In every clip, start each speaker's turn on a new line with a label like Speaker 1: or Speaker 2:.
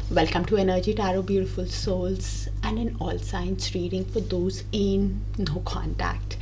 Speaker 1: Welcome to Energy Tarot, beautiful souls, and an all signs reading for those in no contact.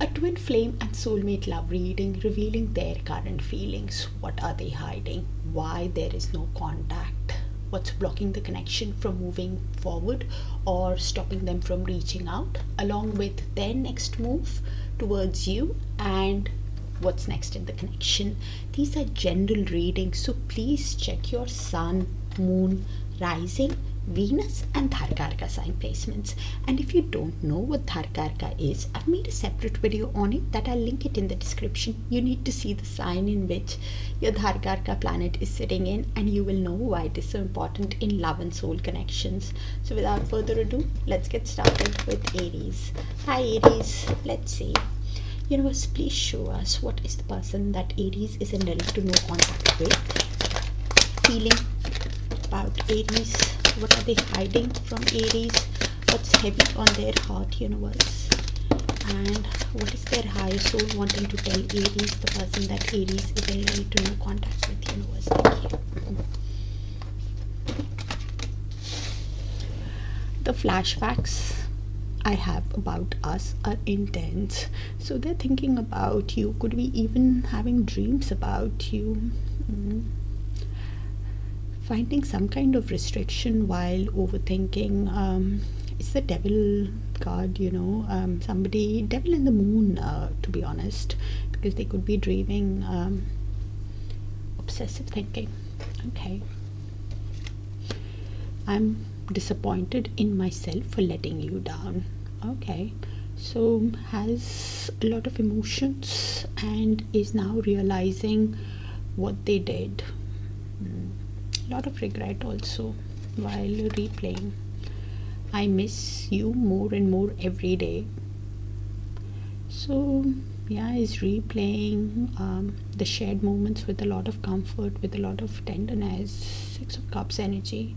Speaker 1: A twin flame and soulmate love reading revealing their current feelings. What are they hiding? Why there is no contact? What's blocking the connection from moving forward or stopping them from reaching out, along with their next move towards you and what's next in the connection. These are general readings, so please check your sun, moon, rising, Venus and Darakaraka sign placements. And if you don't know what Darakaraka is, I've made a separate video on it that I'll link it in the description. You need to see the sign in which your Darakaraka planet is sitting in, and you will know why it is so important in love and soul connections. So without further ado, let's get started with Aries. Hi Aries, let's see. Universe, please show us what is the person that Aries is in little to no contact with. Feeling about Aries. What are they hiding from Aries? What's heavy on their heart, universe? And what is their higher soul wanting to tell Aries, the person that Aries is in little to no contact with, universe? Thank you. The flashbacks I have about us are intense. So they're thinking about you. Could be even having dreams about you. Finding some kind of restriction while overthinking. It's the devil card, somebody, devil in the moon, to be honest, because they could be dreaming obsessive thinking. Okay. I'm disappointed in myself for letting you down. Okay, so has a lot of emotions and is now realizing what they did. A lot of regret also while replaying. I miss you more and more every day. So yeah, is replaying the shared moments with a lot of comfort, with a lot of tenderness. 6 of Cups energy.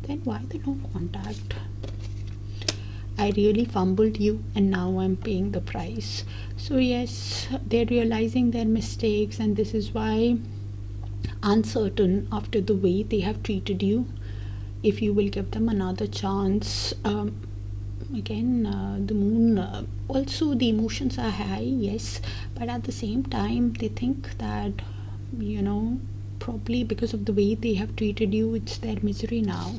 Speaker 1: Then why the no contact? I really fumbled you and now I'm paying the price. So yes, they're realizing their mistakes, and this is why uncertain after the way they have treated you, if you will give them another chance. Again, the moon, also the emotions are high, yes, but at the same time they think that, probably because of the way they have treated you, it's their misery now.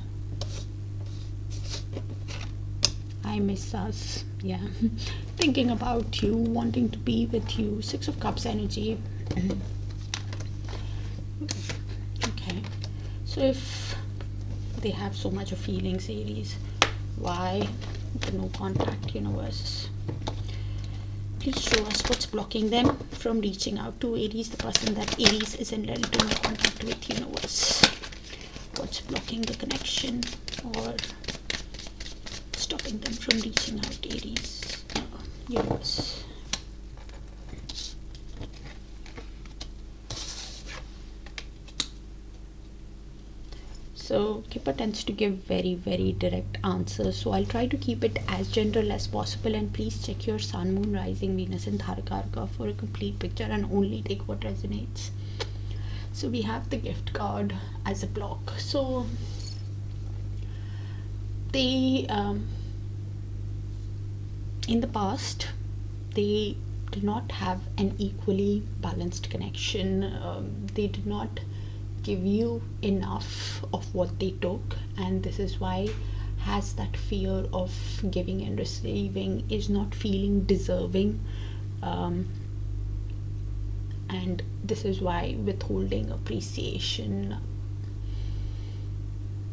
Speaker 1: I miss us. Yeah. Thinking about you, wanting to be with you. 6 of Cups energy. Okay. So if they have so much of feelings, Aries, why the no contact, universe? Please show us what's blocking them from reaching out to Aries, the person that Aries is in little to no contact with, universe. What's blocking the connection or stopping them from reaching out, Aries, universe? So Kipper tends to give very, very direct answers, so I'll try to keep it as general as possible, and please check your sun, moon, rising, Venus and Darakaraka for a complete picture and only take what resonates. So we have the gift card as a block. So they in the past they did not have an equally balanced connection. They did not give you enough of what they took, and this is why has that fear of giving and receiving, is not feeling deserving, and this is why withholding appreciation,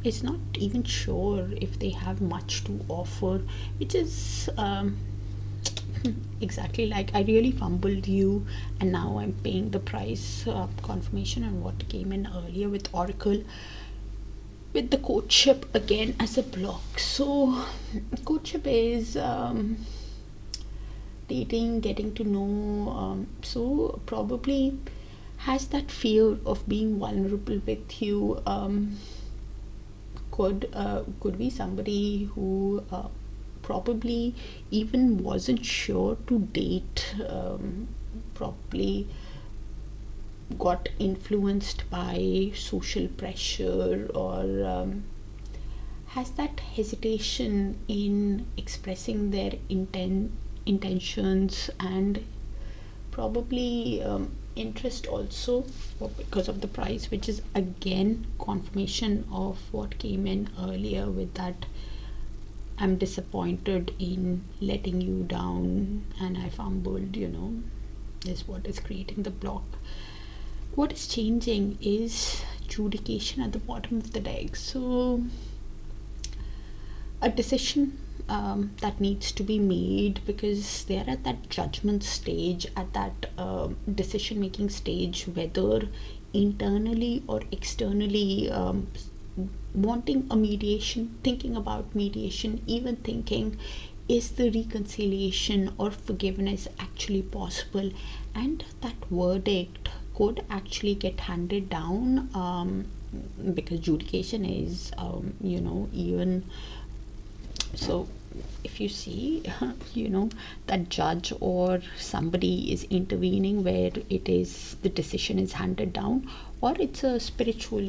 Speaker 1: is not even sure if they have much to offer, which is exactly like I really fumbled you and now I'm paying the price. Confirmation on what came in earlier with Oracle, with the courtship again as a block. So courtship is dating, getting to know, so probably has that fear of being vulnerable with you. Could be somebody who probably even wasn't sure to date, probably got influenced by social pressure or has that hesitation in expressing their intentions, and probably interest also, because of the price, which is again confirmation of what came in earlier with that I'm disappointed in letting you down and I fumbled, is what is creating the block. What is changing is judication at the bottom of the deck. So a decision that needs to be made, because they are at that judgment stage, at that decision making stage, whether internally or externally, wanting a mediation, thinking about mediation, even thinking, is the reconciliation or forgiveness actually possible? And that verdict could actually get handed down, because judication is even so. If you see that judge or somebody is intervening, where it is the decision is handed down, or it's a spiritual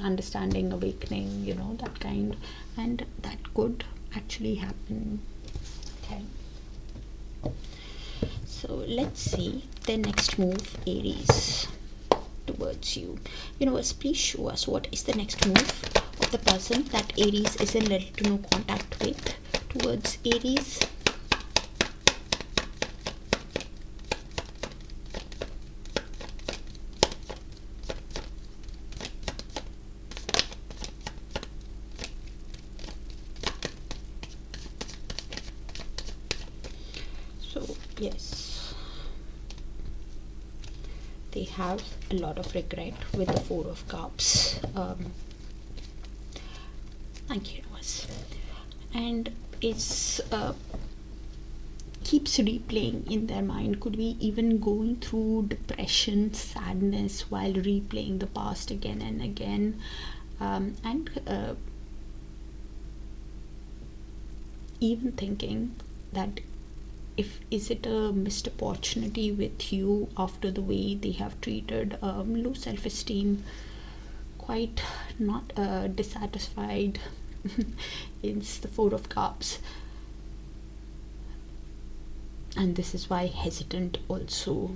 Speaker 1: understanding, awakening, that kind, and that could actually happen. Okay, so let's see the next move, Aries, towards you. Universe, please show us what is the next move of the person that Aries is in little to no contact with towards Aries. So yes, they have a lot of regret with the Four of Cups. Thank you, universe. And it's keeps replaying in their mind. Could be even going through depression, sadness while replaying the past again and again, and even thinking that is it a missed opportunity with you after the way they have treated, low self-esteem, quite not dissatisfied. It's the Four of Cups, and this is why hesitant also.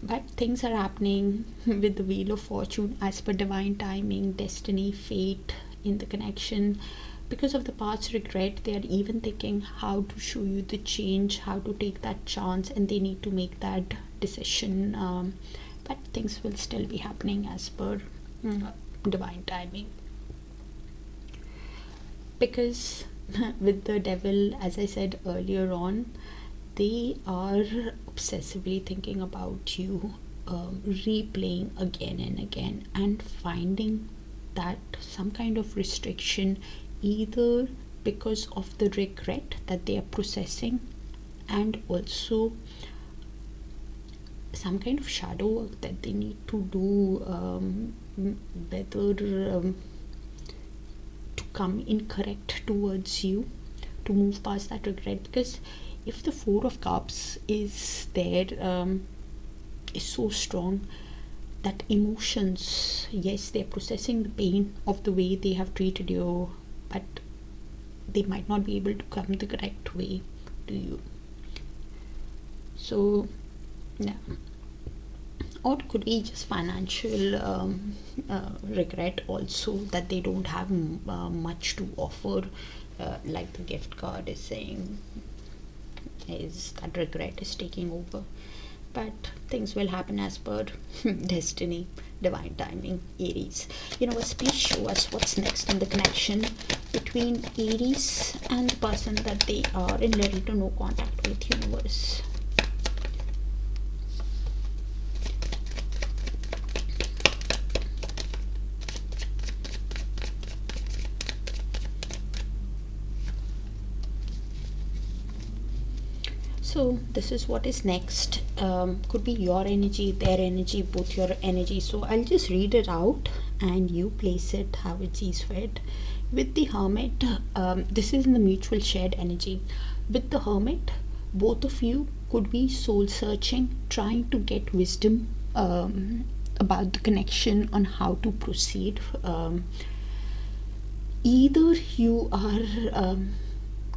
Speaker 1: But things are happening with the Wheel of Fortune as per divine timing, destiny, fate in the connection. Because of the past regret, they are even thinking how to show you the change, how to take that chance, and they need to make that decision. But things will still be happening as per divine timing. Because with the Devil, as I said earlier on, they are obsessively thinking about you, replaying again and again, and finding that some kind of restriction, either because of the regret that they are processing, and also some kind of shadow work that they need to do, whether to come incorrect towards you, to move past that regret. Because if the Four of Cups is there, is so strong, that emotions, yes, they're processing the pain of the way they have treated you, but they might not be able to come the correct way to you. So yeah, or it could be just financial regret also, that they don't have much to offer, like the gift card is saying, is that regret is taking over. But things will happen as per destiny, divine timing, Aries. Please show us what's next in the connection between Aries and the person that they are in little to no contact with, universe. So this is what is next. Could be your energy, their energy, both your energy. So I'll just read it out and you place it how it sees fit. With the Hermit, this is in the mutual shared energy. With the Hermit, both of you could be soul searching, trying to get wisdom about the connection, on how to proceed. either you are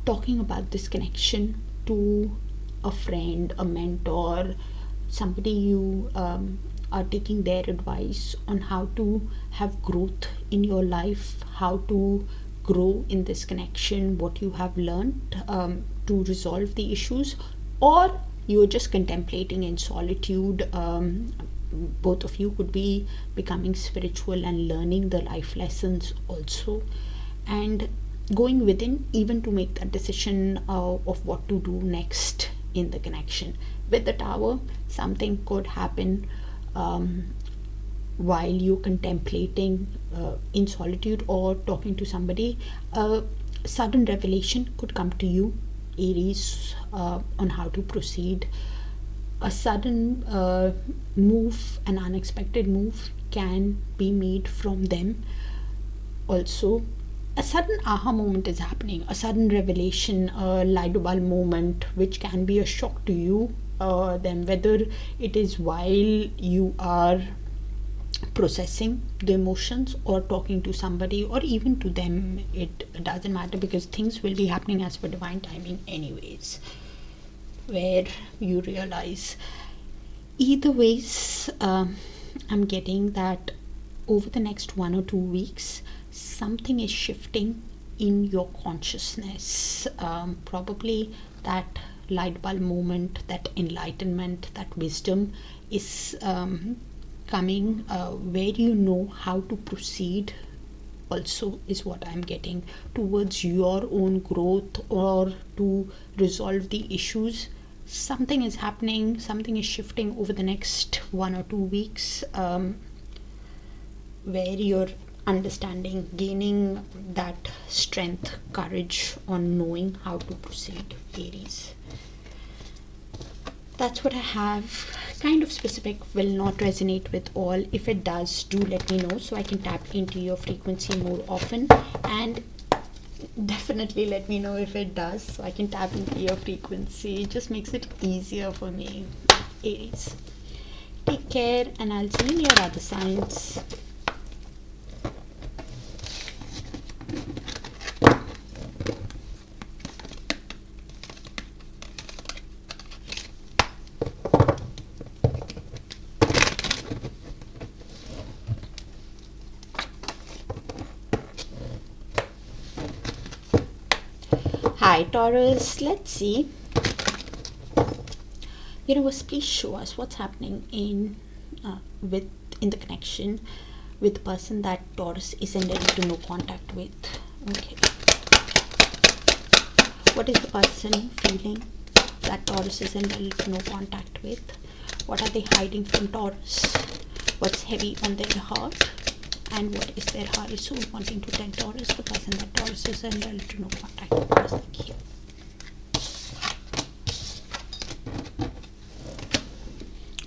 Speaker 1: talking about this connection to a friend, a mentor, somebody you are taking their advice on how to have growth in your life, how to grow in this connection, what you have learned to resolve the issues, or you're just contemplating in solitude. Both of you could be becoming spiritual and learning the life lessons also, and going within even to make that decision of what to do next in the connection. With the Tower, something could happen while you're contemplating in solitude or talking to somebody. A sudden revelation could come to you, Aries, on how to proceed. A sudden move, an unexpected move can be made from them. Also, a sudden aha moment is happening, a sudden revelation, a light bulb moment, which can be a shock to you. Then, whether it is while you are processing the emotions or talking to somebody or even to them, it doesn't matter, because things will be happening as per divine timing, anyways, where you realize. Either ways, I'm getting that over the next 1 or 2 weeks, something is shifting in your consciousness. Probably that light bulb moment, that enlightenment, that wisdom is coming, where you know how to proceed also, is what I'm getting, towards your own growth or to resolve the issues. Something is happening, something is shifting over the next 1 or 2 weeks, where you're understanding, gaining that strength, courage on knowing how to proceed, Aries. That's what I have. Kind of specific, will not resonate with all. If it does, do let me know so I can tap into your frequency more often, and definitely let me know if it does so I can tap into your frequency. It just makes it easier for me, Aries. Take care, and I'll see you in your other signs. Hi Taurus, let's see. Universe, please show us what's happening in the connection with the person that Taurus isn't ready to no contact with. Okay. What is the person feeling that Taurus isn't ready to no contact with? What are they hiding from Taurus? What's heavy on their heart? And what is their higher soul wanting to tell Taurus, the person that Taurus is in ready to no contact with? Just like here.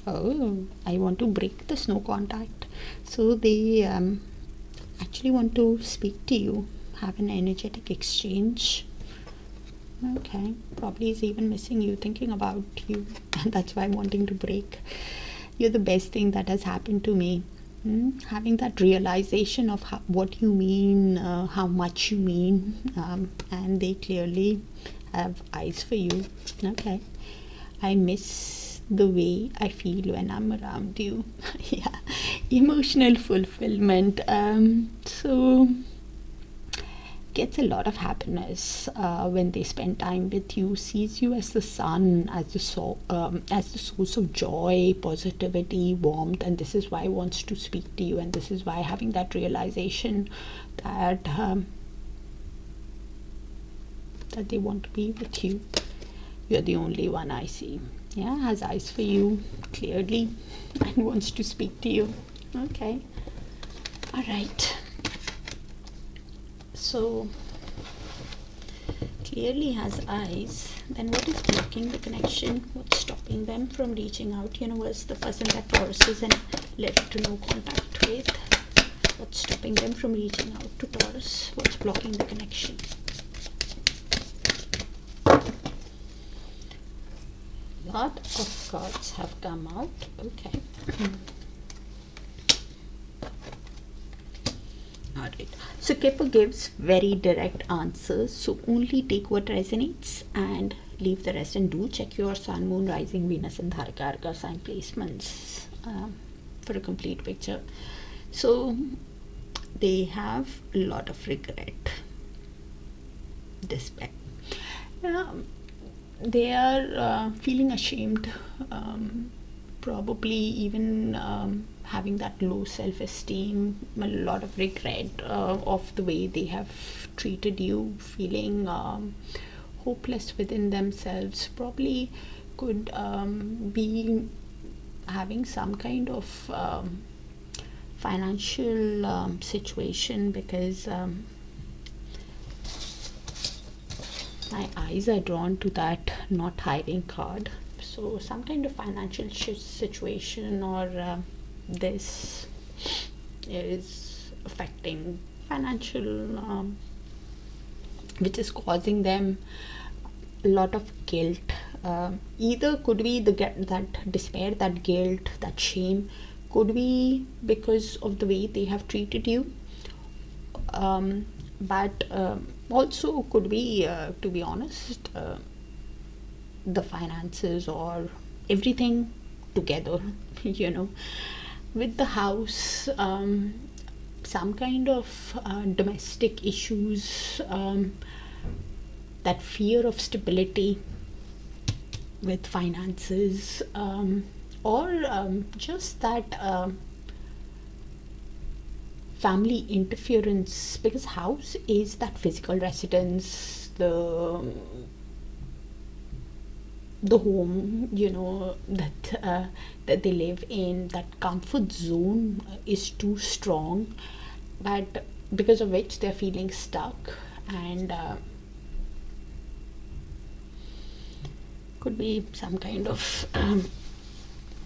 Speaker 1: Oh, I want to break this no contact. So they actually want to speak to you, have an energetic exchange. Okay, probably is even missing you, thinking about you. And that's why I'm wanting to break. You're the best thing that has happened to me. Having that realization of what you mean, how much you mean, and they clearly have eyes for you. Okay, I miss the way I feel when I'm around you. Yeah, emotional fulfillment. So gets a lot of happiness when they spend time with you, sees you as the sun, as the source of joy, positivity, warmth, and this is why wants to speak to you, and this is why having that realization that that they want to be with you. You're the only one I see. Yeah, has eyes for you clearly and wants to speak to you. Okay, all right. So clearly has eyes. Then what is blocking the connection? What's stopping them from reaching out? Universe, the person that Taurus is in led to no contact with. What's stopping them from reaching out to Taurus? What's blocking the connection? Lot of cards have come out. Okay. Alright, so Kepler gives very direct answers, so only take what resonates and leave the rest, and do check your Sun, Moon, Rising, Venus and Darakaraka sign placements for a complete picture. So they have a lot of regret, despair. They are feeling ashamed, probably even having that low self-esteem, a lot of regret of the way they have treated you, feeling hopeless within themselves, probably could be having some kind of financial situation, because my eyes are drawn to that not hiding card. So some kind of financial situation, or this is affecting financial, which is causing them a lot of guilt. Either could be that despair, that guilt, that shame, could be because of the way they have treated you, but also could be, to be honest, the finances or everything together, with the house, some kind of domestic issues, that fear of stability with finances, or just that family interference, because house is that physical residence, the home, that they live in, that comfort zone is too strong, but because of which they're feeling stuck, and could be some kind of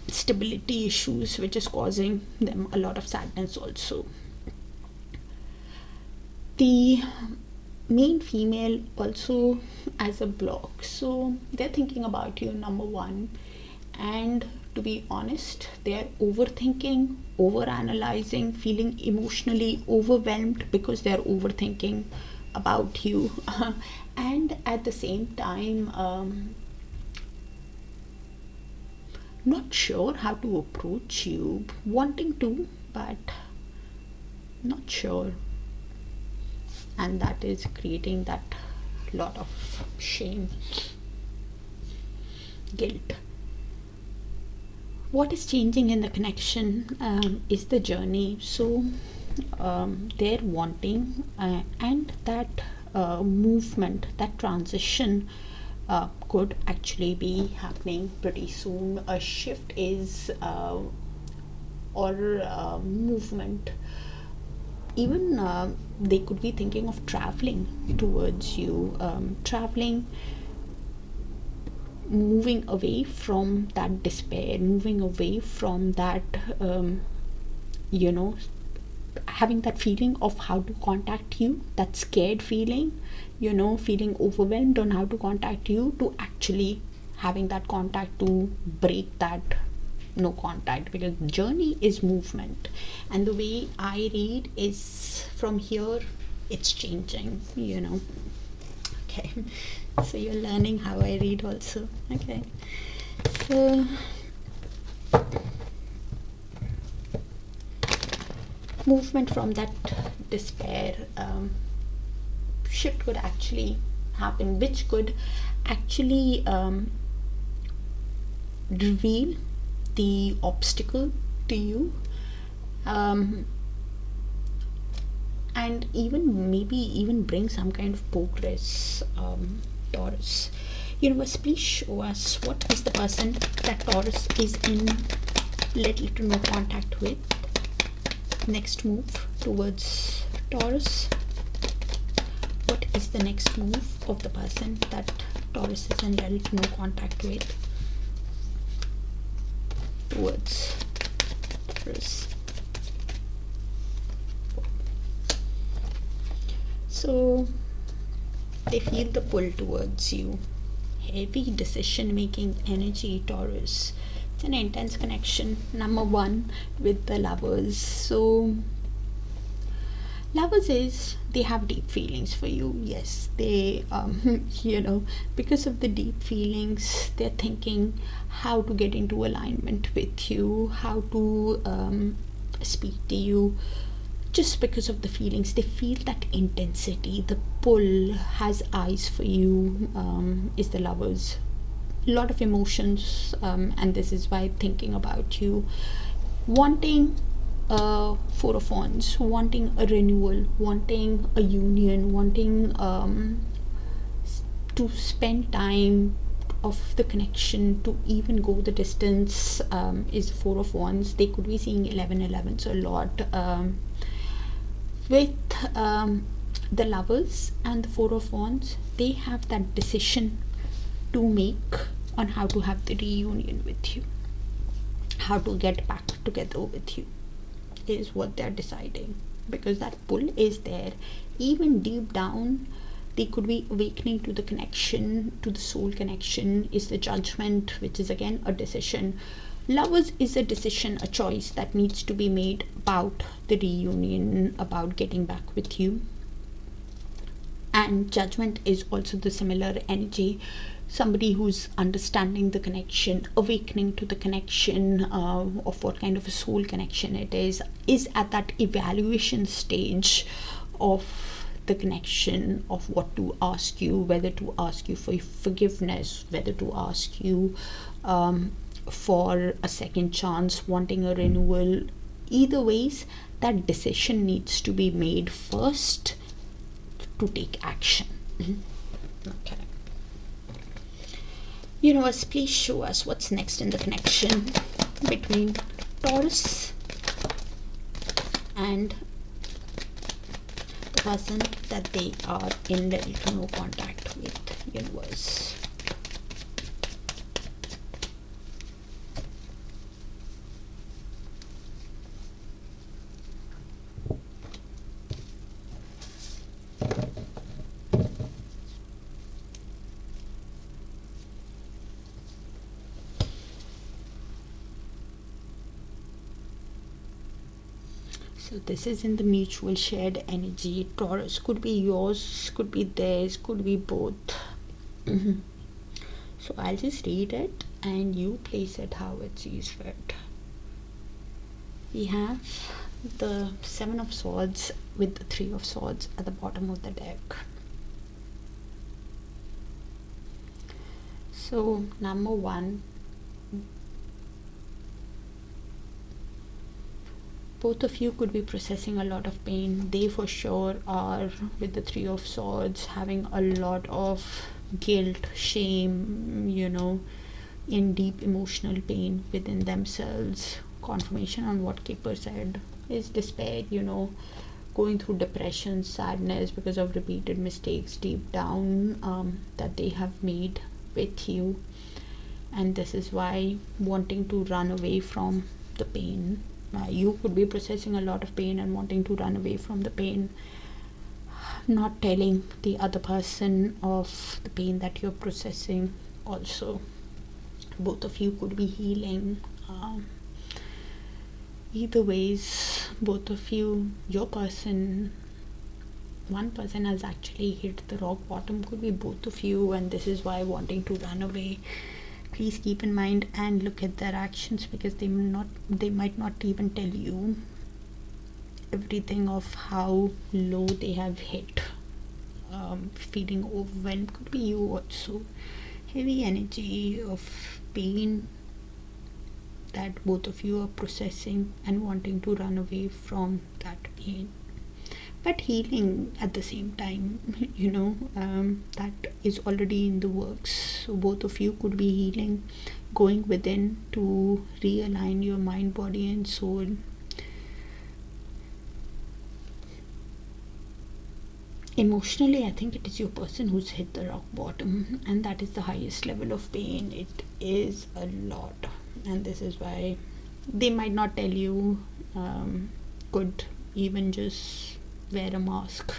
Speaker 1: stability issues which is causing them a lot of sadness also. The main female also as a block, so they're thinking about you, number one, and to be honest, they're overthinking, overanalyzing, feeling emotionally overwhelmed because they're overthinking about you and at the same time not sure how to approach you, wanting to but not sure, and that is creating that lot of shame, guilt. What is changing in the connection is the journey. So they're wanting and that movement, that transition could actually be happening pretty soon. A shift is or movement. Even they could be thinking of traveling towards you, traveling, moving away from that despair, moving away from that having that feeling of how to contact you, that scared feeling, feeling overwhelmed on how to contact you, to actually having that contact, to break that no contact, because journey is movement, and the way I read is from here it's changing. Okay, so you're learning how I read also. Okay, so movement from that despair, shift could actually happen, which could actually reveal the obstacle to you, and even maybe even bring some kind of progress. Taurus, universe, please show us what is the person that Taurus is in little to no contact with. Next move towards Taurus. What is the next move of the person that Taurus is in little to no contact with towards Taurus? So they feel the pull towards you. Heavy decision making energy, Taurus. It's an intense connection. Number one with the lovers. So Lovers is they have deep feelings for you. Yes, they because of the deep feelings, they're thinking how to get into alignment with you, how to speak to you. Just because of the feelings, they feel that intensity, the pull, has eyes for you, is the lovers. A lot of emotions, and this is why thinking about you, wanting Four of Wands, wanting a renewal, wanting a union, wanting to spend time of the connection, to even go the distance, is Four of Wands. They could be seeing 11 so a lot with the lovers and the Four of Wands. They have that decision to make on how to have the reunion with you, how to get back together with you, is what they're deciding, because that pull is there. Even deep down, they could be awakening to the connection, to the soul connection, is the Judgment, which is again a decision. Lovers is a decision, a choice that needs to be made about the reunion, about getting back with you. And Judgment is also the similar energy, somebody who's understanding the connection, awakening to the connection, of what kind of a soul connection it is at that evaluation stage of the connection, of what to ask you, whether to ask you for forgiveness, whether to ask you for a second chance, wanting a renewal. Either ways, that decision needs to be made first to take action. Okay. Universe, please show us what's next in the connection between Taurus and the person that they are in little to no contact with. Universe. So this is in the mutual shared energy. Taurus could be yours, could be theirs, could be both. So I'll just read it and you place it how it sees fit. We have the Seven of Swords with the Three of Swords at the bottom of the deck. So number one, both of you could be processing a lot of pain. They for sure are, with the Three of Swords, having a lot of guilt, shame, in deep emotional pain within themselves. Confirmation on what Kipper said is despair, going through depression, sadness because of repeated mistakes deep down that they have made with you. And this is why wanting to run away from the pain. You could be processing a lot of pain and wanting to run away from the pain, not telling the other person of the pain that you're processing. Also, both of you could be healing. Either ways, both of you, your person, one person has actually hit the rock bottom, could be both of you, and this is why wanting to run away. Please keep in mind and look at their actions, because they might not even tell you everything of how low they have hit. Feeling overwhelmed could be you also. Heavy energy of pain that both of you are processing and wanting to run away from that pain, but healing at the same time. That is already in the works. So both of you could be healing, going within to realign your mind, body and soul. Emotionally, I think it is your person who's hit the rock bottom, and that is the highest level of pain. It is a lot, and this is why they might not tell you. Could even just wear a mask,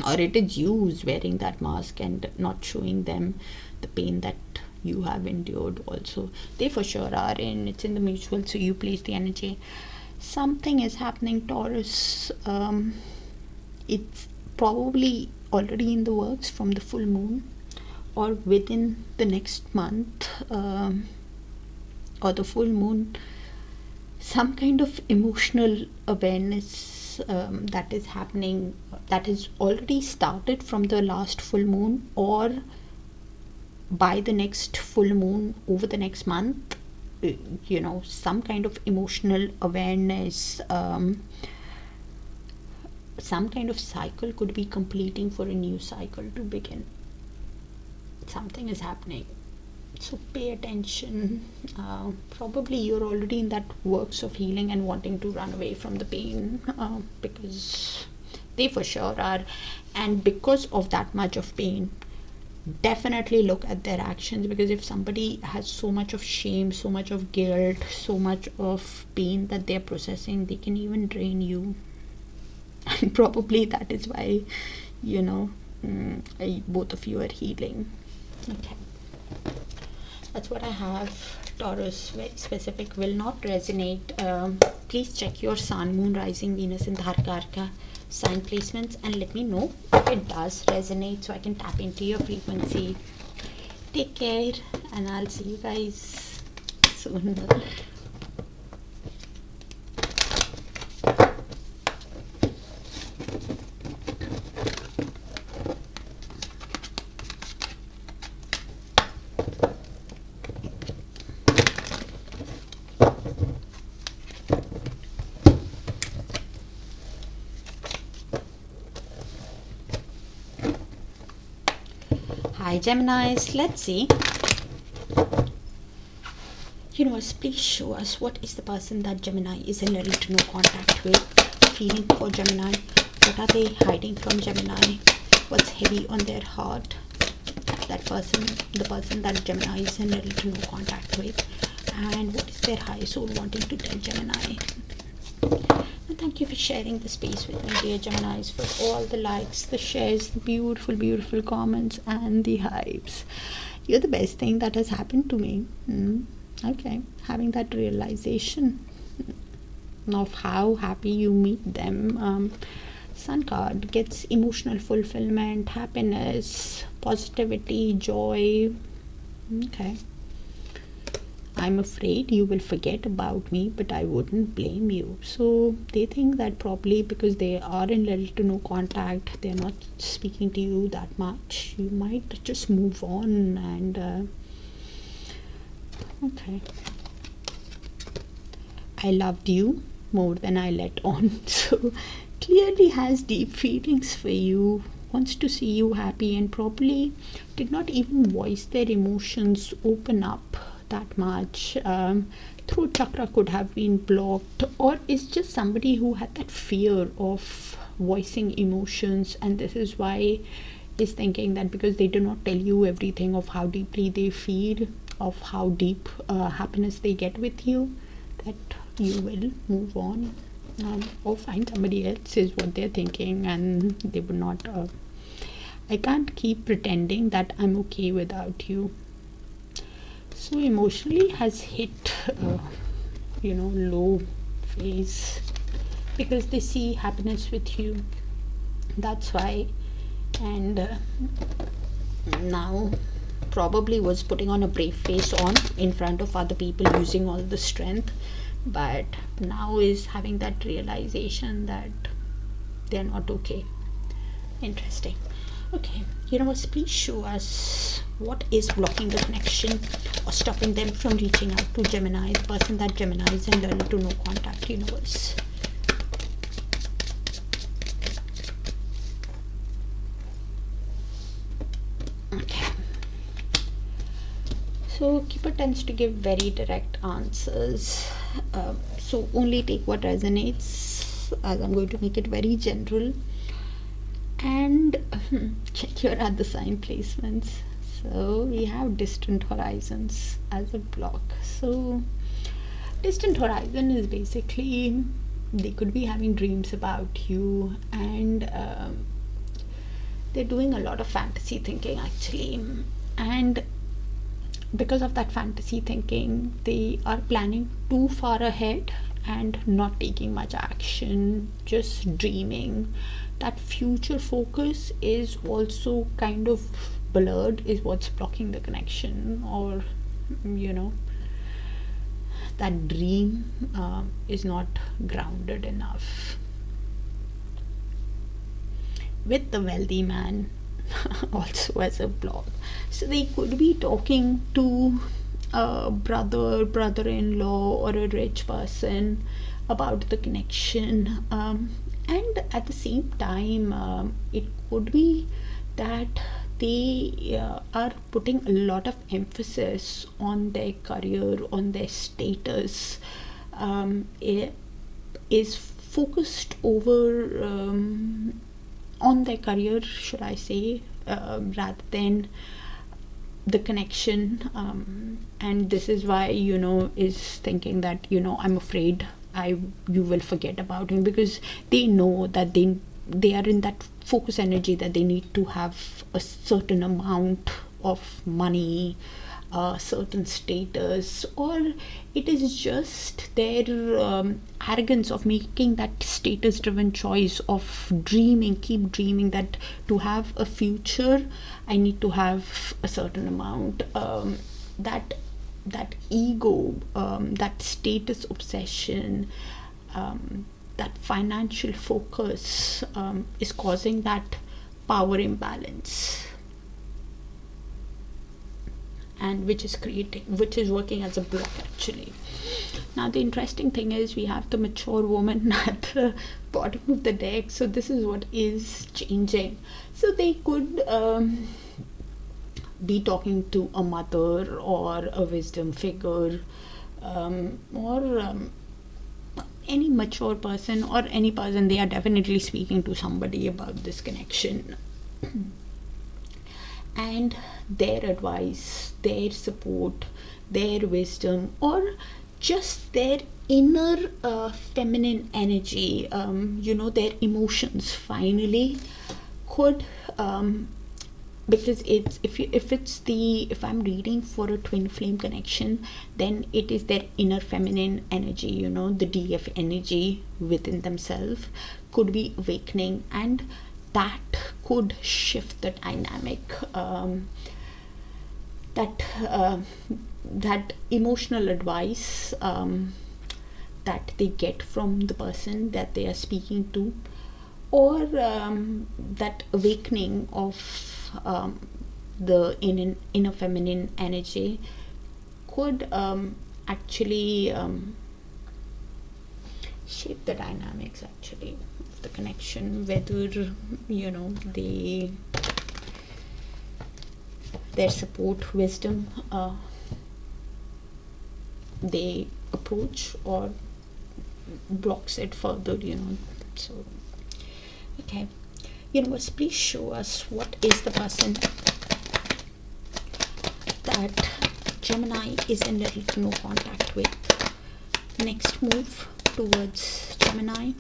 Speaker 1: or it is you who's wearing that mask and not showing them the pain that you have endured. Also, they for sure are in. It's in the mutual, so you place the energy. Something is happening, Taurus. it's probably already in the works from the full moon, or within the next month, or the full moon. Some kind of emotional awareness that is happening, that is already started from the last full moon, or by the next full moon over the next month. Some kind of emotional awareness, some kind of cycle could be completing for a new cycle to begin. Something is happening, so pay attention. Probably you're already in that works of healing and wanting to run away from the pain, because they for sure are. And because of that much of pain, definitely look at their actions, because if somebody has so much of shame, so much of guilt, so much of pain that they're processing, they can even drain you. And probably that is why both of you are healing. Okay, that's what I have. Taurus, very specific, will not resonate. Please check your sun, moon, rising, Venus in Darakaraka sign placements and let me know if it does resonate, so I can tap into your frequency. Take care, and I'll see you guys soon. Hi Geminis, let's see. Universe, please show us what is the person that Gemini is in little to no contact with. Feeling for Gemini. What are they hiding from Gemini? What's heavy on their heart? That person, the person that Gemini is in little to no contact with. And what is their higher soul wanting to tell Gemini? And thank you for sharing the space with me, dear Geminis, for all the likes, the shares, the beautiful, beautiful comments, and the hypes. You're the best thing that has happened to me. Okay, having that realization of how happy you meet them. Sun card gets emotional fulfillment, happiness, positivity, joy. Okay. I'm afraid you will forget about me, but I wouldn't blame you. So they think that probably because they are in little to no contact, they're not speaking to you that much, you might just move on. And okay, I loved you more than I let on. So clearly has deep feelings for you, wants to see you happy, and probably did not even voice their emotions, open up that much. Throat chakra could have been blocked, or is just somebody who had that fear of voicing emotions, and this is why is thinking that because they do not tell you everything of how deeply they feel, of how deep happiness they get with you, that you will move on, or find somebody else, is what they're thinking. And they would not I can't keep pretending that I'm okay without you. So emotionally has hit low phase, because they see happiness with you, that's why. And now probably was putting on a brave face on in front of other people, using all the strength, but now is having that realization that they're not okay. Interesting. Okay, please show us what is blocking the connection or stopping them from reaching out to Gemini, the person that Gemini is in little to no contact, universe. Okay. So Keeper tends to give very direct answers. So only take what resonates, as I'm going to make it very general. And check your other sign placements. So we have distant horizons as a block. So distant horizon is basically they could be having dreams about you, and they're doing a lot of fantasy thinking actually. And because of that fantasy thinking, they are planning too far ahead, and not taking much action, just dreaming. That future focus is also kind of blurred, is what's blocking the connection, or that dream is not grounded enough. With the wealthy man also as a block, so they could be talking to a brother-in-law or a rich person about the connection, and at the same time it could be that they are putting a lot of emphasis on their career, on their status. It is focused over on their career, should I say, rather than the connection, and this is why is thinking that I'm afraid you will forget about him, because they know that they are in that focus energy, that they need to have a certain amount of money, a certain status, or it is just their arrogance of making that status driven choice of keep dreaming that to have a future I need to have a certain amount. That ego, that status obsession, that financial focus is causing that power imbalance, and which is working as a block actually. Now the interesting thing is we have the mature woman at the bottom of the deck, so this is what is changing. So they could be talking to a mother or a wisdom figure, or any mature person, or any person. They are definitely speaking to somebody about this connection, and their advice, their support, their wisdom, or just their inner feminine energy, their emotions finally could, because if I'm reading for a twin flame connection, then it is their inner feminine energy, the DF energy within themselves could be awakening, and that could shift the dynamic. That emotional advice that they get from the person that they are speaking to, or that awakening of the inner feminine energy could actually shape the dynamics actually of the connection, whether their support, wisdom, they approach or blocks it further, so okay. Universe, please show us what is the person that Gemini is in little no contact with. Next move towards Gemini.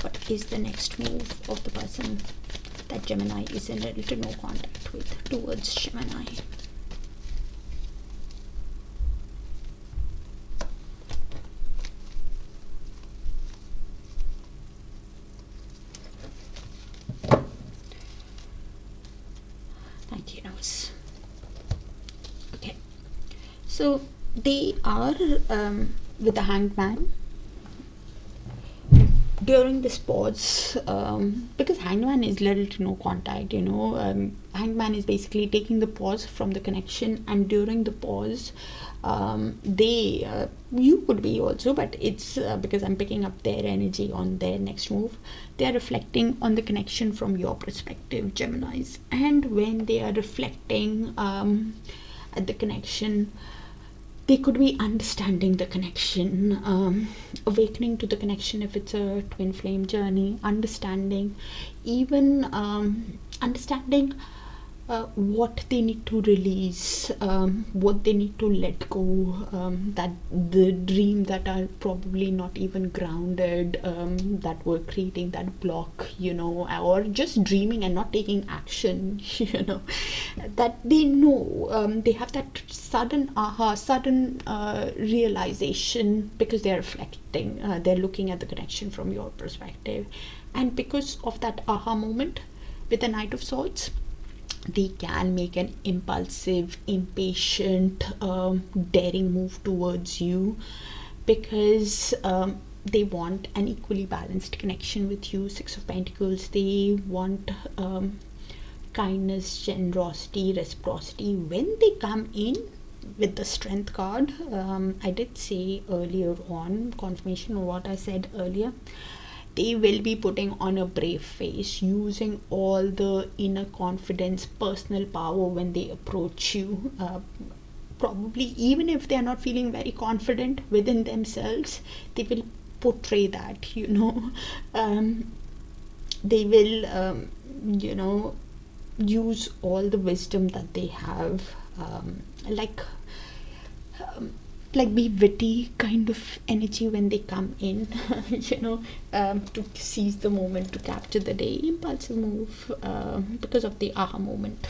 Speaker 1: What is the next move of the person that Gemini is in little to no contact with towards Gemini? Thank you, Nose. Okay, so they are with the Hanged Man. During this pause, because Hangman is little to no contact, Hangman is basically taking the pause from the connection, and during the pause, you could be also, but it's because I'm picking up their energy on their next move. They are reflecting on the connection from your perspective, Geminis, and when they are reflecting at the connection, they could be understanding the connection, awakening to the connection if it's a twin flame journey, understanding what they need to release, what they need to let go, that the dream that are probably not even grounded, that were creating that block, or just dreaming and not taking action, that they know, they have that sudden sudden realization, because they're reflecting, they're looking at the connection from your perspective, and because of that aha moment with the Knight of Swords, they can make an impulsive, impatient, daring move towards you, because they want an equally balanced connection with you. Six of Pentacles, they want kindness, generosity, reciprocity. When they come in with the Strength card, I did say earlier on, confirmation of what I said earlier, they will be putting on a brave face, using all the inner confidence, personal power when they approach you. Probably even if they are not feeling very confident within themselves, they will portray that, they will use all the wisdom that they have, like be witty kind of energy when they come in, to seize the moment, to capture the day, impulsive move, because of the aha moment.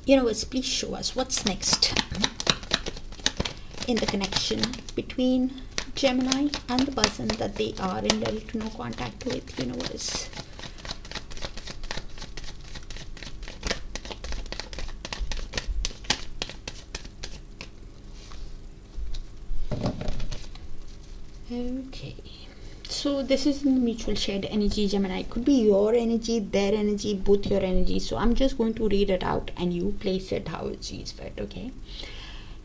Speaker 1: Universe, please show us what's next in the connection between Gemini and the person that they are in little to no contact with. Universe. Okay, so this is in the mutual shared energy, Gemini. It could be your energy, their energy, both your energy. So I'm just going to read it out and you place it how it sees fit, okay?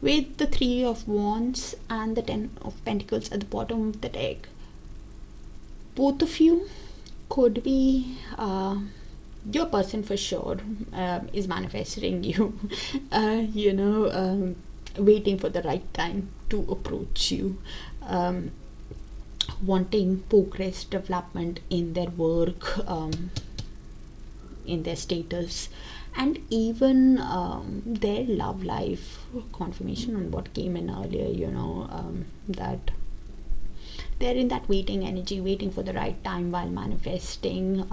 Speaker 1: With the Three of Wands and the Ten of Pentacles at the bottom of the deck, both of you could be, your person for sure is manifesting you, waiting for the right time to approach you, wanting progress, development in their work, in their status, and even their love life. Confirmation on what came in earlier, that they're in that waiting energy, waiting for the right time while manifesting,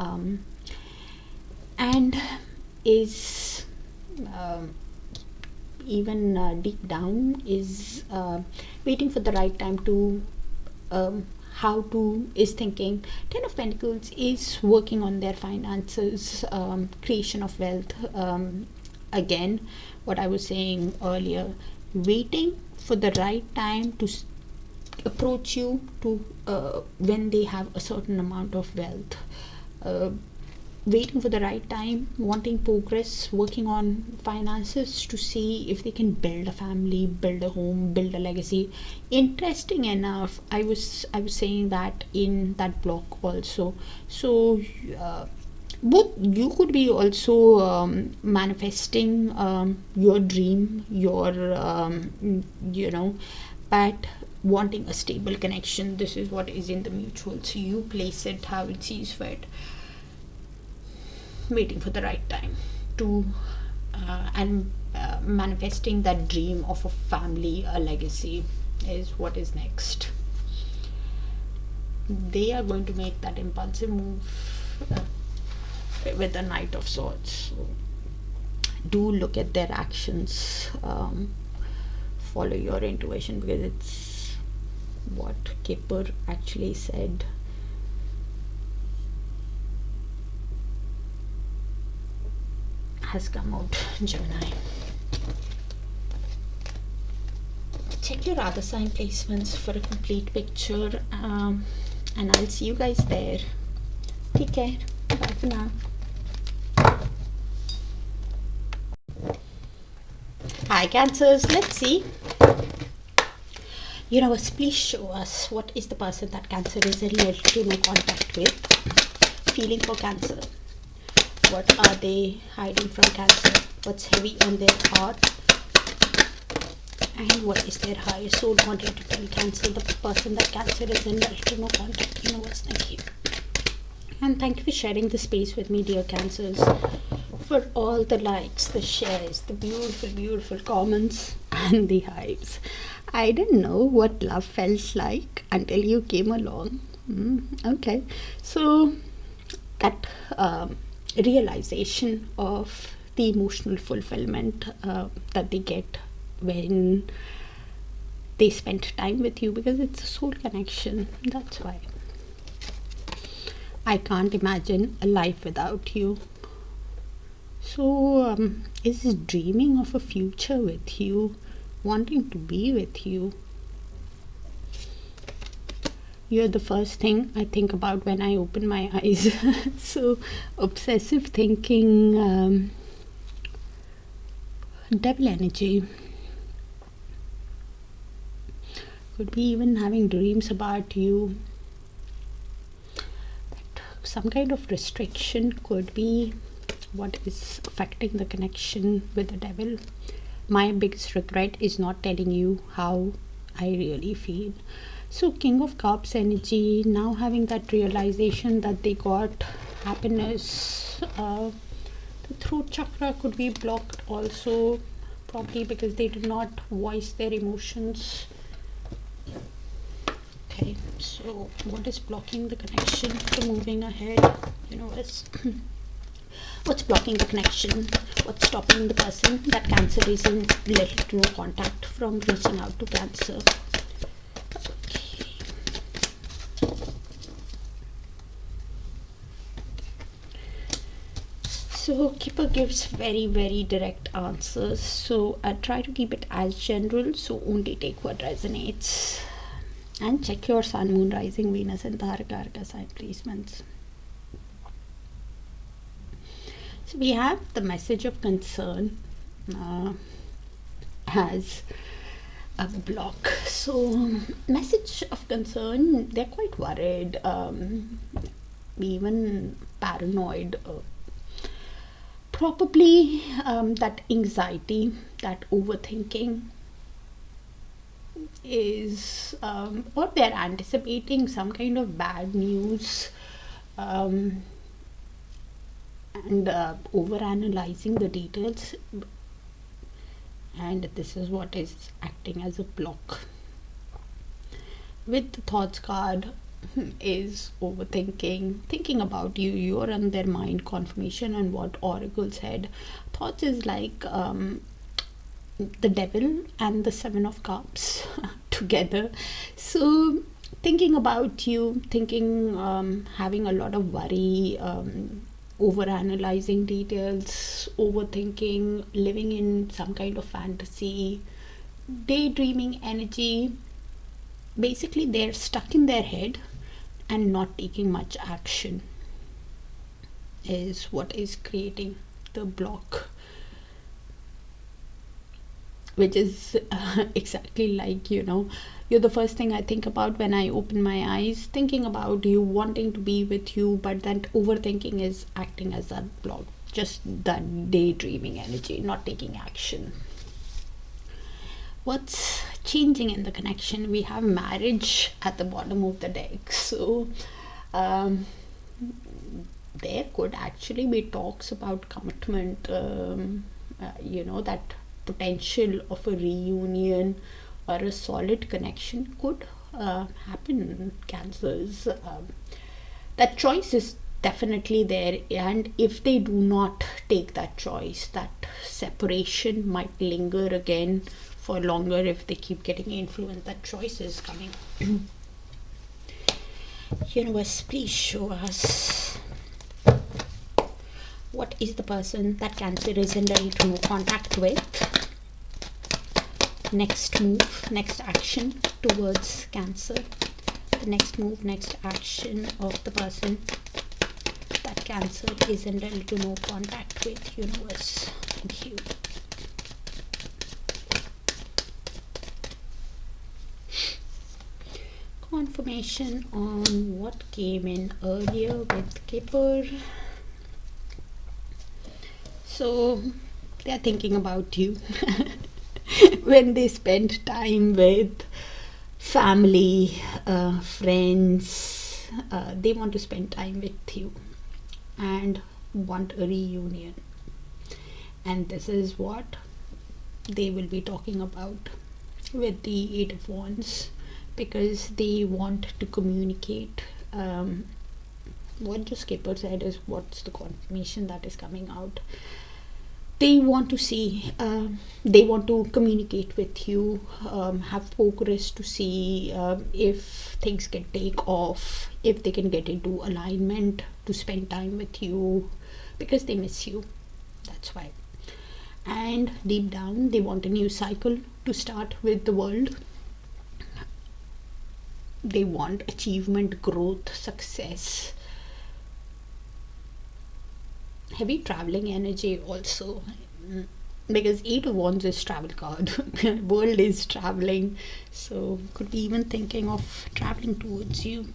Speaker 1: and is even deep down is waiting for the right time to is thinking. Ten of Pentacles is working on their finances, creation of wealth, again what I was saying earlier, waiting for the right time to approach you, to when they have a certain amount of wealth, waiting for the right time, wanting progress, working on finances to see if they can build a family, build a home, build a legacy. Interesting enough, I was saying that in that block also. So both you could be also manifesting your dream, your but wanting a stable connection. This is what is in the mutual, so you place it how it sees fit, waiting for the right time to and manifesting that dream of a family, a legacy is what is next. They are going to make that impulsive move with the Knight of Swords. So do look at their actions, follow your intuition, because it's what Kipper actually said. Has come out, Gemini. Check your other sign placements for a complete picture, and I'll see you guys there. Take care. Bye for now. Hi Cancers, let's see. Universe, please show us what is the person that Cancer is in little to no contact with. Feeling for Cancer. What are they hiding from Cancer? What's heavy on their heart? And what is their higher soul wanting to tell Cancer, the person that Cancer is in little to no contact? Universe, thank you. And thank you for sharing the space with me, dear Cancers. for all the likes, the shares, the beautiful, beautiful comments, and the hives. I didn't know what love felt like until you came along. Okay, so that realization of the emotional fulfillment that they get when they spend time with you, because it's a soul connection. That's why I can't imagine a life without you. So is dreaming of a future with you, wanting to be with you. You're the first thing I think about when I open my eyes. So obsessive thinking, devil energy. Could be even having dreams about you. Some kind of restriction could be what is affecting the connection with the devil. My biggest regret is not telling you how I really feel. So King of Cups energy, now having that realization that they got happiness. The throat chakra could be blocked also, probably because they did not voice their emotions. Okay, so what is blocking the connection to moving ahead? Universe. What's blocking the connection? What's stopping the person that Cancer is in little to no contact from reaching out to Cancer? Okay. So Keeper gives very, very direct answers. So I try to keep it as general, so only take what resonates. And check your Sun, Moon, Rising, Venus and Darakaraka sign placements. So we have the message of concern as a block. So message of concern, they're quite worried, even paranoid. Probably that anxiety, that overthinking is, or they're anticipating some kind of bad news. And over analyzing the details, and this is what is acting as a block. With the thoughts card is overthinking, thinking about you, you're on their mind, confirmation on what Oracle said. Thoughts is like the devil and the Seven of Cups together. So thinking about you, thinking, having a lot of worry, over analyzing details, overthinking, living in some kind of fantasy, daydreaming energy. Basically they're stuck in their head and not taking much action is what is creating the block, which is exactly like, you're the first thing I think about when I open my eyes, thinking about you, wanting to be with you, but that overthinking is acting as that block, just that daydreaming energy, not taking action. What's changing in the connection? We have marriage at the bottom of the deck. So there could actually be talks about commitment, that potential of a reunion or a solid connection could happen, Cancers. That choice is definitely there, and if they do not take that choice, that separation might linger again for longer if they keep getting influenced. That choice is coming. Universe, please show us what is the person that Cancer is in ready to no contact with. Next move, next action towards Cancer. The next move, next action of the person that Cancer is in ready to no contact with. Universe, thank you. Confirmation on what came in earlier with Kipper. So they are thinking about you. When they spend time with family, friends, they want to spend time with you and want a reunion. And this is what they will be talking about with the Eight of Wands, because they want to communicate. What the skipper said is what's the confirmation that is coming out. They want to see, they want to communicate with you, have progress to see if things can take off, if they can get into alignment, to spend time with you, because they miss you. That's why. And deep down, they want a new cycle to start with the world. They want achievement, growth, success. Heavy traveling energy also, because Eight of Wands is travel card. World is traveling, so could be even thinking of traveling towards you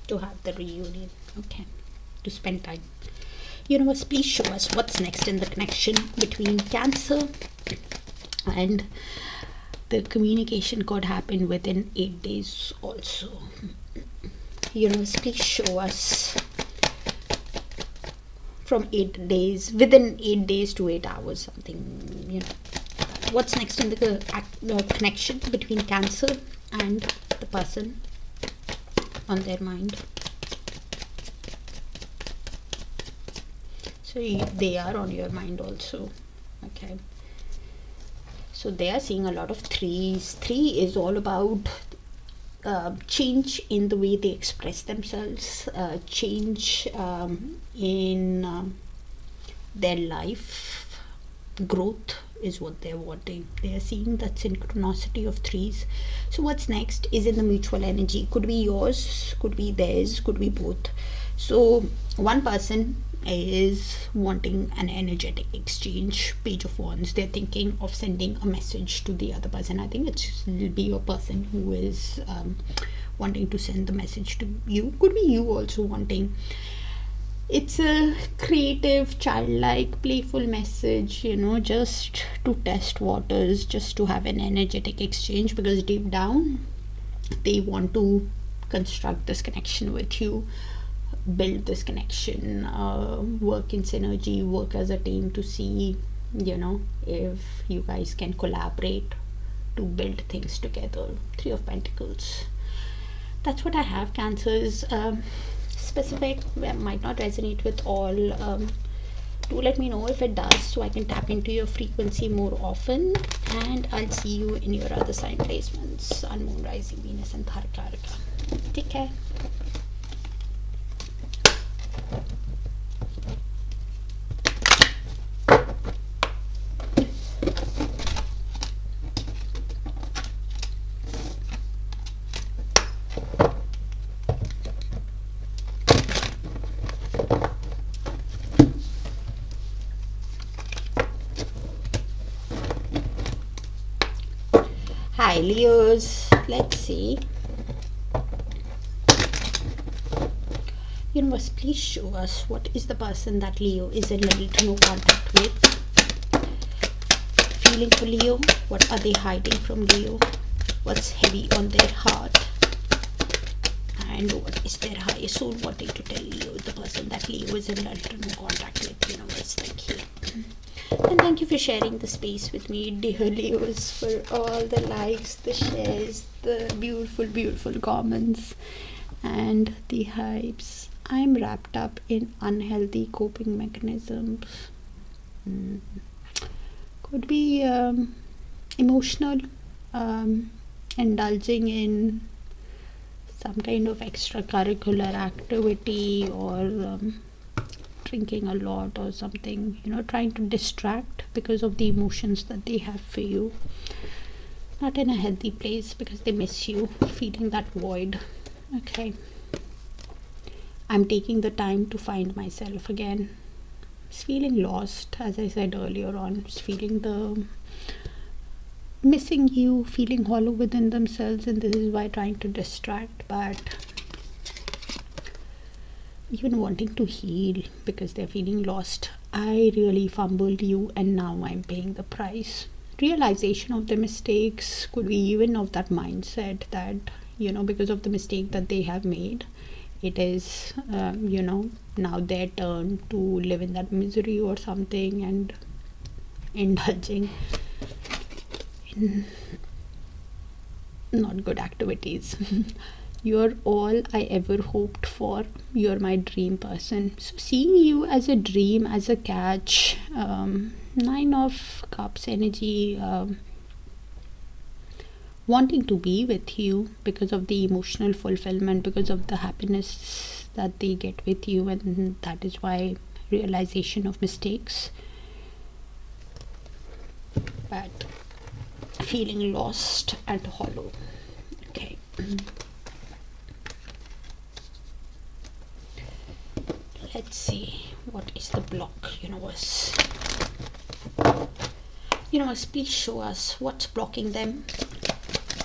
Speaker 1: to have the reunion. Okay, to spend time. Universe, please show us what's next in the connection between Cancer, and the communication could happen within 8 days also. Universe, please show us from 8 days, within 8 days to 8 hours, something, you know. What's next in the connection between Cancer and the person on their mind? So they are on your mind also. Okay. So they are seeing a lot of threes. 3 is all about change in the way they express themselves, change in their life, growth is what they're wanting. They are seeing that synchronicity of threes. So what's next is in the mutual energy. Could be yours, could be theirs, could be both. So one person is wanting an energetic exchange, Page of Wands. They're thinking of sending a message to the other person. I think it will be a person who is wanting to send the message to you. Could be you also wanting. It's a creative, childlike, playful message, you know, just to test waters, just to have an energetic exchange, because deep down they want to construct this connection with you, build this connection, work in synergy, work as a team to see, you know, if you guys can collaborate to build things together. 3 of Pentacles. That's what I have. Cancers, specific, might not resonate with all. Do let me know if it does, so I can tap into your frequency more often. And I'll see you in your other sign placements: Sun, Moon, Rising, Venus, and Darakaraka. Take care. Hi Leos, let's see. Universe, please show us what is the person that Leo is in little to no contact with. Feeling for Leo, what are they hiding from Leo? What's heavy on their heart? And what is their higher soul wanting to tell Leo, the person that Leo is in little to no contact with? Universe, thank you. And thank you for sharing the space with me, dear Leos, for all the likes, the shares, the beautiful comments, and the hypes. I'm wrapped up in unhealthy coping mechanisms. Could be emotional, indulging in some kind of extracurricular activity, or drinking a lot or something, you know, trying to distract because of the emotions that they have for you. Not in a healthy place, because they miss you, feeling that void. Okay, I'm taking the time to find myself again. It's feeling lost, as I said earlier on. It's feeling the missing you, feeling hollow within themselves, and this is why trying to distract, but even wanting to heal because they're feeling lost. I really fumbled you, and now I'm paying the price. Realization of the mistakes, could be even of that mindset that, you know, because of the mistake that they have made, it is now their turn to live in that misery or something, and indulging in not good activities. You're all I ever hoped for. You're my dream person. So seeing you as a dream, as a catch. Nine of Cups energy, wanting to be with you because of the emotional fulfillment, because of the happiness that they get with you, and that is why realization of mistakes, but feeling lost and hollow. Okay. Let's see, what is the block, universe? Universe, please show us what's blocking them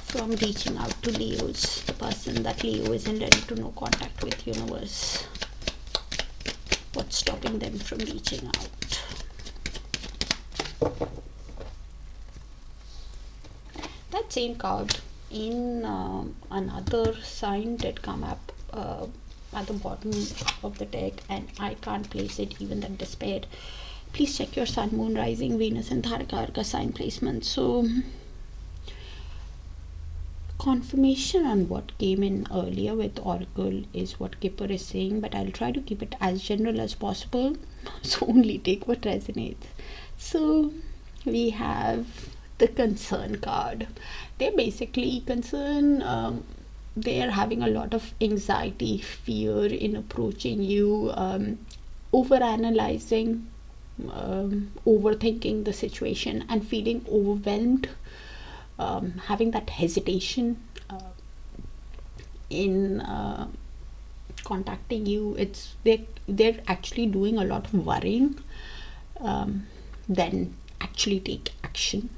Speaker 1: from reaching out to Leos, the person that Leo isn't ready to no contact with. Universe, what's stopping them from reaching out? That same card in another sign did come up at the bottom of the deck, and I can't place it, even that despair. Please check your sun, moon, rising, Venus and Darakaraka sign placement. So confirmation on what came in earlier with Oracle is what Kipper is saying, but I'll try to keep it as general as possible, so only take what resonates. So we have the concern card. They're basically concerned, they're having a lot of anxiety, fear in approaching you, overanalyzing, overthinking the situation and feeling overwhelmed, having that hesitation in contacting you. It's they're actually doing a lot of worrying, then actually take action.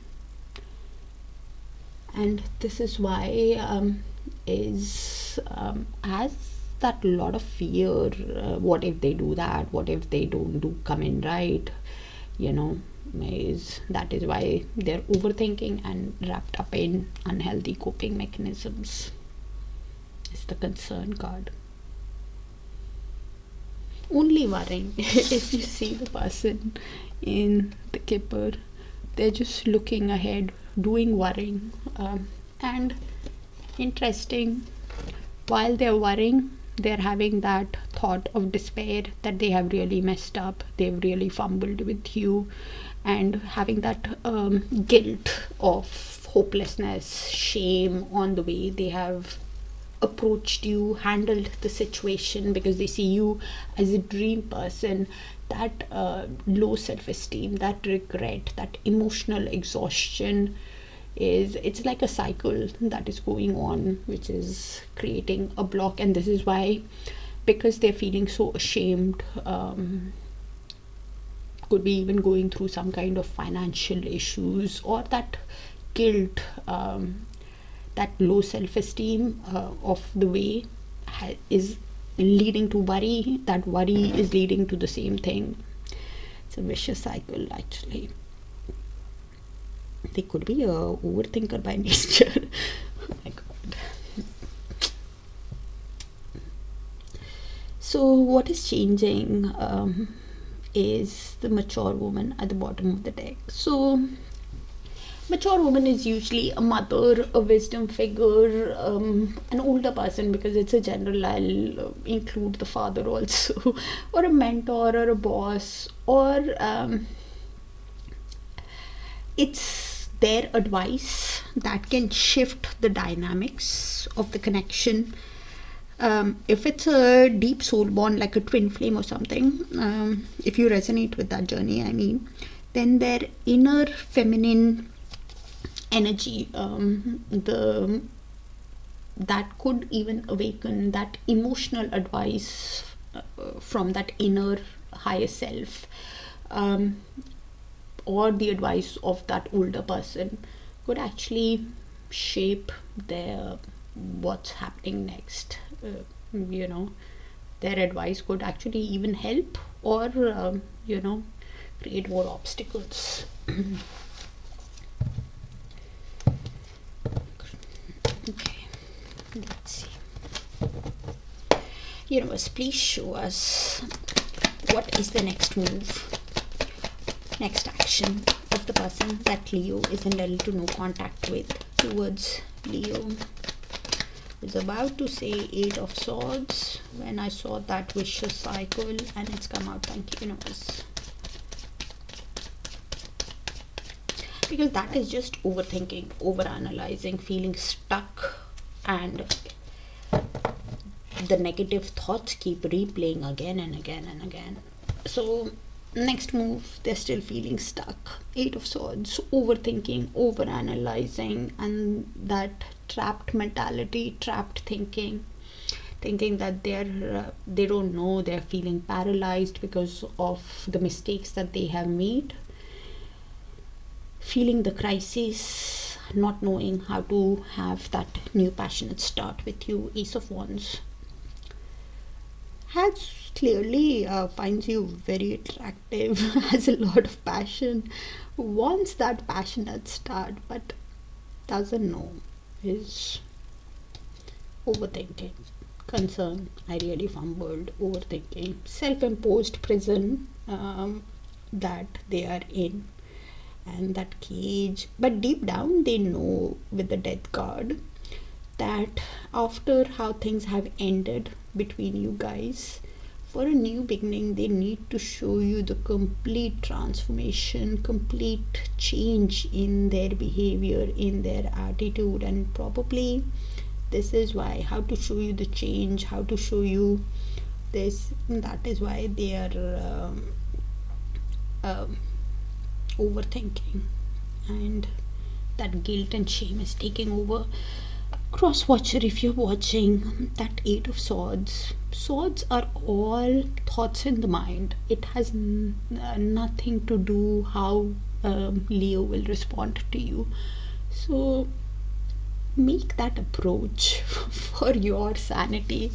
Speaker 1: And this is why has that lot of fear. What if they do that? What if they don't come in right? That is why they're overthinking and wrapped up in unhealthy coping mechanisms. It's the concern card. Only worrying. If you see the person in the Kipper, they're just looking ahead, doing worrying, and interesting, while they're worrying, they're having that thought of despair that they have really messed up, they've really fumbled with you, and having that guilt of hopelessness, shame on the way they have approached you, handled the situation, because they see you as a dream person. That low self-esteem, that regret, that emotional exhaustion, it's like a cycle that is going on, which is creating a block. And this is why, because they're feeling so ashamed, could be even going through some kind of financial issues, or that guilt, that low self-esteem of the way is leading to worry. That worry is leading to the same thing. It's a vicious cycle, actually. They could be a overthinker by nature. Oh my god. So what is changing is the mature woman at the bottom of the deck. So mature woman is usually a mother, a wisdom figure, an older person, because it's a general. I'll include the father also, or a mentor, or a boss, or it's their advice that can shift the dynamics of the connection. If it's a deep soul bond, like a twin flame or something, if you resonate with that journey, then their inner feminine energy, that could even awaken that emotional advice from that inner higher self, or the advice of that older person could actually shape their what's happening next. Their advice could actually even help, or create more obstacles. Okay, let's see. Universe, please show us what is the next move, next action of the person that Leo is in little to no contact with towards Leo. Is about to say 8 of Swords when I saw that vicious cycle, and it's come out. Thank you, Universe. Because that is just overthinking, overanalyzing, feeling stuck, and the negative thoughts keep replaying again and again and again. So next move, they're still feeling stuck. 8 of Swords, overthinking, overanalyzing, and that trapped mentality, trapped thinking that they don't know, they're feeling paralyzed because of the mistakes that they have made, feeling the crisis, not knowing how to have that new passionate start with you. Ace of Wands has clearly finds you very attractive, has a lot of passion, wants that passionate start, but doesn't know, is overthinking, concern. I really fumbled, overthinking, self-imposed prison that they are in, and that cage. But deep down they know, with the Death card, that after how things have ended between you guys, for a new beginning they need to show you the complete transformation, complete change in their behavior, in their attitude. And probably this is why, how to show you the change, how to show you this, that is why they are overthinking, and that guilt and shame is taking over. Cross watcher, if you're watching, that 8 of Swords, swords are all thoughts in the mind. It has nothing to do how Leo will respond to you. So make that approach for your sanity,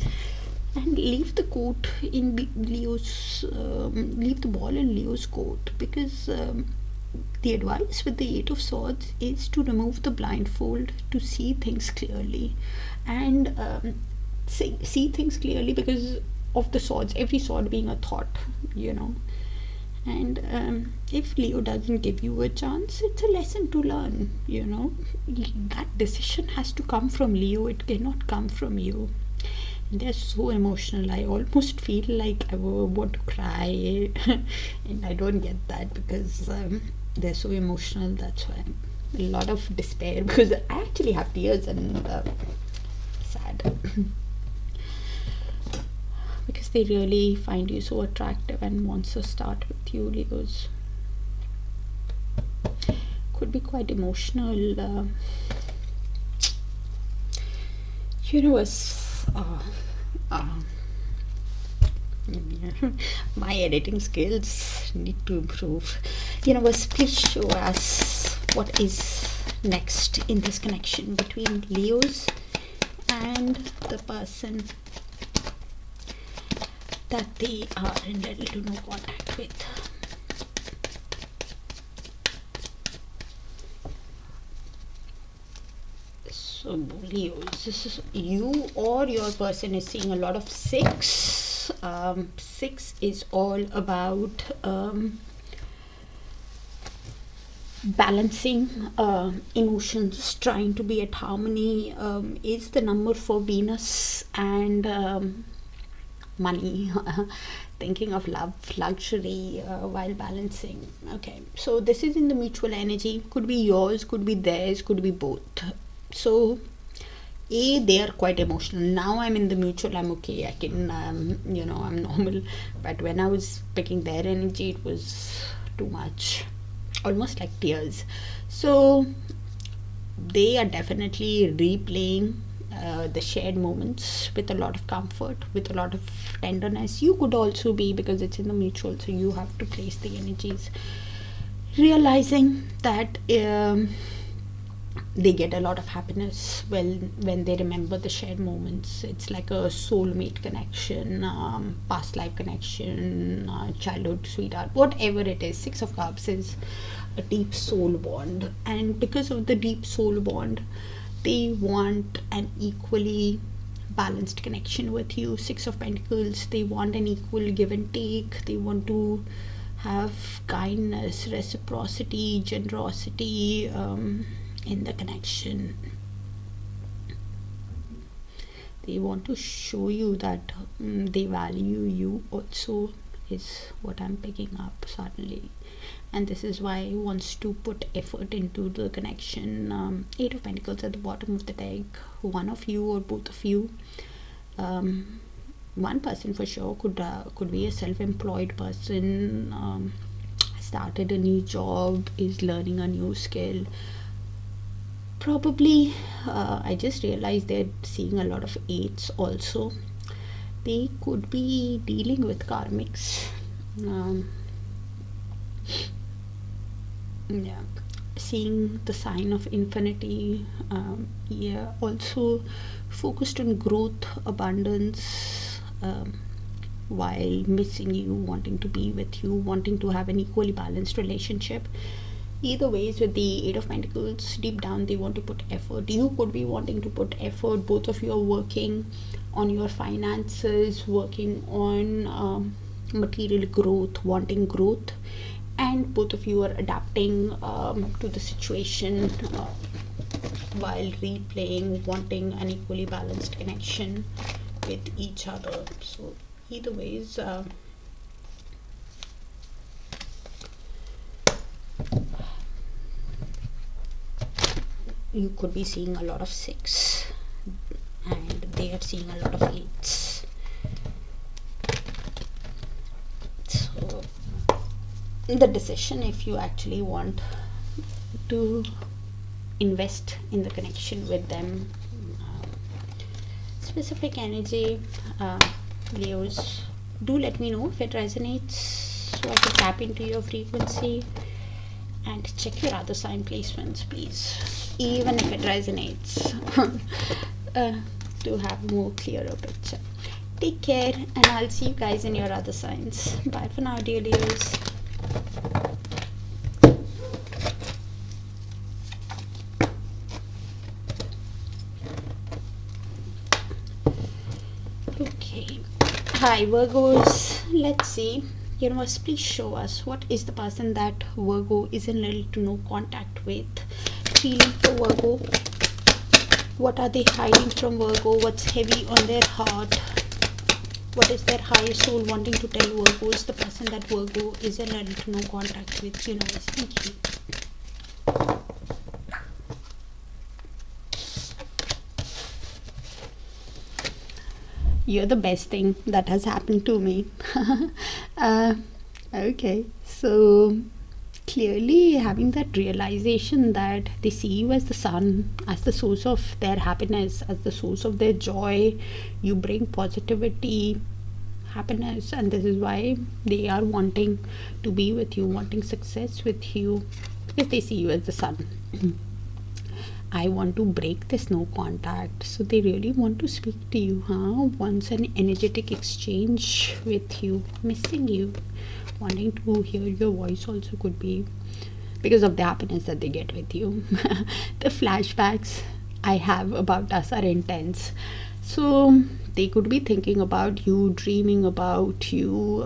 Speaker 1: and leave the court in Leo's leave the ball in Leo's court, because the advice with the 8 of Swords is to remove the blindfold, to see things clearly, and see things clearly because of the swords, every sword being a thought, and if Leo doesn't give you a chance, it's a lesson to learn. That decision has to come from Leo, it cannot come from you. They're so emotional, I almost feel like I want to cry and I don't get that, because they're so emotional. That's why a lot of despair, because I actually have tears and sad because they really find you so attractive and wants to start with you. Leos could be quite emotional. My editing skills need to improve. Universe, please show us what is next in this connection between Leos and the person that they are in little to no contact with. So Leos, this is you, or your person is seeing a lot of 6. 6 is all about balancing emotions, trying to be at harmony, is the number for Venus, and money, thinking of love, luxury, while balancing. Okay, so this is in the mutual energy, could be yours, could be theirs, could be both. So they are quite emotional. Now I'm in the mutual, I'm okay, I can I'm normal, but when I was picking their energy, it was too much, almost like tears. So they are definitely replaying the shared moments with a lot of comfort, with a lot of tenderness. You could also be, because it's in the mutual, so you have to place the energies, realizing that they get a lot of happiness when they remember the shared moments. It's like a soulmate connection, past life connection, childhood sweetheart, whatever it is. 6 of Cups is a deep soul bond, and because of the deep soul bond, they want an equally balanced connection with you. 6 of Pentacles, they want an equal give and take. They want to have kindness, reciprocity, generosity in the connection. They want to show you that they value you also, is what I'm picking up suddenly. And this is why he wants to put effort into the connection. 8 of Pentacles at the bottom of the deck. One of you or both of you, one person for sure could be a self-employed person, started a new job, is learning a new skill. Probably I just realized they're seeing a lot of 8s also. They could be dealing with karmics. Yeah, seeing the sign of infinity. Yeah, also focused on growth, abundance, while missing you, wanting to be with you, wanting to have an equally balanced relationship. Either ways, with the 8 of Pentacles, deep down they want to put effort. You could be wanting to put effort. Both of you are working on your finances, working on material growth, wanting growth, and both of you are adapting to the situation while replaying, wanting an equally balanced connection with each other. So either ways, you could be seeing a lot of 6 and they are seeing a lot of 8s. So the decision, if you actually want to invest in the connection with them, specific energy, Leos, do let me know if it resonates so I can tap into your frequency. And check your other sign placements, please, even if it resonates, to have more clearer picture. Take care, and I'll see you guys in your other signs. Bye for now, dear Leos. Okay. Hi, Virgos. Let's see. Universe, please show us what is the person that Virgo is in little to no contact with. Feeling for Virgo. What are they hiding from Virgo? What's heavy on their heart? What is their higher soul wanting to tell Virgo is the person that Virgo is in little to no contact with? Universe, thank you. You're the best thing that has happened to me. Okay, so clearly having that realization that they see you as the sun, as the source of their happiness, as the source of their joy. You bring positivity, happiness, and this is why they are wanting to be with you, wanting success with you, because they see you as the sun. I want to break this no contact, so they really want to speak to you, wants an energetic exchange with you, missing you, wanting to hear your voice also could be because of the happiness that they get with you. The flashbacks I have about us are intense, so they could be thinking about you, dreaming about you.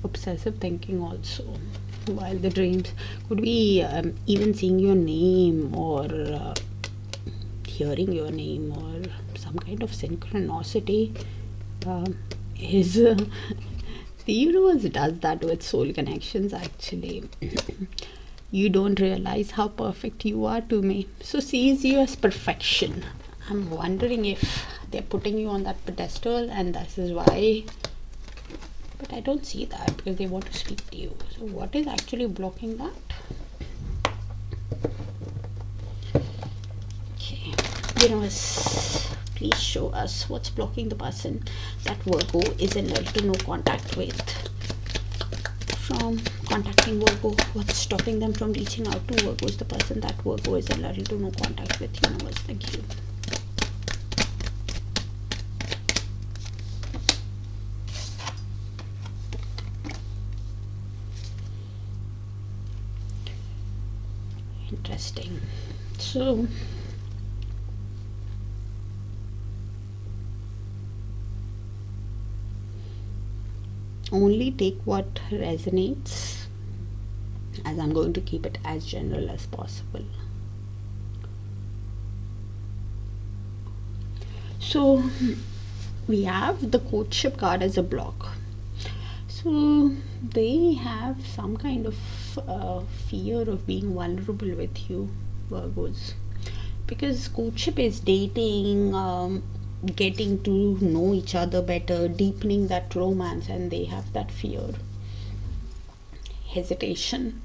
Speaker 1: Obsessive thinking also while the dreams, could be even seeing your name or hearing your name, or some kind of synchronicity is the universe does that with soul connections actually. You don't realize how perfect you are to me, so sees you as perfection. I'm wondering if they're putting you on that pedestal and this is why. But I don't see that because they want to speak to you. So what is actually blocking that? Okay. Universe, please show us what's blocking the person that Virgo is in little to no contact with from contacting Virgo. What's stopping them from reaching out to Virgo is the person that Virgo is in little to no contact with. Universe, thank you. Interesting. So only take what resonates, as I'm going to keep it as general as possible. So we have the courtship card as a block. So they have some kind of fear of being vulnerable with you, Virgos, because courtship is dating, getting to know each other better, deepening that romance, and they have that fear, hesitation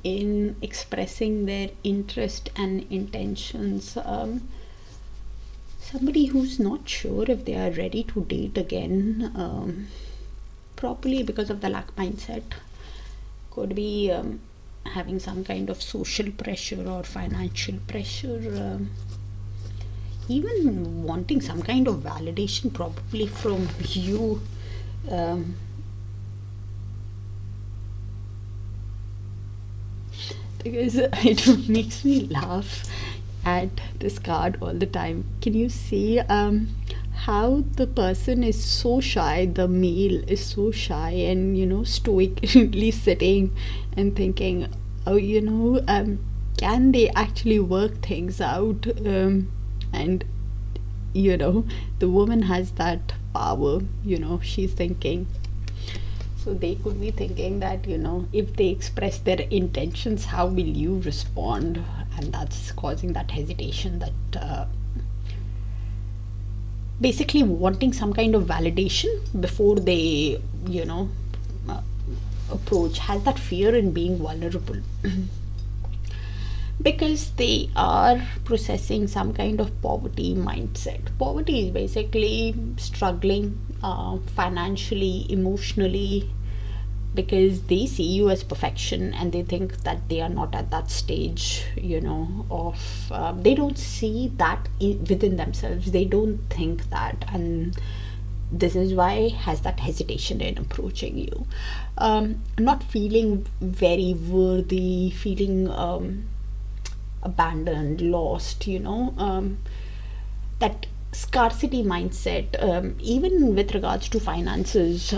Speaker 1: in expressing their interest and intentions. Somebody who's not sure if they are ready to date again, probably because of the lack mindset. Could be having some kind of social pressure or financial pressure, even wanting some kind of validation probably from you. Because it makes me laugh at this card all the time. Can you see how the person is so shy, the male is so shy and, you know, stoically sitting and thinking, oh, you know, can they actually work things out? And, you know, the woman has that power, you know, she's thinking. So they could be thinking that, you know, if they express their intentions, how will you respond? And that's causing that hesitation, that basically wanting some kind of validation before they, you know, approach, has that fear in being vulnerable. Because they are processing some kind of poverty mindset. Poverty is basically struggling financially, emotionally, because they see you as perfection and they think that they are not at that stage, you know, of they don't see that within themselves. They don't think that, and this is why has that hesitation in approaching you, not feeling very worthy, feeling abandoned, lost, you know, that scarcity mindset, even with regards to finances,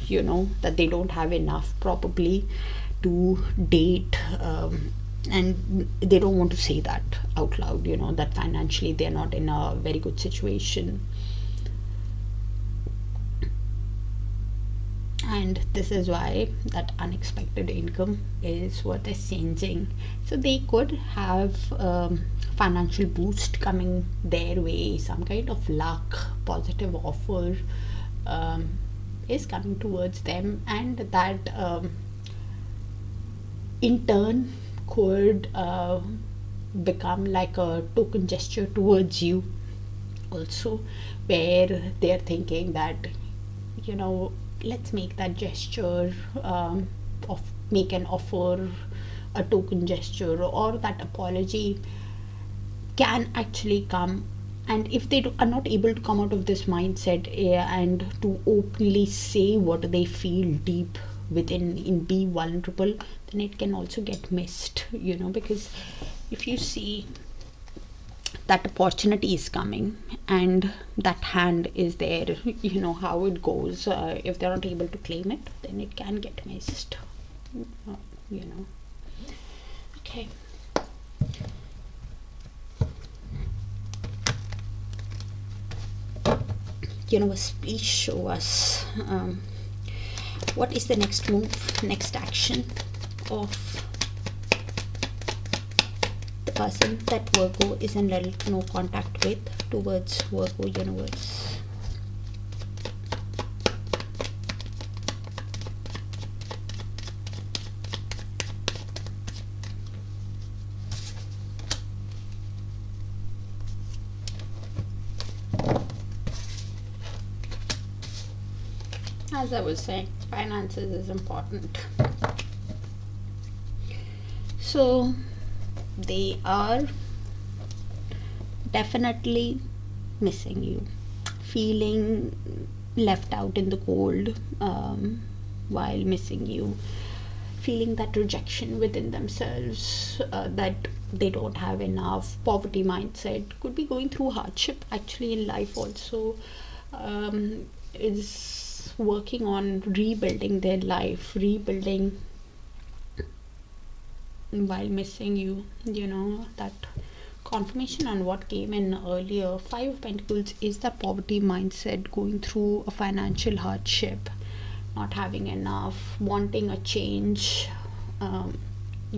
Speaker 1: you know, that they don't have enough probably to date, and they don't want to say that out loud, you know, that financially they're not in a very good situation. And this is why that unexpected income is what is changing. So they could have financial boost coming their way, some kind of luck, positive offer is coming towards them, and that in turn could become like a token gesture towards you also, where they're thinking that, you know, let's make that gesture, of make an offer, a token gesture, or that apology can actually come. And if they are not able to come out of this mindset, and to openly say what they feel deep within, in be vulnerable, then it can also get missed, you know, because if you see that opportunity is coming and that hand is there, you know how it goes. If they're not able to claim it, then it can get missed, you know. Okay, universe, please show us what is the next move, next action of the person that Virgo is in no contact with towards Virgo universe. As I was saying, finances is important. So they are definitely missing you, feeling left out in the cold while missing you, feeling that rejection within themselves, that they don't have enough. Poverty mindset, could be going through hardship actually in life also. Is working on rebuilding their life, rebuilding while missing you, that confirmation on what came in earlier. Five of Pentacles is the poverty mindset, going through a financial hardship, not having enough, wanting a change,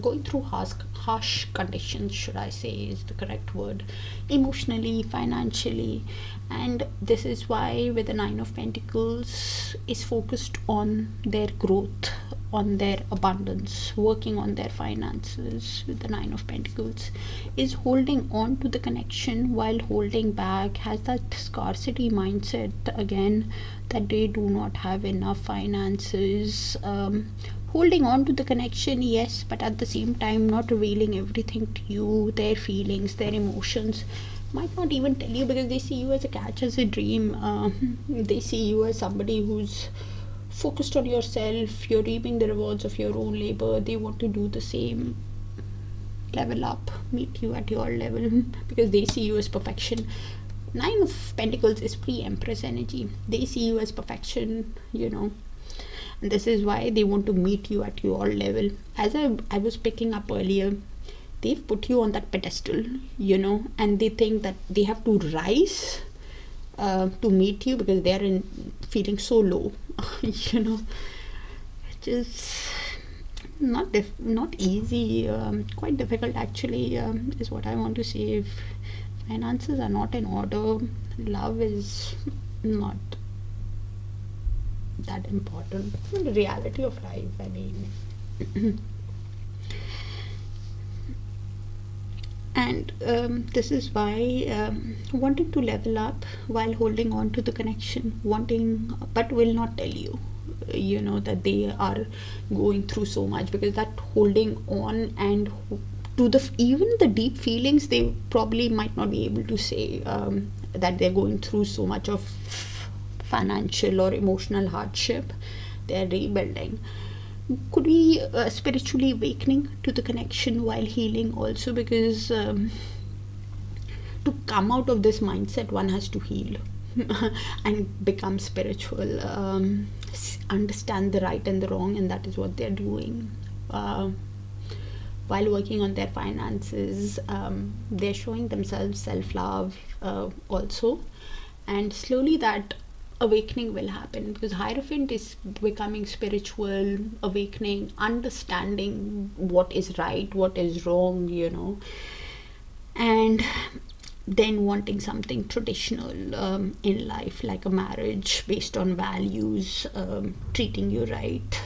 Speaker 1: going through harsh conditions, should I say, is the correct word, emotionally, financially. And this is why with the Nine of Pentacles is focused on their growth, on their abundance, working on their finances. With the Nine of Pentacles is holding on to the connection while holding back, has that scarcity mindset again, that they do not have enough finances, holding on to the connection, yes, but at the same time not revealing everything to you, their feelings, their emotions. Might not even tell you because they see you as a catch, as a dream. They see you as somebody who's focused on yourself, you're reaping the rewards of your own labor. They want to do the same, level up, meet you at your level, because they see you as perfection. Nine of Pentacles is pre-Empress energy. They see you as perfection, and this is why they want to meet you at your level. As I was picking up earlier, they've put you on that pedestal, and they think that they have to rise to meet you, because they're feeling so low, which is not easy, quite difficult actually, is what I want to say. If finances are not in order, love is not that important. The reality of life, I mean. And this is why wanting to level up while holding on to the connection, wanting, but will not tell you, that they are going through so much, because that holding on and to even the deep feelings, they probably might not be able to say that they're going through so much of financial or emotional hardship. They're rebuilding. Could be spiritually awakening to the connection while healing also, because to come out of this mindset, one has to heal and become spiritual, understand the right and the wrong, and that is what they're doing. While working on their finances, they're showing themselves self-love also, and slowly that awakening will happen, because Hierophant is becoming spiritual, awakening, understanding what is right, what is wrong, and then wanting something traditional in life, like a marriage based on values, treating you right,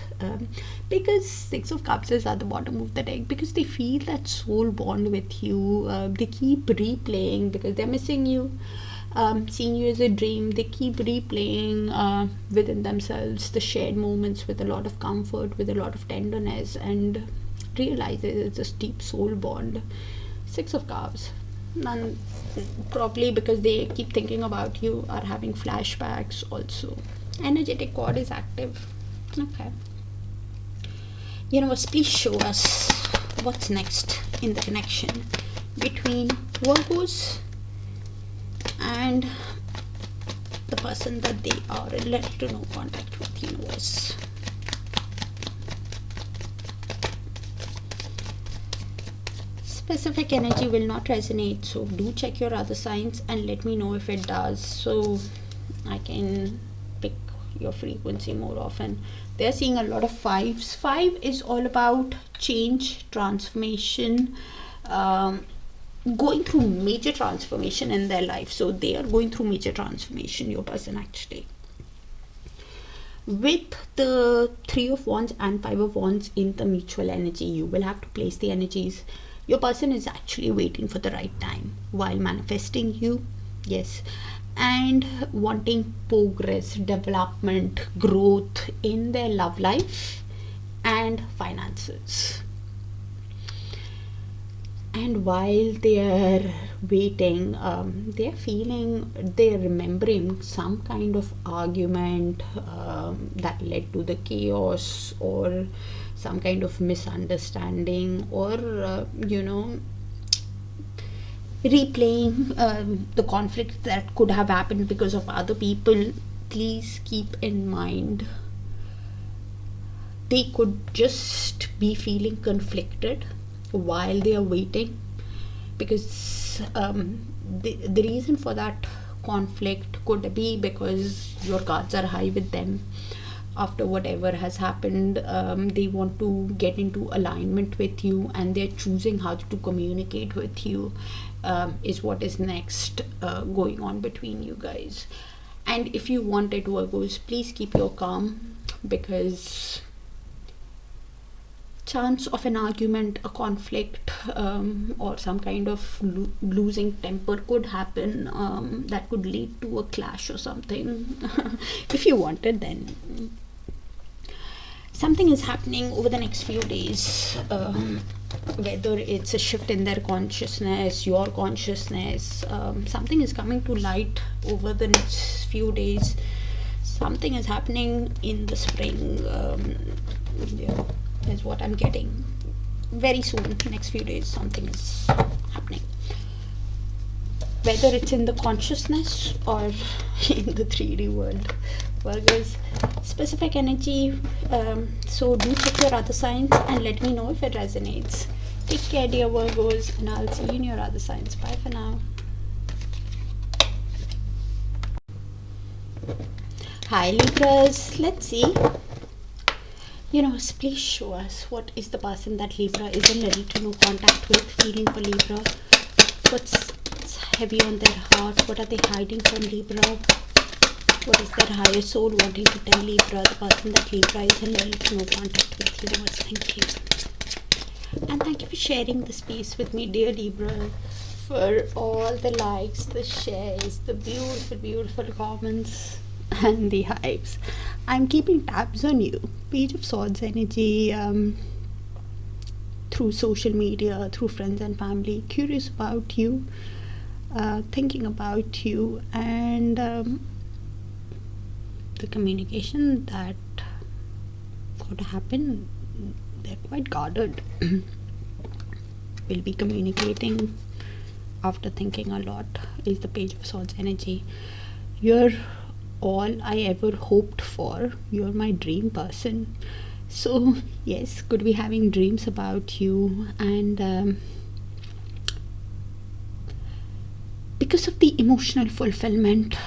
Speaker 1: because Six of Cups is at the bottom of the deck, because they feel that soul bond with you. They keep replaying because they're missing you, seeing you as a dream. They keep replaying within themselves the shared moments with a lot of comfort, with a lot of tenderness, and realize it's a deep soul bond. Six of Cups, and probably because they keep thinking about you, are having flashbacks also. Energetic cord is active. Okay, universe, please show us what's next in the connection between Virgos and the person that they are led to no contact with. Universe, specific energy will not resonate, so do check your other signs and let me know if it does, so I can pick your frequency more often. They're seeing a lot of fives. Five is all about change, transformation, going through major transformation in their life. So they are going through major transformation, your person actually. With the Three of Wands and Five of Wands in the mutual energy, you will have to place the energies. Your person is actually waiting for the right time while manifesting you, yes, and wanting progress, development, growth in their love life and finances. And while they are waiting, they're remembering some kind of argument that led to the chaos, or some kind of misunderstanding, or replaying the conflict that could have happened because of other people. Please keep in mind, they could just be feeling conflicted while they are waiting, because the reason for that conflict could be because your cards are high with them. After whatever has happened, they want to get into alignment with you, and they're choosing how to communicate with you, is what is next going on between you guys. And if you want it, Virgos, please keep your calm, because chance of an argument, a conflict, or some kind of losing temper could happen, that could lead to a clash or something. If you want it, then something is happening over the next few days, whether it's a shift in their consciousness, your consciousness, something is coming to light over the next few days. Something is happening in the spring, yeah, is what I'm getting. Very soon, next few days, something is happening, whether it's in the consciousness or in the 3D world. Virgos, specific energy, so do check your other signs and let me know if it resonates. Take care, dear Virgos, and I'll see you in your other signs. Bye for now. Hi Libras, let's see. Please show us, what is the person that Libra is in ready to know contact with, feeling for Libra? What's heavy on their heart? What are they hiding from Libra? What is their higher soul wanting to tell Libra, the person that Libra is in ready to know contact with? Universe, thank you. And thank you for sharing the space with me, dear Libra, for all the likes, the shares, the beautiful, beautiful comments, and the hypes. I'm keeping tabs on you. Page of Swords energy, through social media, through friends and family, curious about you, thinking about you, and the communication that could happen, they're quite guarded. Will be communicating after thinking a lot, is the Page of Swords energy. You're all I ever hoped for. You're my dream person. So yes, could be having dreams about you, and because of the emotional fulfillment,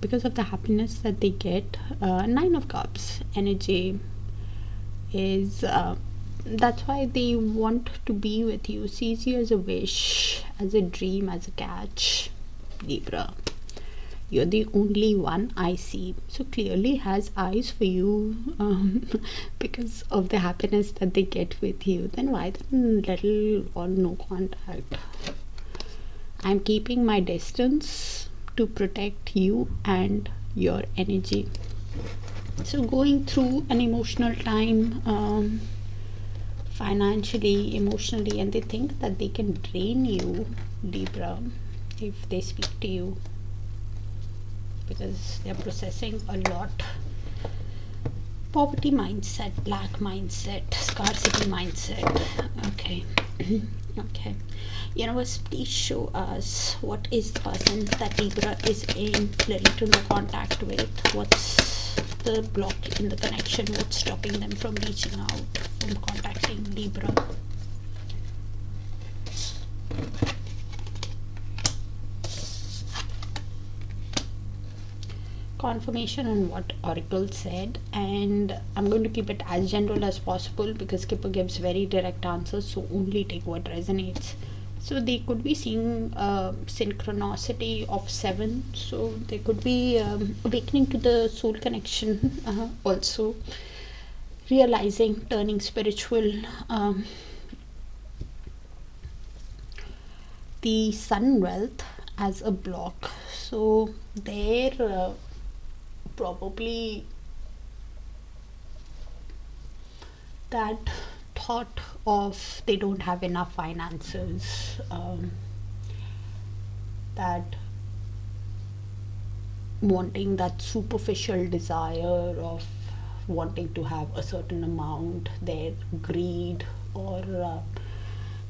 Speaker 1: because of the happiness that they get, 9 of Cups energy is, that's why they want to be with you, sees you as a wish, as a dream, as a catch. Libra, you're the only one I see, so clearly has eyes for you, because of the happiness that they get with you. Then why then little or no contact? I'm keeping my distance to protect you and your energy. So going through an emotional time, financially, emotionally, and they think that they can drain you, Libra, if they speak to you, because they're processing a lot. Poverty mindset, black mindset, scarcity mindset. Okay. Okay. Universe, please show us, what is the person that Libra is in ready to no contact with? What's the block in the connection? What's stopping them from reaching out, from contacting Libra? Confirmation on what Oracle said, and I'm going to keep it as general as possible because Kipper gives very direct answers, so only take what resonates. So they could be seeing synchronicity of 7, so they could be awakening to the soul connection, also realizing, turning spiritual. The sun wealth as a block, so they're probably that thought of they don't have enough finances, that wanting that superficial desire of wanting to have a certain amount, their greed, or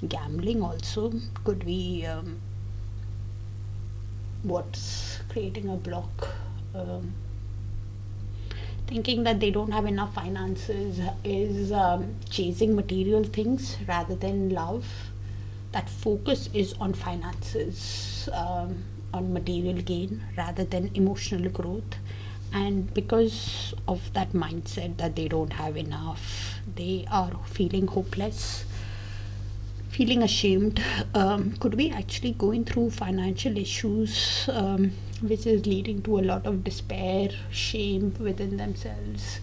Speaker 1: gambling also could be what's creating a block. Thinking that they don't have enough finances is chasing material things rather than love. That focus is on finances, on material gain rather than emotional growth. And because of that mindset that they don't have enough, they are feeling hopeless, feeling ashamed, could be actually going through financial issues, which is leading to a lot of despair, shame within themselves,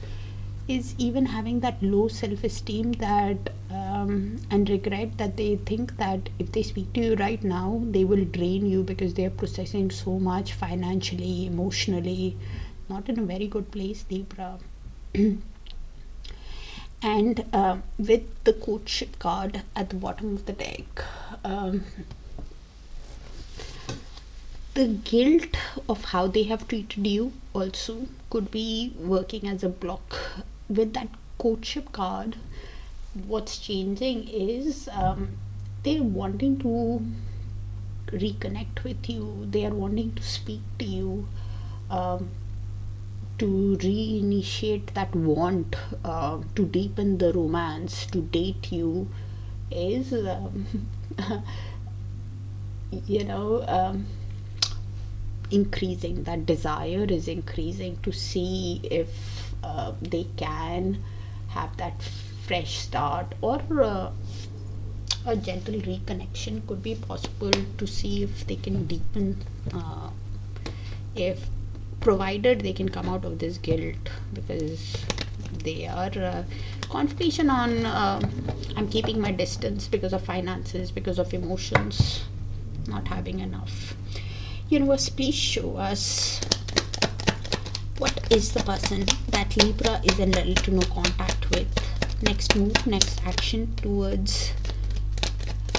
Speaker 1: is even having that low self-esteem, that and regret, that they think that if they speak to you right now, they will drain you because they are processing so much financially, emotionally, not in a very good place, Libra. And with the courtship card at the bottom of the deck, the guilt of how they have treated you also could be working as a block. With that courtship card, what's changing is they're wanting to reconnect with you, they are wanting to speak to you, to reinitiate that want, to deepen the romance, to date you, is you know, increasing. That desire is increasing to see if they can have that fresh start, or a gentle reconnection could be possible, to see if they can deepen, if provided they can come out of this guilt, because they are confrontation on I'm keeping my distance because of finances, because of emotions, not having enough. Universe, please show us what is the person that Libra is in little to no contact with. Next move, next action towards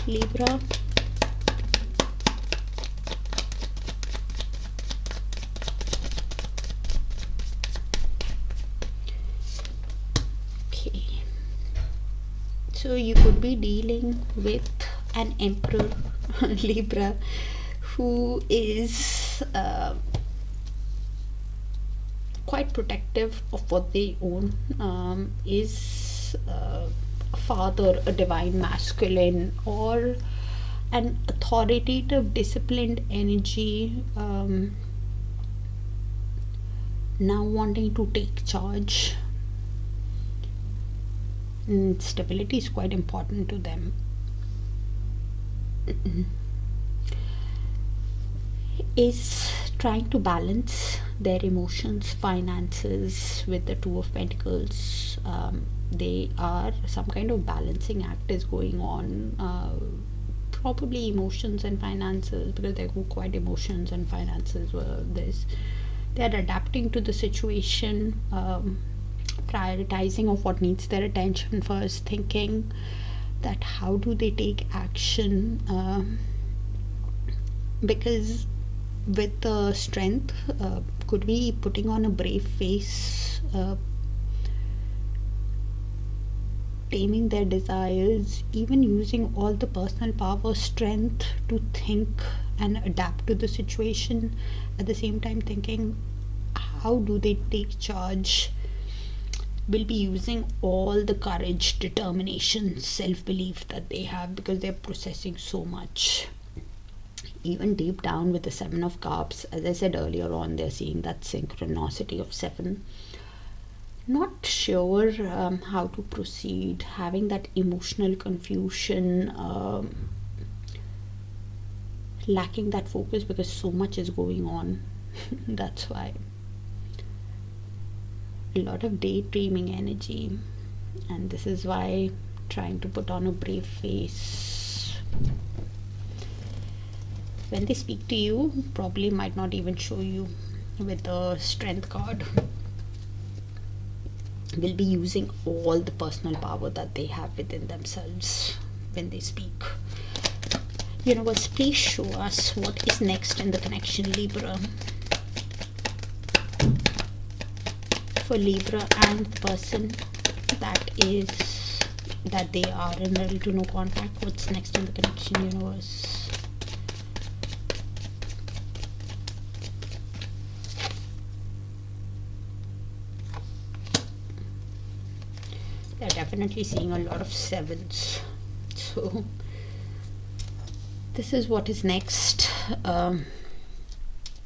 Speaker 1: Libra. Okay, so you could be dealing with an Emperor, Libra, who is quite protective of what they own, is a father, a divine masculine, or an authoritative, disciplined energy, now wanting to take charge. And stability is quite important to them. Is trying to balance their emotions, finances with the Two of Pentacles. They are, some kind of balancing act is going on, probably emotions and finances, because they're quite emotions and finances were this. They're adapting to the situation, prioritizing of what needs their attention first, thinking that how do they take action, because with the strength, could be putting on a brave face, taming their desires, even using all the personal power, strength to think and adapt to the situation, at the same time thinking how do they take charge. Will be using all the courage, determination, self-belief that they have, because they're processing so much. Even deep down with the Seven of Cups, as I said earlier on, they're seeing that synchronicity of 7. Not sure how to proceed, having that emotional confusion, lacking that focus because so much is going on. That's why. A lot of daydreaming energy, and this is why trying to put on a brave face. When they speak to you, probably might not even show you with the Strength card. will be using all the personal power that they have within themselves when they speak. Universe, please show us what is next in the connection, Libra. For Libra and the person that they are in little to no contact, what's next in the connection, universe? They're definitely seeing a lot of sevens. So this is what is next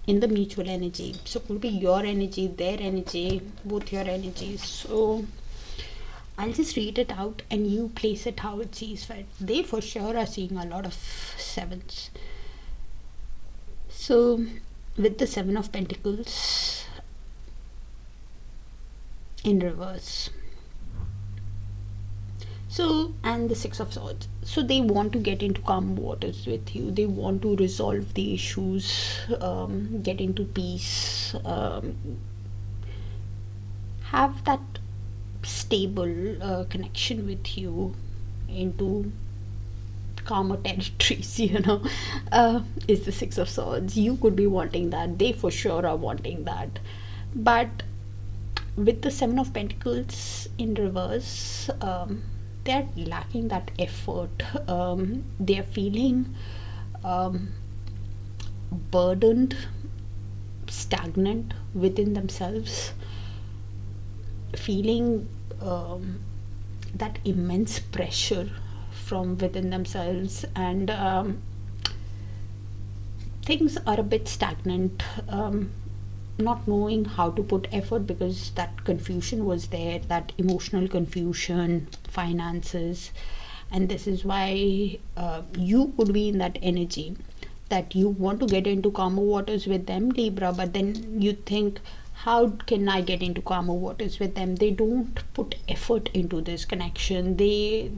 Speaker 1: in the mutual energy. So it could be your energy, their energy, both your energies. So I'll just read it out and you place it how it sees fit. They for sure are seeing a lot of sevens. So with the Seven of Pentacles in reverse, so, and the Six of Swords. So they want to get into calm waters with you. They want to resolve the issues, get into peace, have that stable connection with you into calmer territories, is the Six of Swords. You could be wanting that. They for sure are wanting that. But with the Seven of Pentacles in reverse, they're lacking that effort. They're feeling burdened, stagnant within themselves, feeling that immense pressure from within themselves, and things are a bit stagnant, not knowing how to put effort because that confusion was there, that emotional confusion, finances. And this is why you could be in that energy that you want to get into calmer waters with them, Libra, but then you think, how can I get into calmer waters with them? They don't put effort into this connection. They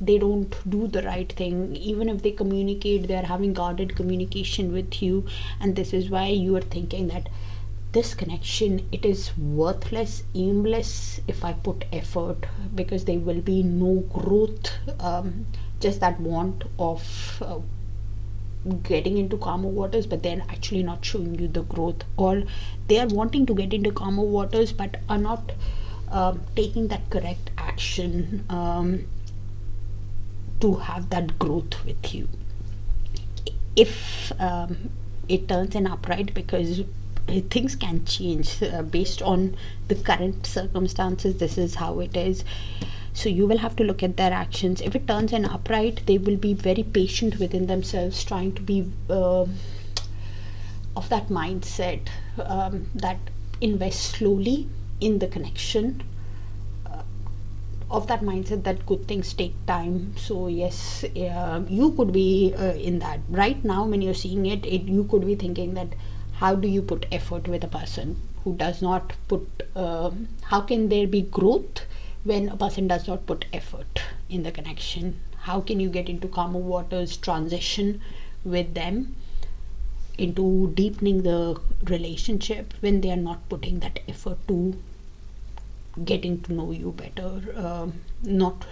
Speaker 1: don't do the right thing. Even if they communicate, they're having guarded communication with you, and this is why you are thinking that this connection, it is worthless, aimless if I put effort, because there will be no growth, just that want of getting into calmer waters, but they're actually not showing you the growth, or they are wanting to get into calmer waters but are not taking that correct action to have that growth with you. If it turns an upright, because things can change based on the current circumstances, this is how it is. So you will have to look at their actions. If it turns an upright, they will be very patient within themselves, trying to be of that mindset that invest slowly in the connection, of that mindset that good things take time. So yes, you could be in that right now. When you're seeing it, you could be thinking that, how do you put effort with a person who does not put how can there be growth when a person does not put effort in the connection? How can you get into calmer waters, transition with them into deepening the relationship when they are not putting that effort to getting to know you better, not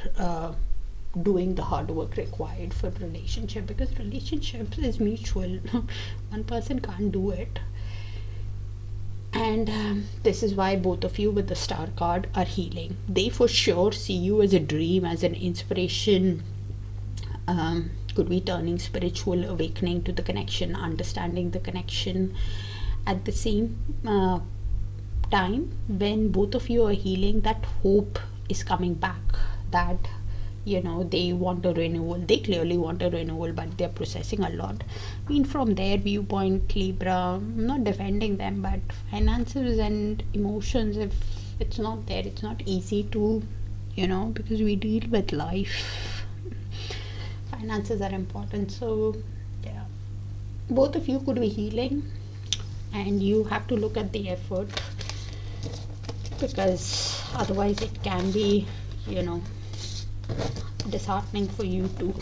Speaker 1: doing the hard work required for relationship, because relationships is mutual. One person can't do it. And this is why both of you with the Star card are healing. They for sure see you as a dream, as an inspiration, could be turning spiritual awakening to the connection, understanding the connection. At the same time, when both of you are healing, that hope is coming back, that they want a renewal. They clearly want a renewal, but they're processing a lot. I mean, from their viewpoint, Libra, I'm not defending them, but finances and emotions, if it's not there, it's not easy to, because we deal with life. Finances are important. So yeah, both of you could be healing, and you have to look at the effort, because otherwise it can be disheartening for you too.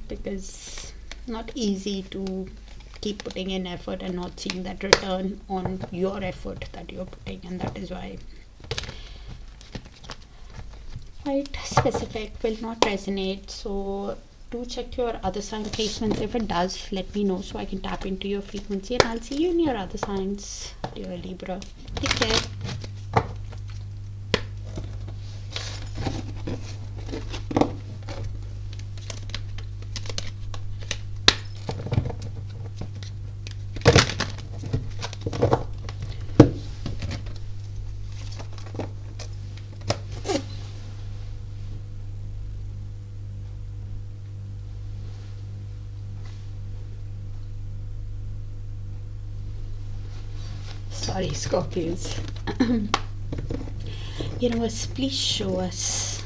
Speaker 1: Because not easy to keep putting in effort and not seeing that return on your effort that you're putting. And that is why quite specific, will not resonate. So do check your other sign placements. If it does, let me know so I can tap into your frequency, and I'll see you in your other signs, dear Libra. Take care. Sorry, Scorpios. Universe, please show us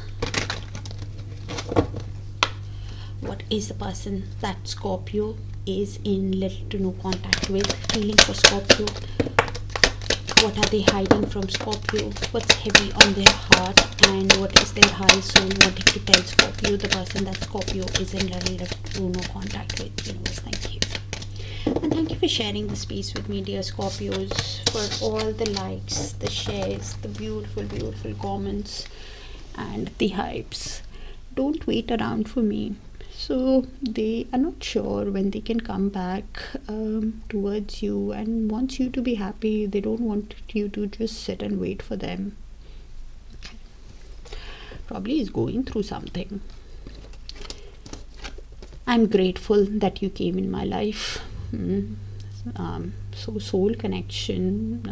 Speaker 1: what is the person that Scorpio is in little to no contact with, feeling for Scorpio. What are they hiding from Scorpio? What's heavy on their heart, and what is their high soul wanting to tell Scorpio, the person that Scorpio is in little to no contact with? Universe, thank you. And thank you for sharing the space with me, dear Scorpios, for all the likes, the shares, the beautiful, beautiful comments, and the hypes. Don't wait around for me. So they are not sure when they can come back towards you and wants you to be happy. They don't want you to just sit and wait for them. Probably is going through something. I'm grateful that you came in my life. So soul connection,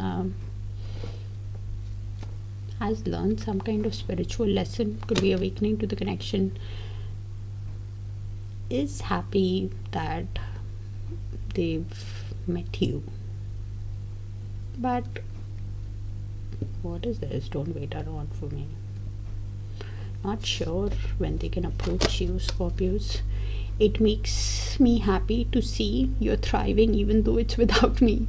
Speaker 1: has learned some kind of spiritual lesson, could be awakening to the connection, is happy that they've met you. But what is this? Don't wait around for me. Not sure when they can approach you, Scorpios. It makes me happy to see you're thriving even though it's without me.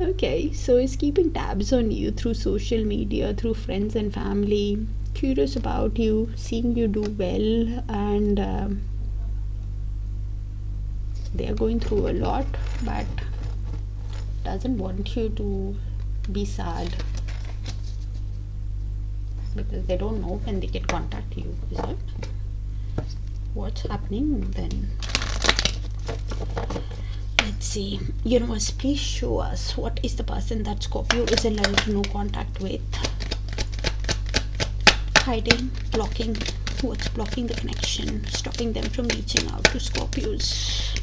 Speaker 1: Okay, so it's keeping tabs on you through social media, through friends and family, curious about you, seeing you do well, and they are going through a lot, but doesn't want you to be sad because they don't know when they can contact you, is it? What's happening then? Let's see. Universe, please show us what is the person that Scorpio is in little to no contact with, hiding, blocking. What's blocking the connection, stopping them from reaching out to Scorpios?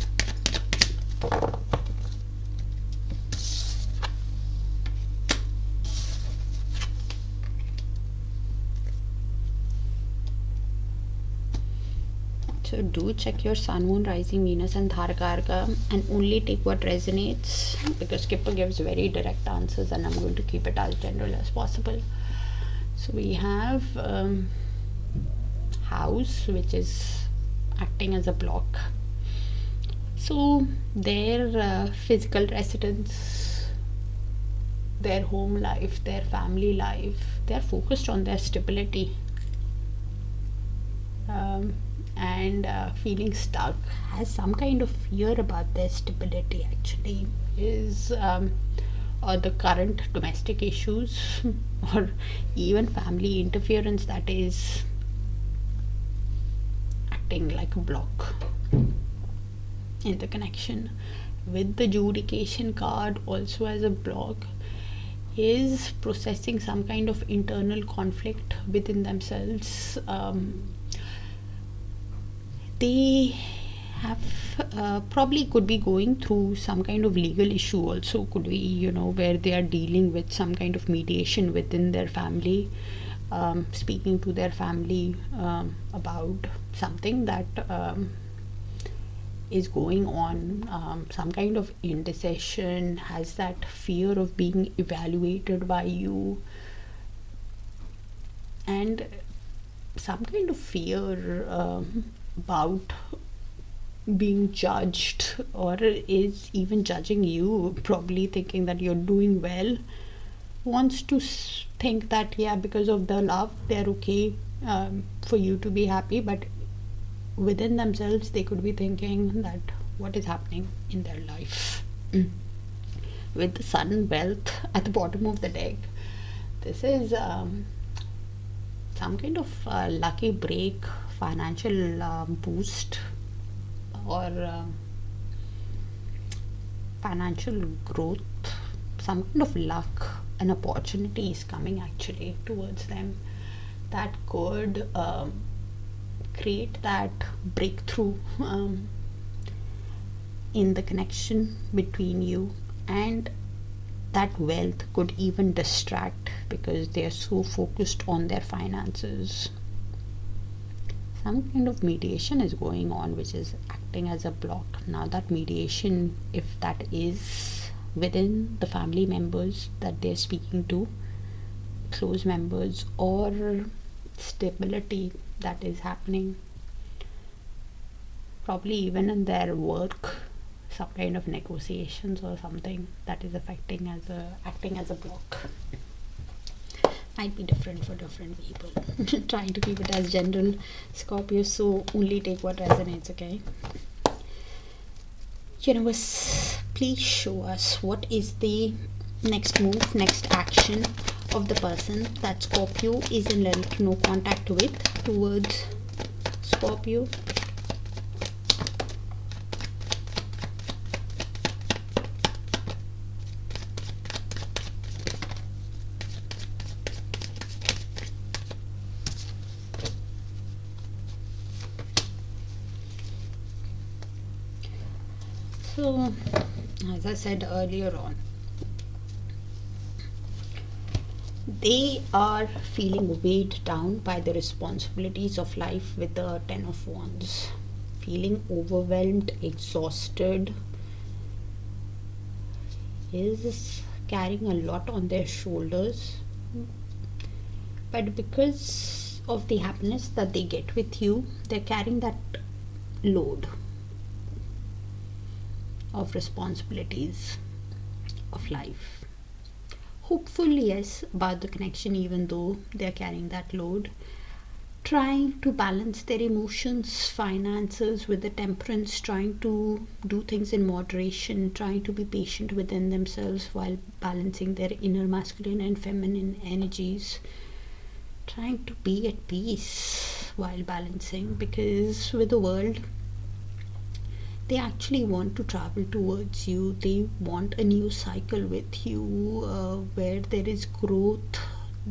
Speaker 1: So do check your Sun, Moon, Rising, Venus and Darakaraka, and only take what resonates, because Skipper gives very direct answers and I'm going to keep it as general as possible. So we have house, which is acting as a block. So their physical residence, their home life, their family life, they're focused on their stability. And feeling stuck, has some kind of fear about their stability, actually, is or the current domestic issues or even family interference that is acting like a block in the connection. With the Judication card also as a block, is processing some kind of internal conflict within themselves. They have probably could be going through some kind of legal issue also, could be, where they are dealing with some kind of mediation within their family, speaking to their family about something that is going on, some kind of indecision, has that fear of being evaluated by you, and some kind of fear about being judged, or is even judging you, probably thinking that you're doing well, wants to think that, yeah, because of the love they're okay for you to be happy, but within themselves they could be thinking that what is happening in their life. With the Sun, Wealth at the bottom of the deck, this is some kind of lucky break, financial boost, or financial growth, some kind of luck, an opportunity is coming actually towards them that could create that breakthrough in the connection between you, and that wealth could even distract because they are so focused on their finances. Some kind of mediation is going on which is acting as a block. Now that mediation, if that is within the family members that they're speaking to, close members, or stability that is happening, probably even in their work, some kind of negotiations or something that is acting as a block. Might be different for different people. Trying to keep it as general, Scorpio, so only take what resonates, okay? Universe, please show us what is the next move, next action of the person that Scorpio is in little to no contact with towards Scorpio. So, as I said earlier on, they are feeling weighed down by the responsibilities of life with the Ten of Wands, feeling overwhelmed, exhausted, is carrying a lot on their shoulders, but because of the happiness that they get with you, they're carrying that load of responsibilities of life. Hopeful, yes, about the connection, even though they're carrying that load, trying to balance their emotions, finances with the temperance, trying to do things in moderation, trying to be patient within themselves while balancing their inner masculine and feminine energies, trying to be at peace while balancing, because with the world, they actually want to travel towards you. They want a new cycle with you, where there is growth,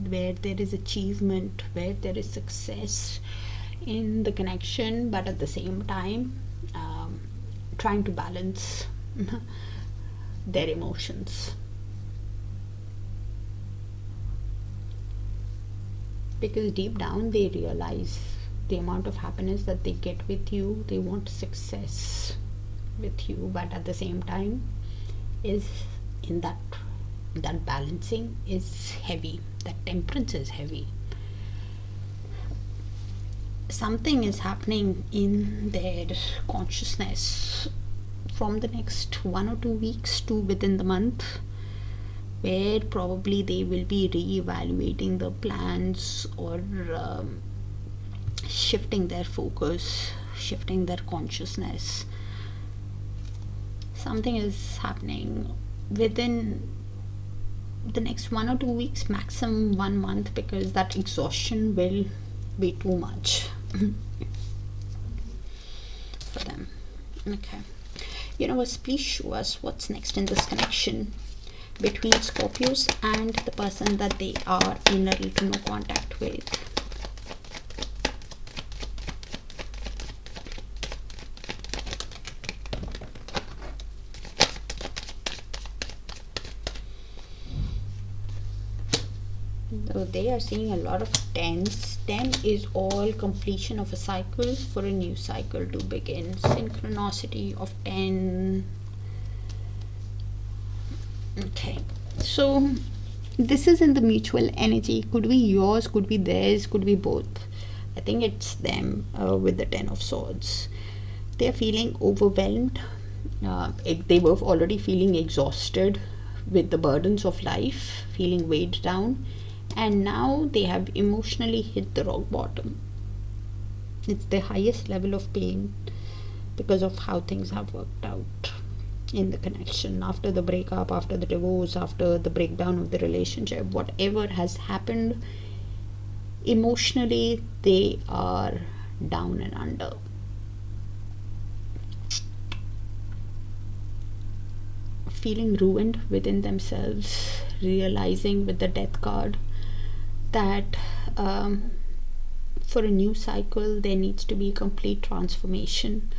Speaker 1: where there is achievement, where there is success in the connection, but at the same time trying to balance their emotions, because deep down they realize the amount of happiness that they get with you. They want success with you, but at the same time is in that balancing is heavy, that temperance is heavy. Something is happening in their consciousness from the next 1 or 2 weeks to within the month, where probably they will be re-evaluating the plans, or shifting their focus, shifting their consciousness. Something is happening within the next 1 or 2 weeks, maximum 1 month, because that exhaustion will be too much for them. Okay, universe, please show us what's next in this connection between Scorpios and the person that they are in little to no contact with. So they are seeing a lot of tens. 10 is all completion of a cycle for a new cycle to begin. Synchronicity of 10. Okay, so this is in the mutual energy. Could be yours, could be theirs, could be both. I think it's them with the 10 of Swords. They're feeling overwhelmed. They were already feeling exhausted with the burdens of life, feeling weighed down, and now they have emotionally hit the rock bottom. It's the highest level of pain because of how things have worked out in the connection, after the breakup, after the divorce, after the breakdown of the relationship. Whatever has happened Emotionally, they are down and under. Feeling ruined within themselves, realizing with the death card that for a new cycle there needs to be complete transformation,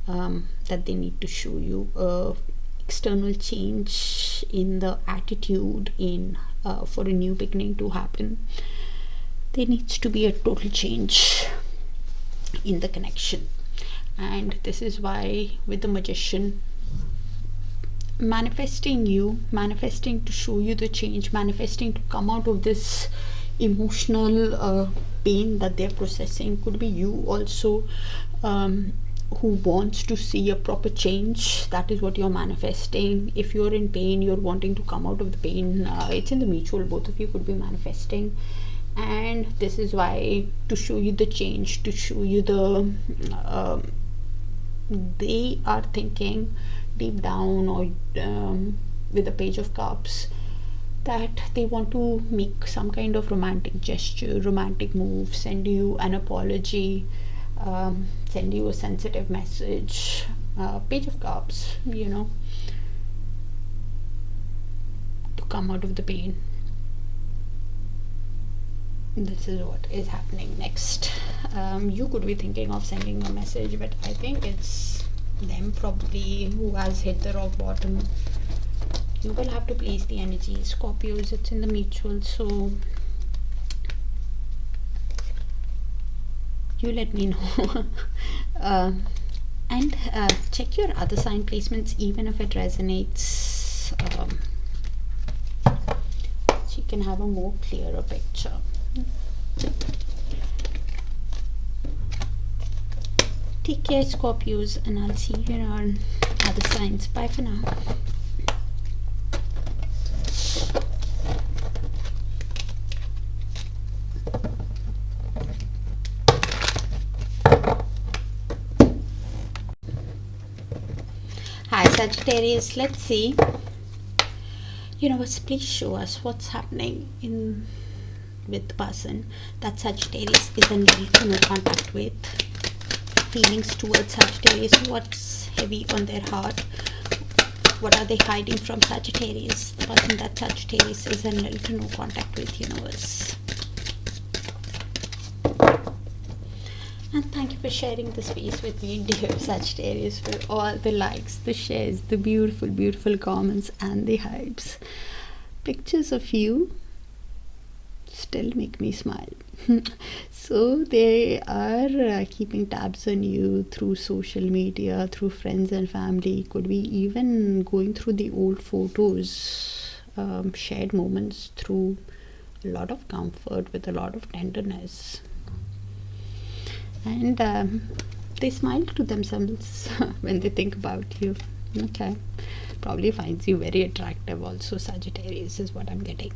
Speaker 1: that they need to show you external change in the attitude, in for a new beginning to happen. There needs to be a total change in the connection. And this is why with the Magician, manifesting to show you the change, manifesting to come out of this emotional pain that they're processing. Could be you also, who wants to see a proper change. That is what you're manifesting. If you're in pain, you're wanting to come out of the pain. It's in the mutual, both of you could be manifesting. And this is why, to show you the change, to show you the they are thinking deep down, or with the Page of Cups, that they want to make some kind of romantic gesture, romantic move, send you an apology, send you a sensitive message. Page of Cups, to come out of the pain. This is what is happening next. You could be thinking of sending a message, but I think it's them probably who has hit the rock bottom. You will have to place the energy, Scorpios. It's in the mutual, so you let me know. And check your other sign placements, even if it resonates, so you can have a more clearer picture. Take care, Scorpios, and I'll see you on other signs. Bye for now. Hi, Sagittarius. Let's see. Universe, please show us what's happening with the person that Sagittarius is in no contact with. Feelings towards Sagittarius. What's heavy on their heart? What are they hiding from Sagittarius? The person that Sagittarius is in little to no contact with, universe. And thank you for sharing the space with me, dear Sagittarius, for all the likes, the shares, the beautiful, beautiful comments, and the hypes. Pictures of you still make me smile. So they are keeping tabs on you through social media, through friends and family. Could be even going through the old photos, shared moments, through a lot of comfort, with a lot of tenderness. And they smile to themselves when they think about you. Okay, probably finds you very attractive also, Sagittarius, is what I'm getting.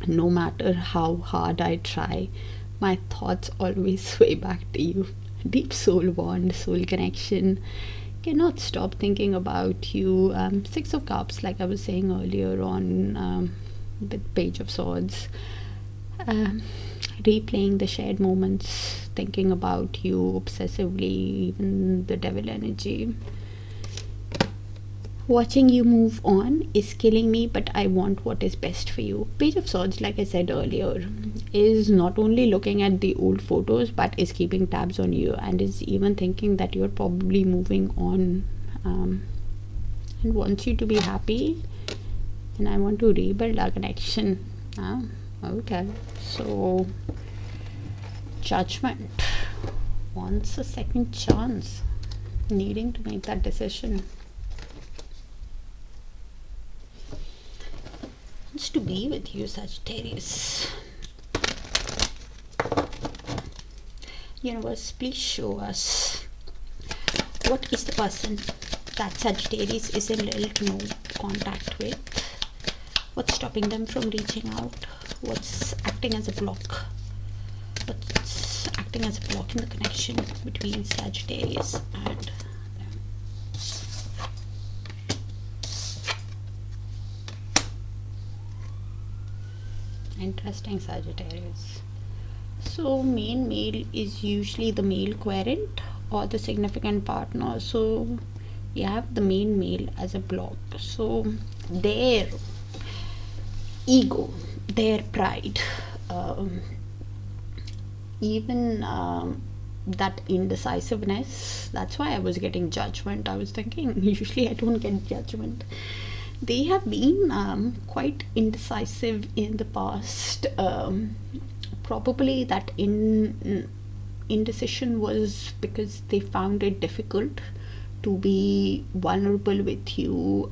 Speaker 1: No matter how hard I try, my thoughts always sway back to you. Deep soul bond, soul connection. Cannot stop thinking about you. Six of Cups, like I was saying earlier on, with Page of Swords. Replaying the shared moments, thinking about you obsessively, even the devil energy. Watching you move on is killing me, but I want what is best for you. Page of Swords, like I said earlier, is not only looking at the old photos, but is keeping tabs on you, and is even thinking that you're probably moving on, and wants you to be happy. And I want to rebuild our connection. Okay, so Judgment wants a second chance, needing to make that decision. Wants to be with you, Sagittarius. Universe, please show us what is the person that Sagittarius is in little to no contact with. What's stopping them from reaching out? What's acting as a block? What's acting as a block in the connection between Sagittarius and them? Interesting, Sagittarius. So main male is usually the male querent or the significant partner. So you have the main male as a block. So their ego, their pride, even that indecisiveness. That's why I was getting judgment. I was thinking usually I don't get judgment. They have been quite indecisive in the past. Probably that indecision was because they found it difficult to be vulnerable with you,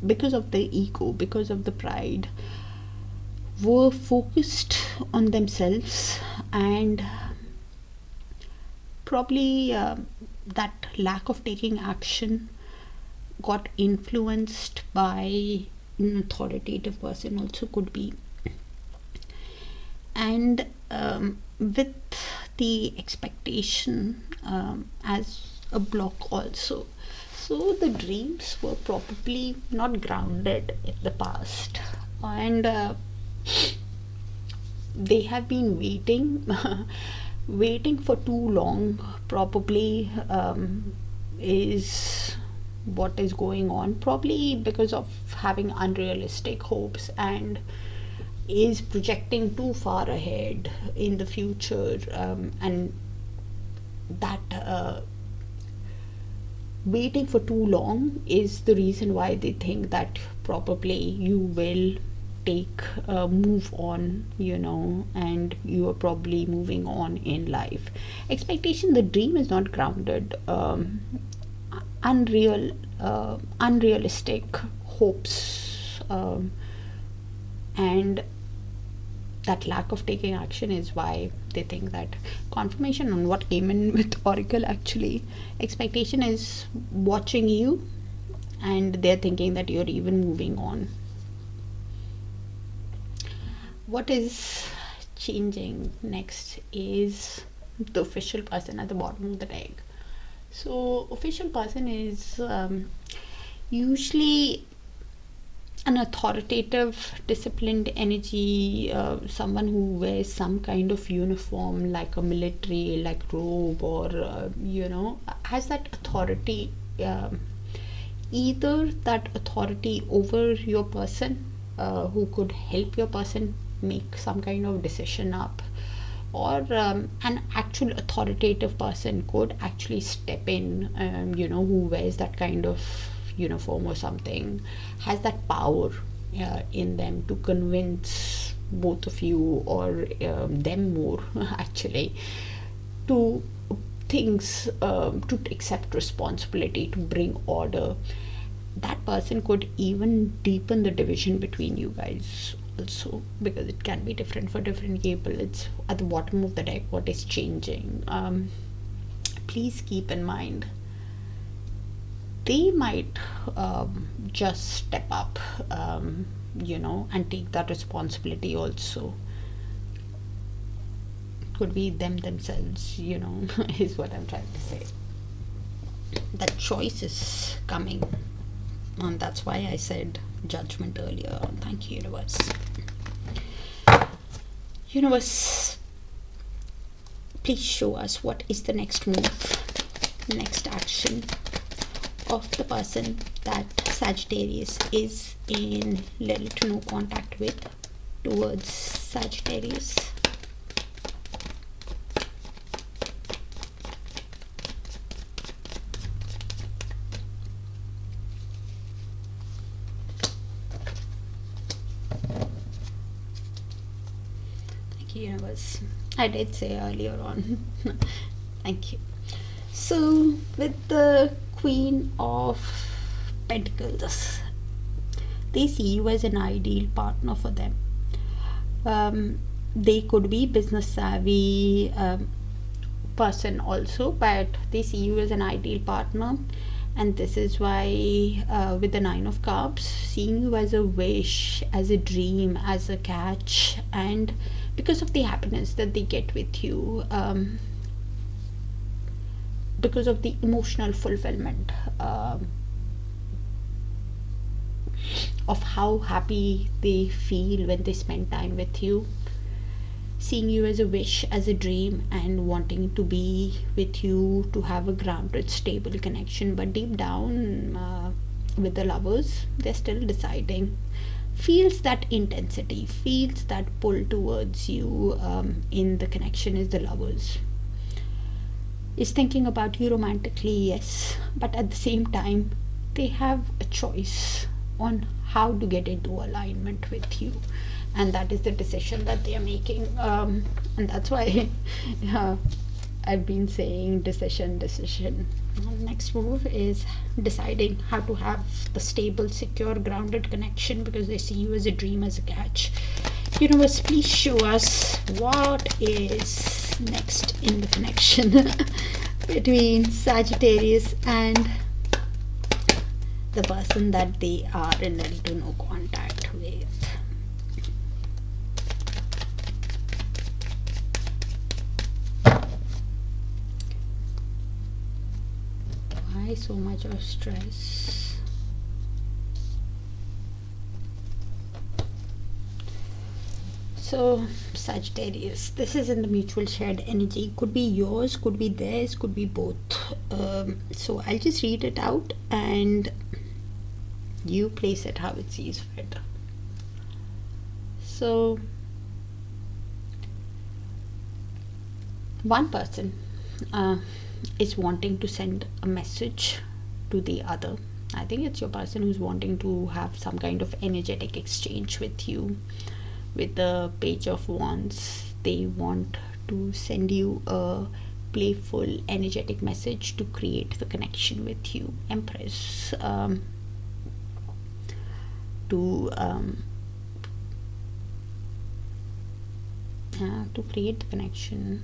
Speaker 1: because of the ego, because of the pride, were focused on themselves, and probably that lack of taking action got influenced by an authoritative person also, could be. And with the expectation as a block also, so the dreams were probably not grounded in the past, and they have been waiting waiting for too long, probably, is what is going on, probably because of having unrealistic hopes, and is projecting too far ahead in the future, and that waiting for too long is the reason why they think that probably you will move on, and you are probably moving on in life. Expectation, the dream is not grounded. Unrealistic hopes, and that lack of taking action is why they think that. Confirmation on what came in with oracle, actually expectation is watching you, and they're thinking that you're even moving on. What is changing next is the official person at the bottom of the deck. So official person is usually an authoritative, disciplined energy, someone who wears some kind of uniform, like a military, like robe, or has that authority, either that authority over your person, who could help your person make some kind of decision up, or an actual authoritative person could actually step in, who wears that kind of uniform or something, has that power in them to convince both of you, or them more actually, to things, to accept responsibility, to bring order. That person could even deepen the division between you guys also, because it can be different for different people. It's at the bottom of the deck what is changing. Please keep in mind, they might just step up, and take that responsibility also. Could be themselves, is what I'm trying to say. That choice is coming, and that's why I said judgment earlier. Thank you, universe. Universe, please show us what is the next move, next action of the person that Sagittarius is in little to no contact with towards Sagittarius. Thank you, universe. I did say earlier on. Thank you. So with the Queen of Pentacles, they see you as an ideal partner for them. They could be business savvy person also, but they see you as an ideal partner, and this is why with the Nine of Cups, seeing you as a wish, as a dream, as a catch, and because of the happiness that they get with you, because of the emotional fulfillment, of how happy they feel when they spend time with you. seeing you as a wish, as a dream, and wanting to be with you, to have a grounded, stable connection. But deep down, with the lovers, they're still deciding. Feels that intensity, feels that pull towards you in the connection is the lovers. Is thinking about you romantically, yes, but at the same time, they have a choice on how to get into alignment with you, and that is the decision that they are making. And that's why I've been saying decision. Next move is deciding how to have the stable, secure, grounded connection, because they see you as a dream, as a catch. Universe, please show us what is next in the connection between Sagittarius and the person that they are in little to no contact with. Why so much of stress? So Sagittarius, this is in the mutual shared energy. Could be yours, could be theirs, could be both. So I'll just read it out and you place it how it sees fit. So one person is wanting to send a message to the other. I think it's your person who's wanting to have some kind of energetic exchange with you. With the Page of Wands, they want to send you a playful, energetic message to create the connection with you. Empress, to create the connection,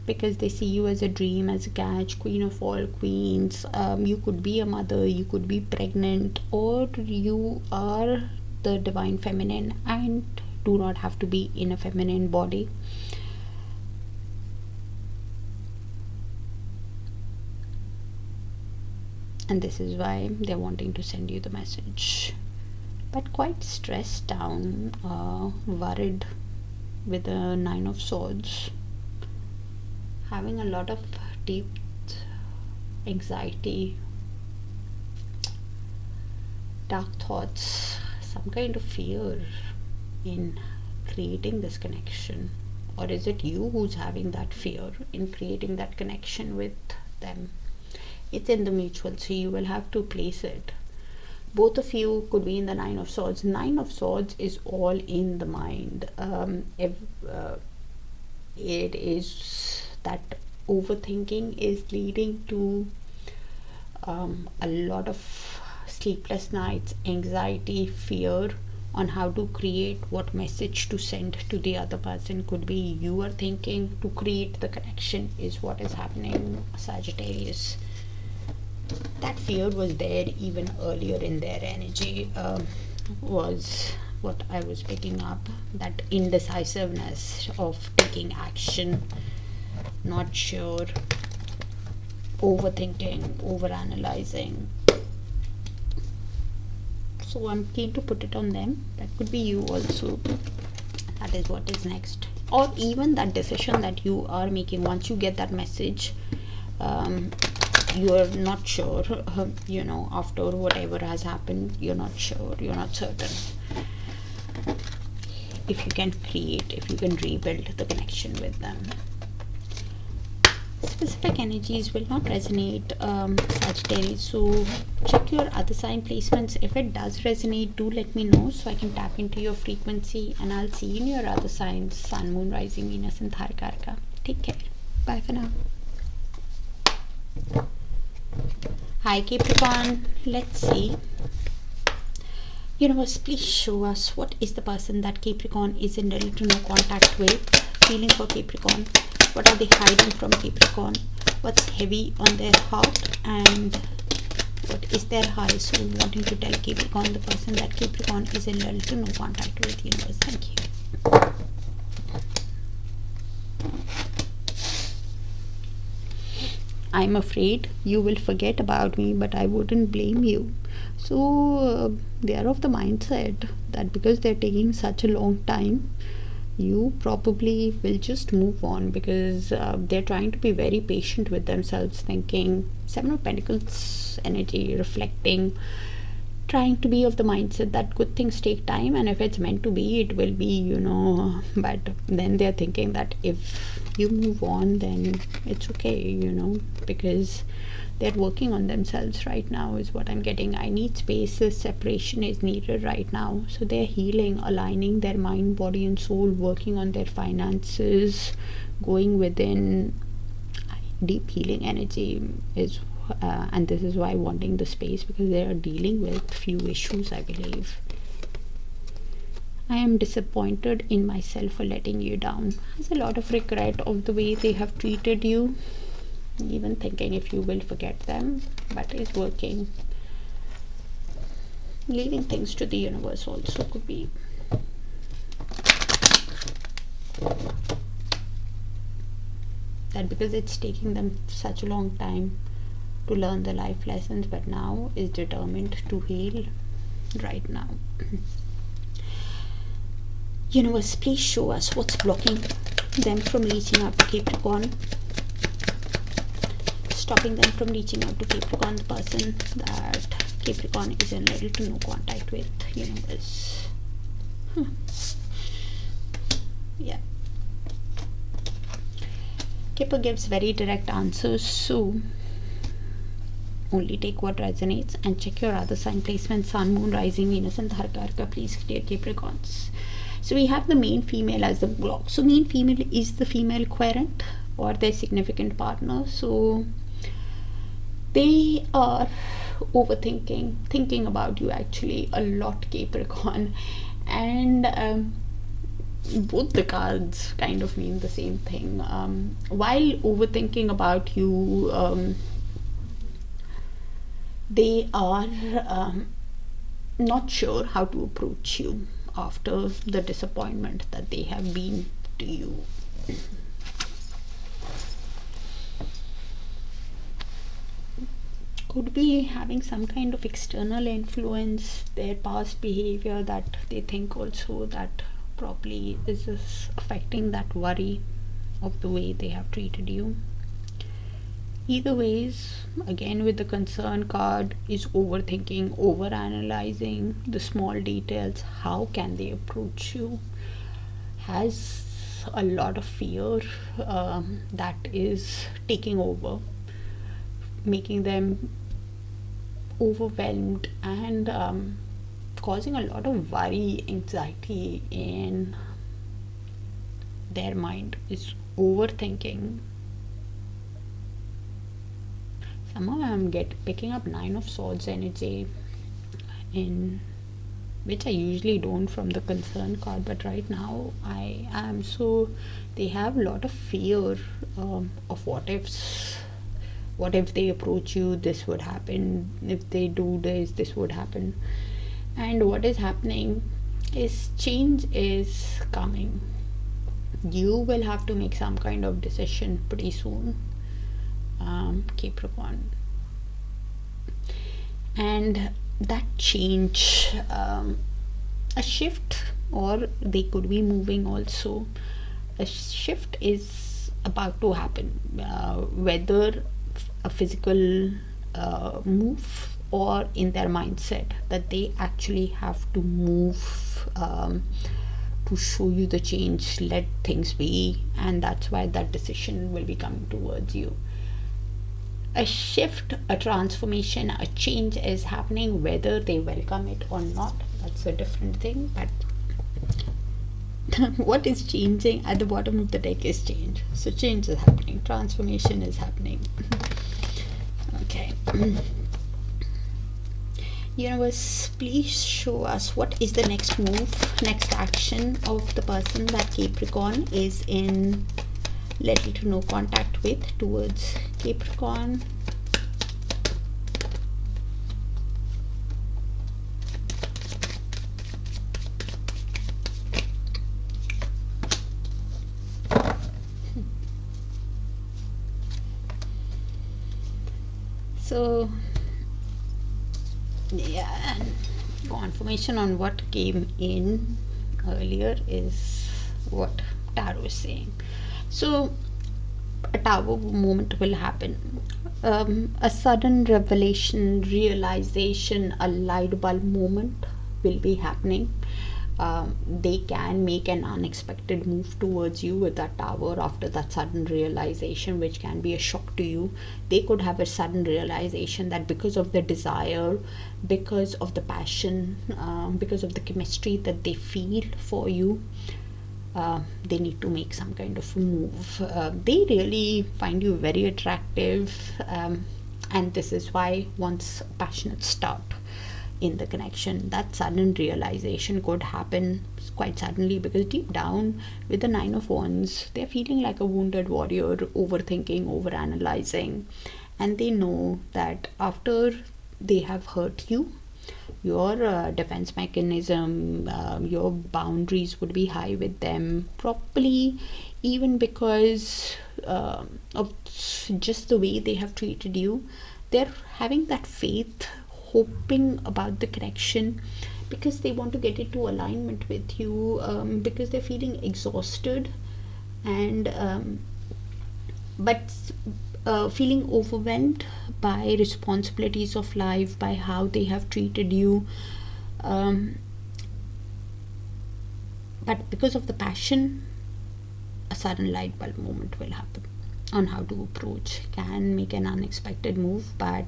Speaker 1: because they see you as a dream, as a catch, Queen of all queens. You could be a mother, you could be pregnant, or you are the divine feminine and do not have to be in a feminine body. And this is why they're wanting to send you the message, but quite stressed down, worried, with the Nine of Swords, having a lot of deep anxiety, dark thoughts, some kind of fear in creating this connection. Or is it you who's having that fear in creating that connection with them? It's in the mutual, so you will have to place it. Both of you could be in the Nine of Swords. Nine of Swords is all in the mind. It is that overthinking is leading to a lot of sleepless nights, anxiety, fear on how to create, what message to send to the other person. Could be you are thinking to create the connection is what is happening, Sagittarius. That fear was there even earlier in their energy, was what I was picking up. That indecisiveness of taking action, not sure, overthinking, overanalyzing. So I'm keen to put it on them. That could be you also. That is what is next. Or even that decision that you are making once you get that message, you're not sure, after whatever has happened, you're not sure, you're not certain if you can create, if you can rebuild the connection with them. Specific energies will not resonate, Sagittarius, so check your other sign placements. If it does resonate, do let me know so I can tap into your frequency, and I'll see you in your other signs, Sun, Moon, Rising, Venus and Darakaraka. Take care. Bye for now. Hi Capricorn, let's see. Universe, please show us what is the person that Capricorn is in little to no contact with. Feeling for Capricorn. What are they hiding from Capricorn? What's heavy on their heart? And what is their high soul wanting to tell Capricorn, the person that Capricorn is in little to no contact with? Universe, thank you. I'm afraid you will forget about me, but I wouldn't blame you. So they are of the mindset that because they're taking such a long time, you probably will just move on, because they're trying to be very patient with themselves, thinking Seven of Pentacles energy, reflecting, trying to be of the mindset that good things take time, and if it's meant to be, it will be, but then they're thinking that if you move on, then it's okay, because they're working on themselves right now, is what I'm getting. I need spaces, separation is needed right now, so they're healing, aligning their mind, body and soul, working on their finances, going within. Deep healing energy is and this is why wanting the space, because they are dealing with few issues, I believe. I am disappointed in myself for letting you down. Has a lot of regret of the way they have treated you, even thinking if you will forget them, but is working. Leaving things to the universe also could be. That because it's taking them such a long time to learn the life lessons, but now is determined to heal right now. Universe, please show us what's blocking them from reaching out to Capricorn, stopping them from reaching out to Capricorn, the person that Capricorn is in little to no contact with. Universe. Yeah. Kipper gives very direct answers, so only take what resonates and check your other sign placement, Sun, Moon, Rising, Venus and Darakaraka. Please clear Capricorns. So we have the main female as the block. So main female is the female querent or their significant partner. So they are overthinking, thinking about you actually a lot, Capricorn, and both the cards kind of mean the same thing. While overthinking about you, they are not sure how to approach you after the disappointment that they have been to you. Could be having some kind of external influence, their past behavior that they think also that probably is affecting that worry of the way they have treated you. Either ways, again with the concern card, is overthinking, over analyzing the small details. How can they approach you? Has a lot of fear that is taking over, making them overwhelmed and causing a lot of worry, anxiety in their mind. Is overthinking. Somehow I'm picking up Nine of Swords energy, in which I usually don't from the concern card, but right now I am. So they have a lot of fear of what ifs. What if they approach you, this would happen. If they do this would happen. And what is happening is change is coming. You will have to make some kind of decision pretty soon, Capricorn. And that change, a shift, or they could be moving also. A shift is about to happen, whether a physical move or in their mindset, that they actually have to move to show you the change, let things be, and that's why that decision will be coming towards you. A shift, a transformation, a change is happening, whether they welcome it or not, that's a different thing. But what is changing at the bottom of the deck is change. So change is happening, transformation is happening. Okay. Universe, please show us what is the next move, next action of the person that Capricorn is in little to no contact with towards Capricorn. So yeah, confirmation on what came in earlier is what tarot is saying. So a tower moment will happen. A sudden revelation, realization, a light bulb moment will be happening. They can make an unexpected move towards you with that tower after that sudden realization, which can be a shock to you. They could have a sudden realization that because of the desire, because of the passion, because of the chemistry that they feel for you, they need to make some kind of a move. They really find you very attractive, and this is why once passionate start in the connection, that sudden realization could happen quite suddenly, because deep down with the Nine of Wands, they're feeling like a wounded warrior, overthinking, overanalyzing, and they know that after they have hurt you, your defense mechanism, your boundaries would be high with them, probably even because of just the way they have treated you. They're having that faith, hoping about the connection, because they want to get into alignment with you, because they're feeling exhausted and but feeling overwhelmed by responsibilities of life, by how they have treated you, but because of the passion, a sudden light bulb moment will happen on how to approach. Can make an unexpected move, but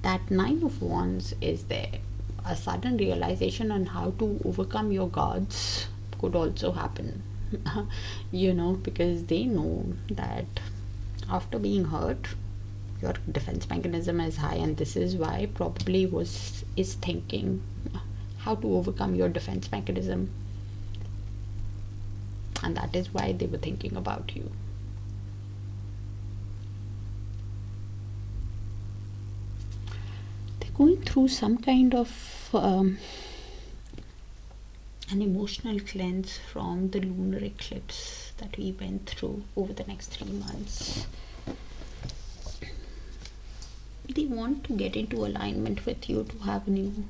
Speaker 1: that Nine of Wands is there. A sudden realization on how to overcome your guards could also happen. Because they know that after being hurt, your defense mechanism is high, and this is why probably is thinking how to overcome your defense mechanism, and that is why they were thinking about you. They're going through some kind of an emotional cleanse from the lunar eclipse that we went through over the next 3 months. They want to get into alignment with you, to have a new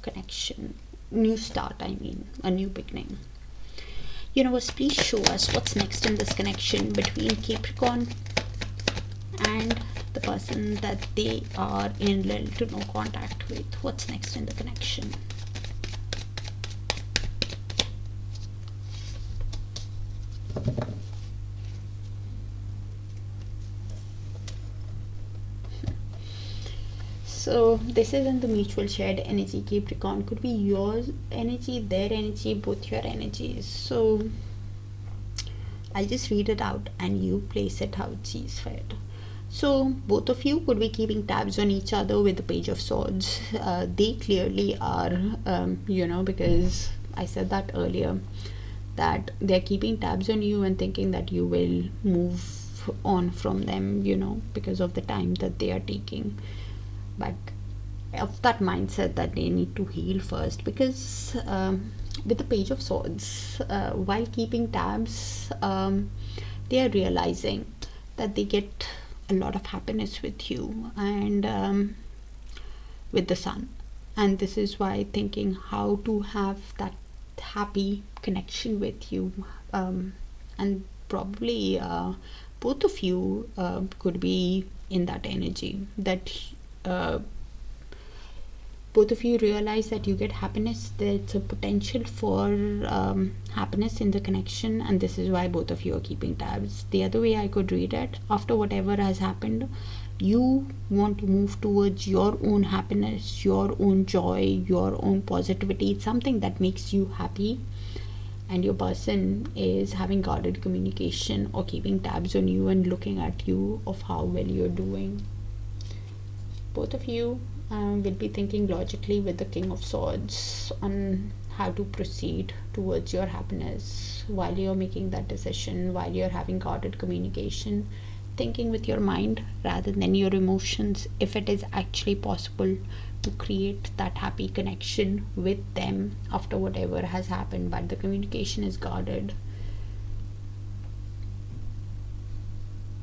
Speaker 1: connection, new start, a new beginning. Universe, please show us what's next in this connection between Capricorn and the person that they are in little to no contact with. What's next in the connection? So this isn't the mutual shared energy. Capricorn could be your energy, their energy, both your energies. So I'll just read it out and you place it how it sees fit. So both of you could be keeping tabs on each other with the Page of Swords. They clearly are, because I said that earlier, that they're keeping tabs on you and thinking that you will move on from them, because of the time that they are taking. But of that mindset that they need to heal first, because with the Page of Swords, while keeping tabs, they are realizing that they get a lot of happiness with you and with the Sun, and this is why thinking how to have that happy connection with you, and probably both of you could be in that energy, that both of you realize that you get happiness. There's a potential for happiness in the connection, and this is why both of you are keeping tabs. The other way I could read it, after whatever has happened, you want to move towards your own happiness, your own joy, your own positivity. It's something that makes you happy, and your person is having guarded communication or keeping tabs on you and looking at you of how well you're doing. Both of you will be thinking logically with the King of Swords on how to proceed towards your happiness while you're making that decision, while you're having guarded communication, thinking with your mind rather than your emotions, if it is actually possible to create that happy connection with them after whatever has happened, but the communication is guarded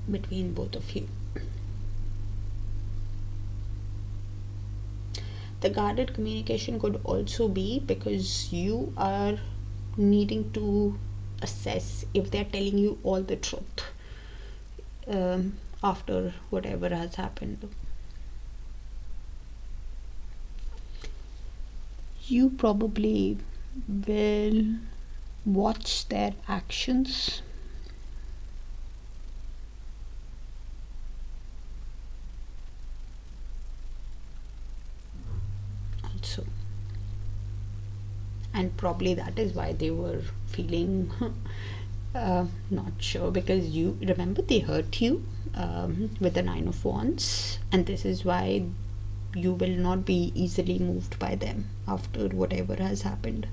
Speaker 1: between both of you. The guarded communication could also be because you are needing to assess if they're telling you all the truth after whatever has happened. You probably will watch their actions also, and probably that is why they were feeling not sure, because you remember they hurt you with the 9 of Wands, and this is why you will not be easily moved by them after whatever has happened.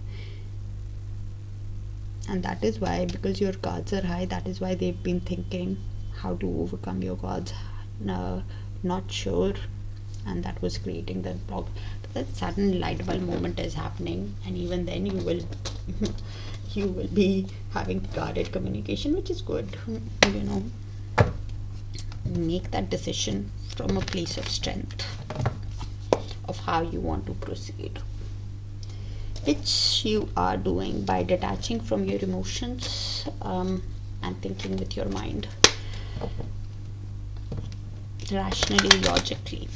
Speaker 1: And that is why, because your cards are high, that is why they've been thinking how to overcome your cards, not sure, and that was creating the block. That sudden light bulb moment is happening, and even then you will you will be having guarded communication, which is good. You know, make that decision from a place of strength of how you want to proceed, which you are doing by detaching from your emotions and thinking with your mind rationally, logically.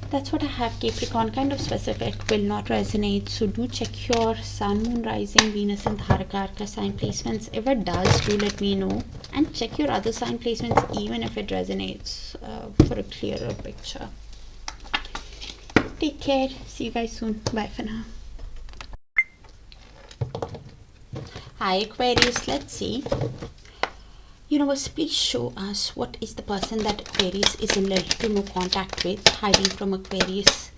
Speaker 1: That's what I have, Capricorn. Kind of specific, will not resonate, so do check your Sun, Moon, Rising, Venus and Darakaraka sign placements. If it does, do let me know, and check your other sign placements even if it resonates for a clearer picture. Take care. See you guys soon. Bye for now. Hi Aquarius, let's see. Universe, please show us what is the person that Aquarius is in little to no contact with, hiding from Aquarius.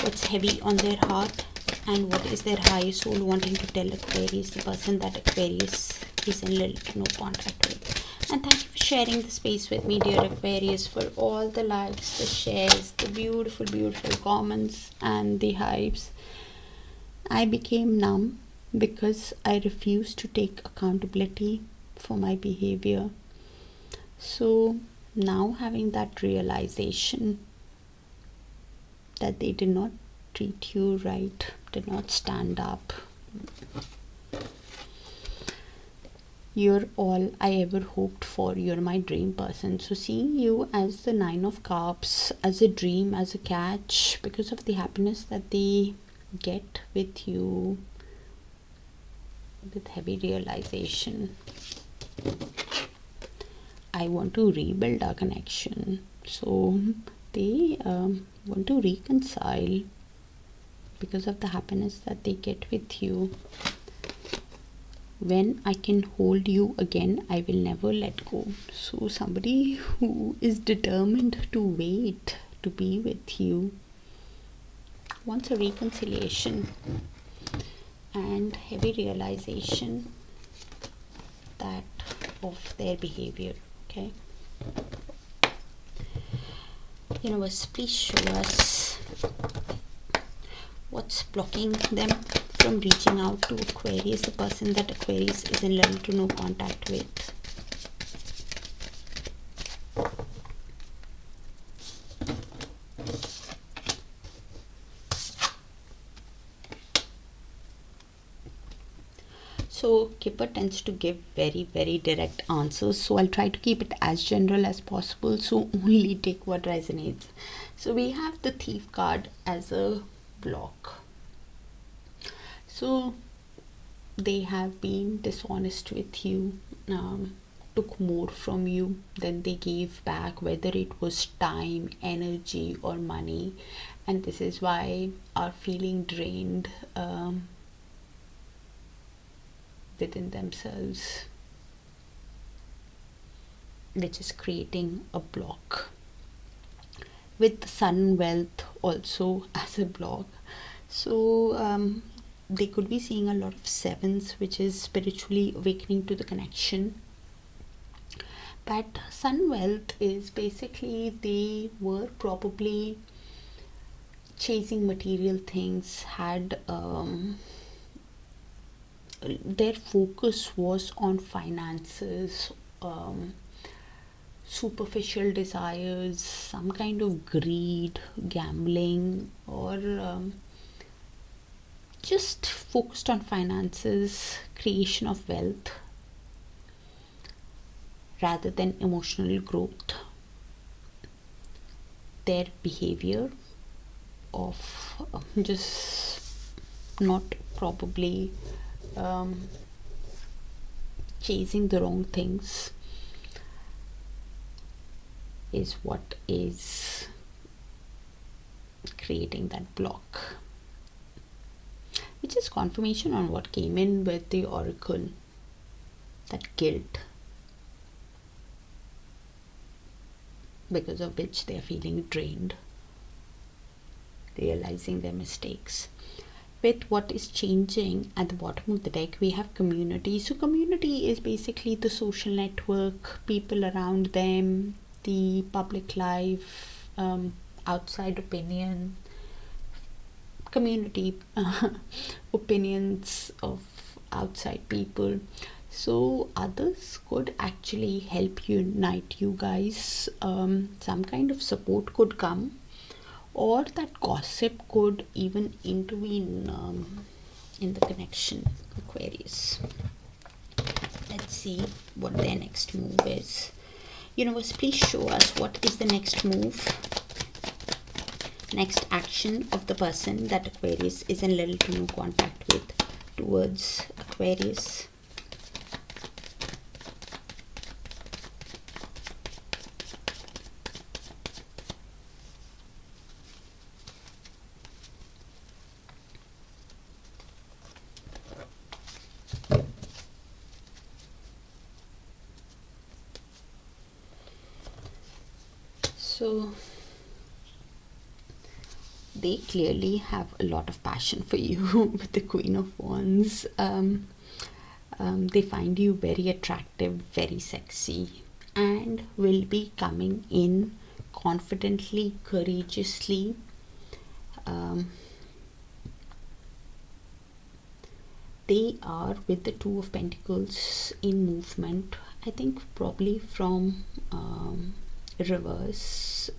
Speaker 1: What's heavy on their heart, and what is their higher soul wanting to tell Aquarius, the person that Aquarius is in little to no contact with. And thank you for sharing the space with me, dear Aquarius, for all the likes, the shares, the beautiful, beautiful comments and the hypes. I became numb because I refused to take accountability for my behavior. So now, having that realization that they did not treat you right, did not stand up, you're all I ever hoped for. You're my dream person. So seeing you as the 9 of Cups, as a dream, as a catch, because of the happiness that they get with you, with heavy realization, I want to rebuild our connection. So they want to reconcile because of the happiness that they get with you. When I can hold you again, I will never let go. So somebody who is determined to wait to be with you wants a reconciliation and heavy realization that of their behavior. Okay, universe, please show us what's blocking them from reaching out to Aquarius, the person that Aquarius is in little to no contact with. So Kipper tends to give very, very direct answers, so I'll try to keep it as general as possible, so only take what resonates. So we have the Thief card as a block. So they have been dishonest with you, took more from you than they gave back, whether it was time, energy or money, and this is why are feeling drained within themselves, which is creating a block. With the Sun wealth also as a block, so they could be seeing a lot of sevens, which is spiritually awakening to the connection. But Sun wealth is basically they were probably chasing material things, had their focus was on finances, superficial desires, some kind of greed, gambling, or just focused on finances, creation of wealth, rather than emotional growth. Their behavior of just not probably chasing the wrong things is what is creating that block, which is confirmation on what came in with the oracle, that guilt, because of which they are feeling drained, realizing their mistakes. With what is changing at the bottom of the deck, we have community. So community is basically the social network, people around them, the public life, outside opinion, community opinions of outside people. So others could actually help unite you guys. Some kind of support could come, or that gossip could even intervene in the connection. Aquarius, let's see what their next move is. Universe, please show us what is the next move, next action of the person that Aquarius is in little to no contact with towards Aquarius. So they clearly have a lot of passion for you with the Queen of Wands. They find you very attractive, very sexy, and will be coming in confidently, courageously. They are with the Two of Pentacles in movement, I think probably from reverse.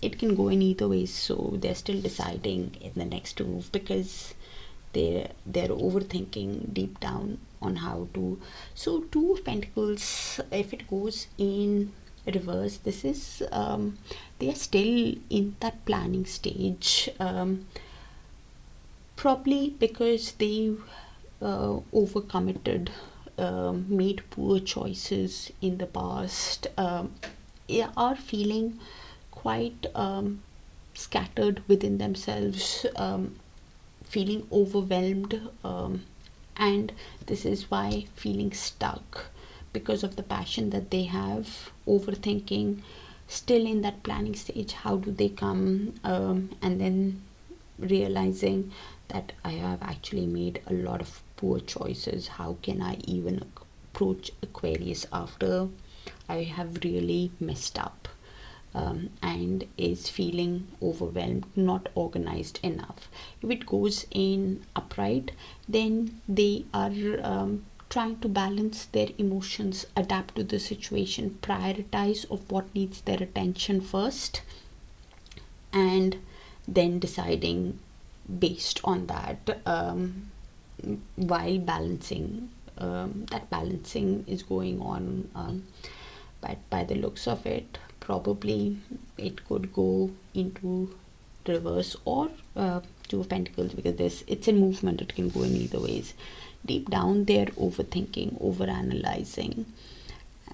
Speaker 1: It can go in either way, so they're still deciding in the next move, because they're overthinking deep down on how to. So Two of Pentacles, if it goes in reverse, this is they are still in that planning stage, probably because they overcommitted, made poor choices in the past, are feeling quite scattered within themselves, feeling overwhelmed, and this is why feeling stuck, because of the passion that they have, overthinking, still in that planning stage. How do they come, and then realizing that I have actually made a lot of poor choices. How can I even approach Aquarius after I have really messed up, and is feeling overwhelmed, not organized enough. If it goes in upright, then they are trying to balance their emotions, adapt to the situation, prioritize of what needs their attention first, and then deciding based on that, while balancing. That balancing is going on, but by the looks of it, probably it could go into reverse, or Two of Pentacles, because it's in movement, it can go in either ways. Deep down they're overthinking, overanalyzing,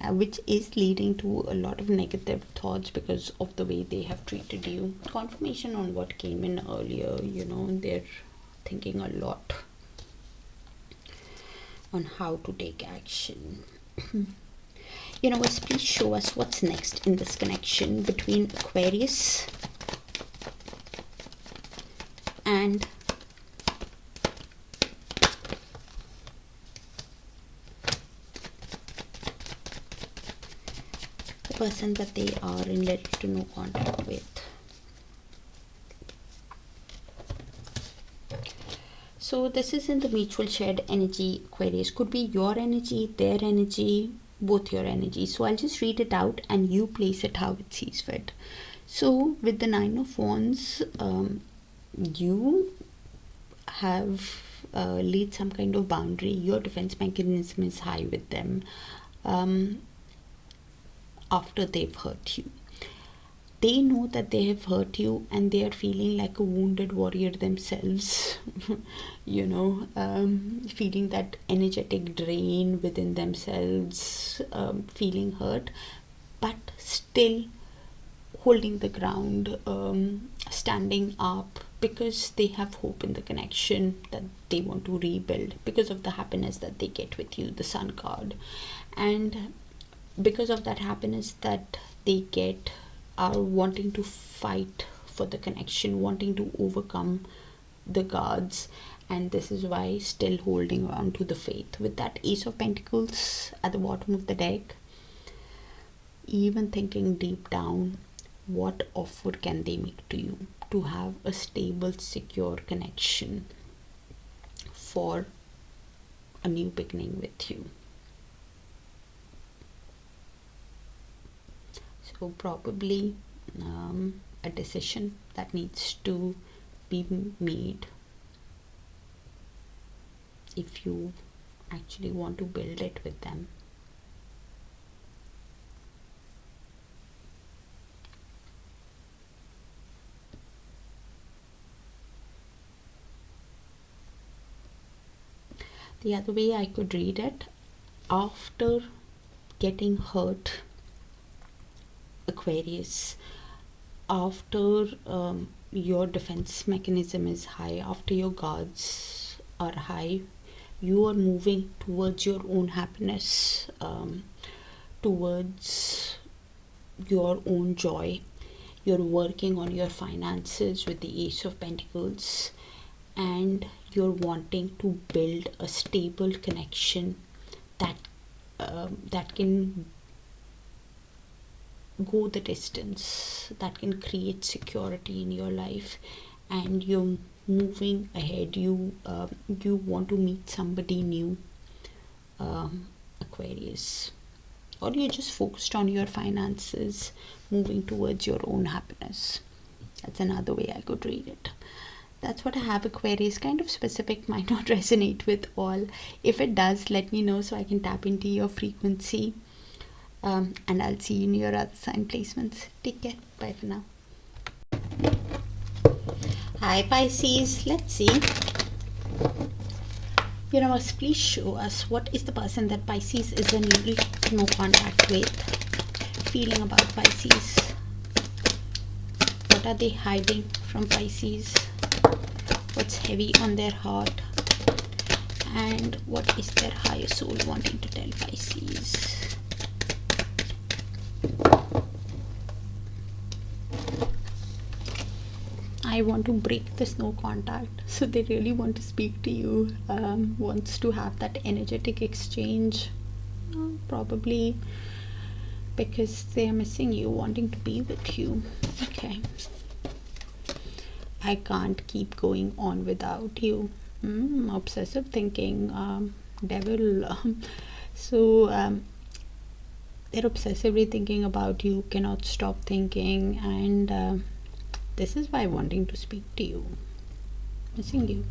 Speaker 1: which is leading to a lot of negative thoughts because of the way they have treated you. Confirmation on what came in earlier. They're thinking a lot on how to take action. Universe, please show us what's next in this connection between Aquarius and the person that they are in little to no contact with. So this is in the mutual shared energy, Aquarius. Could be your energy, their energy, both your energy. So I'll just read it out and you place it how it sees fit. So with the Nine of Wands, you have laid some kind of boundary. Your defense mechanism is high with them after they've hurt you. They know that they have hurt you and they are feeling like a wounded warrior themselves. Feeling that energetic drain within themselves, feeling hurt, but still holding the ground, standing up, because they have hope in the connection that they want to rebuild, because of the happiness that they get with you, the Sun card. And because of that happiness that they get, are wanting to fight for the connection, wanting to overcome the gods. And this is why still holding on to the faith. With that Ace of Pentacles at the bottom of the deck, even thinking deep down, what offer can they make to you to have a stable, secure connection for a new beginning with you. So probably a decision that needs to be made if you actually want to build it with them. The other way I could read it, after getting hurt, Aquarius, after your defense mechanism is high, after your guards are high, you are moving towards your own happiness, towards your own joy. You're working on your finances with the Ace of Pentacles, and you're wanting to build a stable connection that can go the distance, that can create security in your life. And you're moving ahead. You want to meet somebody new, Aquarius, or you're just focused on your finances, moving towards your own happiness. That's another way I could read it. That's what I have, Aquarius. Kind of specific, might not resonate with all. If it does, let me know so I can tap into your frequency. And I'll see you in your other sign placements. Take care. Bye for now. Hi Pisces. Let's see. Universe, please show us what is the person that Pisces is in no contact with feeling about Pisces. What are they hiding from Pisces? What's heavy on their heart? And what is their higher soul wanting to tell Pisces? I want to break this no contact. So they really want to speak to you, wants to have that energetic exchange, probably because they are missing you, wanting to be with you. Okay. I can't keep going on without you. Obsessive thinking, devil. They're obsessively thinking about you, cannot stop thinking, and this is why wanting to speak to you, missing you.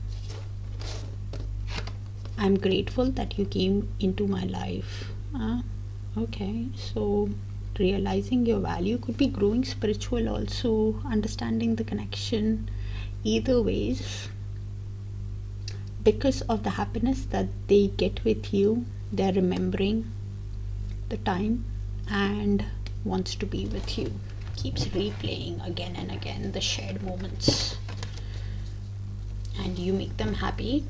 Speaker 1: I'm grateful that you came into my life. Okay, so realizing your value, could be growing spiritual also, understanding the connection. Either ways, because of the happiness that they get with you, they're remembering the time and wants to be with you. Keeps replaying again and again the shared moments, and you make them happy,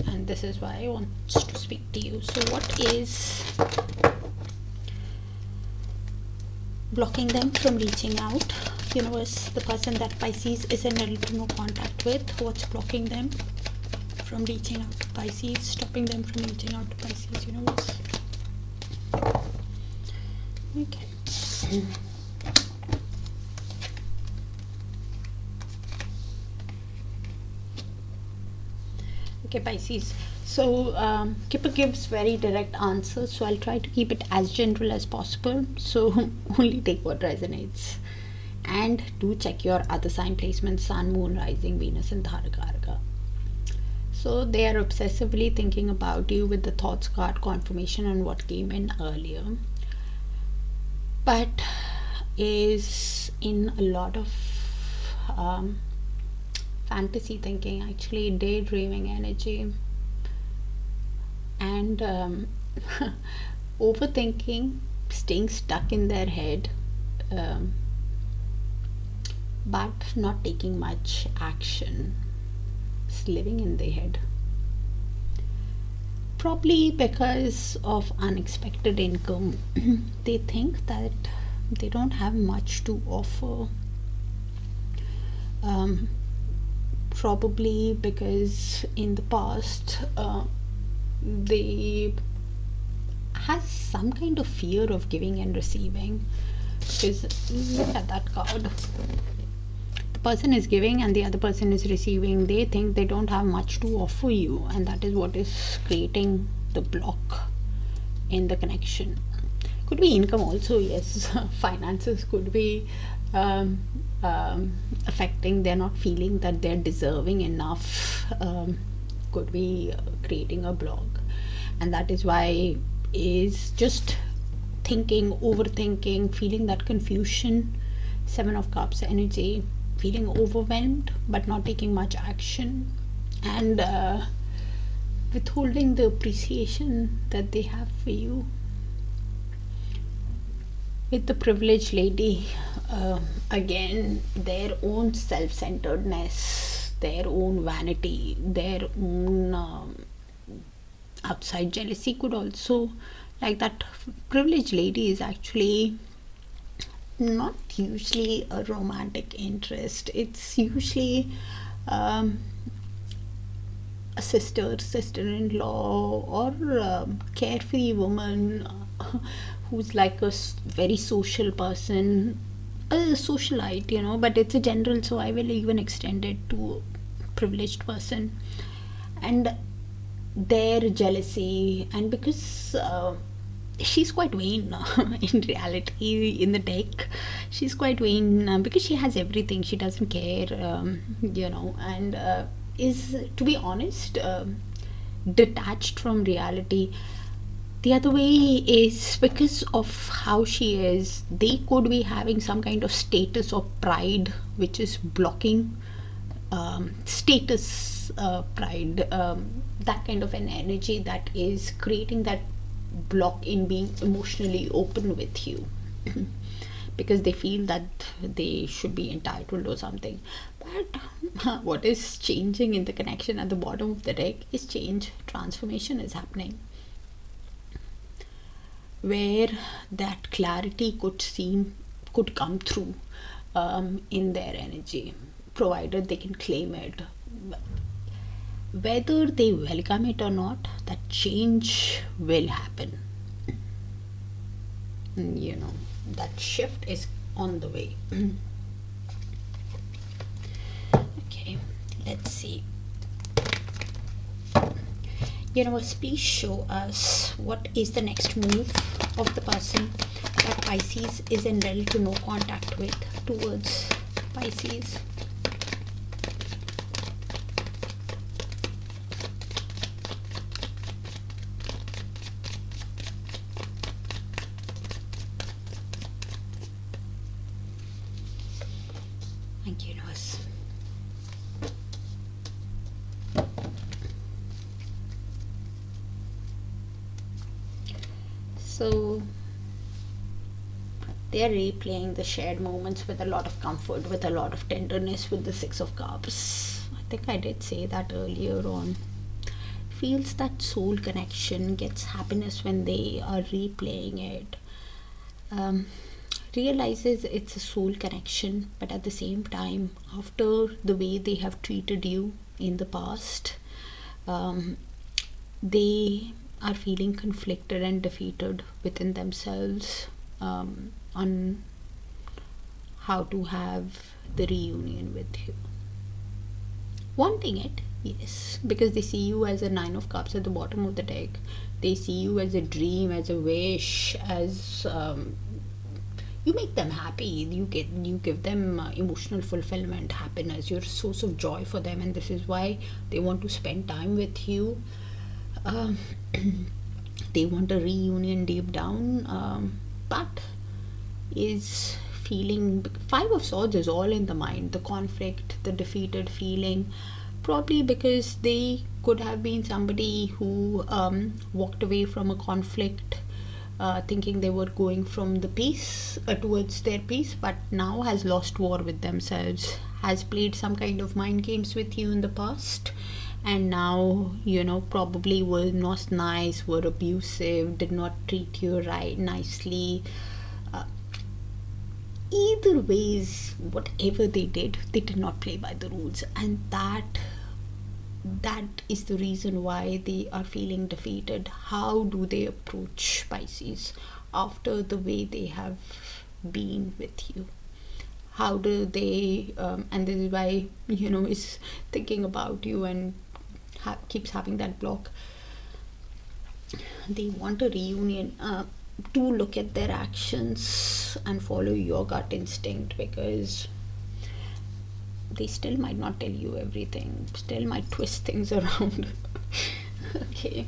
Speaker 1: and this is why I want to speak to you. So what is blocking them from reaching out? Universe, the person that Pisces is in no contact with, what's blocking them from reaching out to Pisces, stopping them from reaching out to Pisces? Universe. Okay. Okay, Pisces. So Kipper gives very direct answers, so I'll try to keep it as general as possible. So only take what resonates. And do check your other sign placements: Sun, Moon, Rising, Venus, and Darakaraka. So they are obsessively thinking about you with the thoughts card confirmation on what came in earlier, but is in a lot of fantasy thinking, actually daydreaming energy, and overthinking, staying stuck in their head, but not taking much action, just living in their head. Probably because of unexpected income. They think that they don't have much to offer. Probably because in the past they has some kind of fear of giving and receiving. Because look at that card. The person is giving and the other person is receiving. They think they don't have much to offer you, and that is what is creating the block in the connection. Could be income also, yes. Finances could be affecting. They're not feeling that they're deserving enough. Could be creating a block, and that is why is just thinking, overthinking, feeling that confusion. 7 of Cups energy, feeling overwhelmed but not taking much action, and withholding the appreciation that they have for you. With the privileged lady, again, their own self-centeredness, their own vanity, their own outside jealousy could also, like that privileged lady is actually not usually a romantic interest. It's usually a sister-in-law, or carefree woman who's like a very social person, a socialite, but it's a general, so I will even extend it to privileged person. And their jealousy, and because she's quite vain in reality, in the deck she's quite vain, because she has everything, she doesn't care, and is, to be honest, detached from reality. The other way is because of how she is, they could be having some kind of status or pride which is blocking status, pride, that kind of an energy that is creating that block in being emotionally open with you. Because they feel that they should be entitled or something. But what is changing in the connection at the bottom of the deck is change, transformation is happening, where that clarity could come through in their energy, provided they can claim it. Whether they welcome it or not, that change will happen. That shift is on the way. Okay, let's see. Universe, please show us what is the next move of the person that Pisces is in little to no contact with towards Pisces. Thank you, universe. So they are replaying the shared moments with a lot of comfort, with a lot of tenderness, with the 6 of Cups. I think I did say that earlier on. Feels that soul connection, gets happiness when they are replaying it. Realizes it's a soul connection, but at the same time, after the way they have treated you in the past, they are feeling conflicted and defeated within themselves on how to have the reunion with you. Wanting it, yes, because they see you as a 9 of Cups at the bottom of the deck. They see you as a dream, as a wish, as you make them happy, you give them emotional fulfillment, happiness, you're a source of joy for them, and this is why they want to spend time with you. um, they want a reunion deep down, but is feeling, Five of Swords is all in the mind, the conflict, the defeated feeling, probably because they could have been somebody who walked away from a conflict, thinking they were going from the peace towards their peace, but now has lost war with themselves, has played some kind of mind games with you in the past, and now, probably were not nice, were abusive, did not treat you nicely. Either ways, whatever they did not play by the rules, and that is the reason why they are feeling defeated. How do they approach Pisces after the way they have been with you? How do they and this is why is thinking about you and keeps having that block. They want a reunion. To look at their actions and follow your gut instinct, because they still might not tell you everything, still might twist things around. Okay,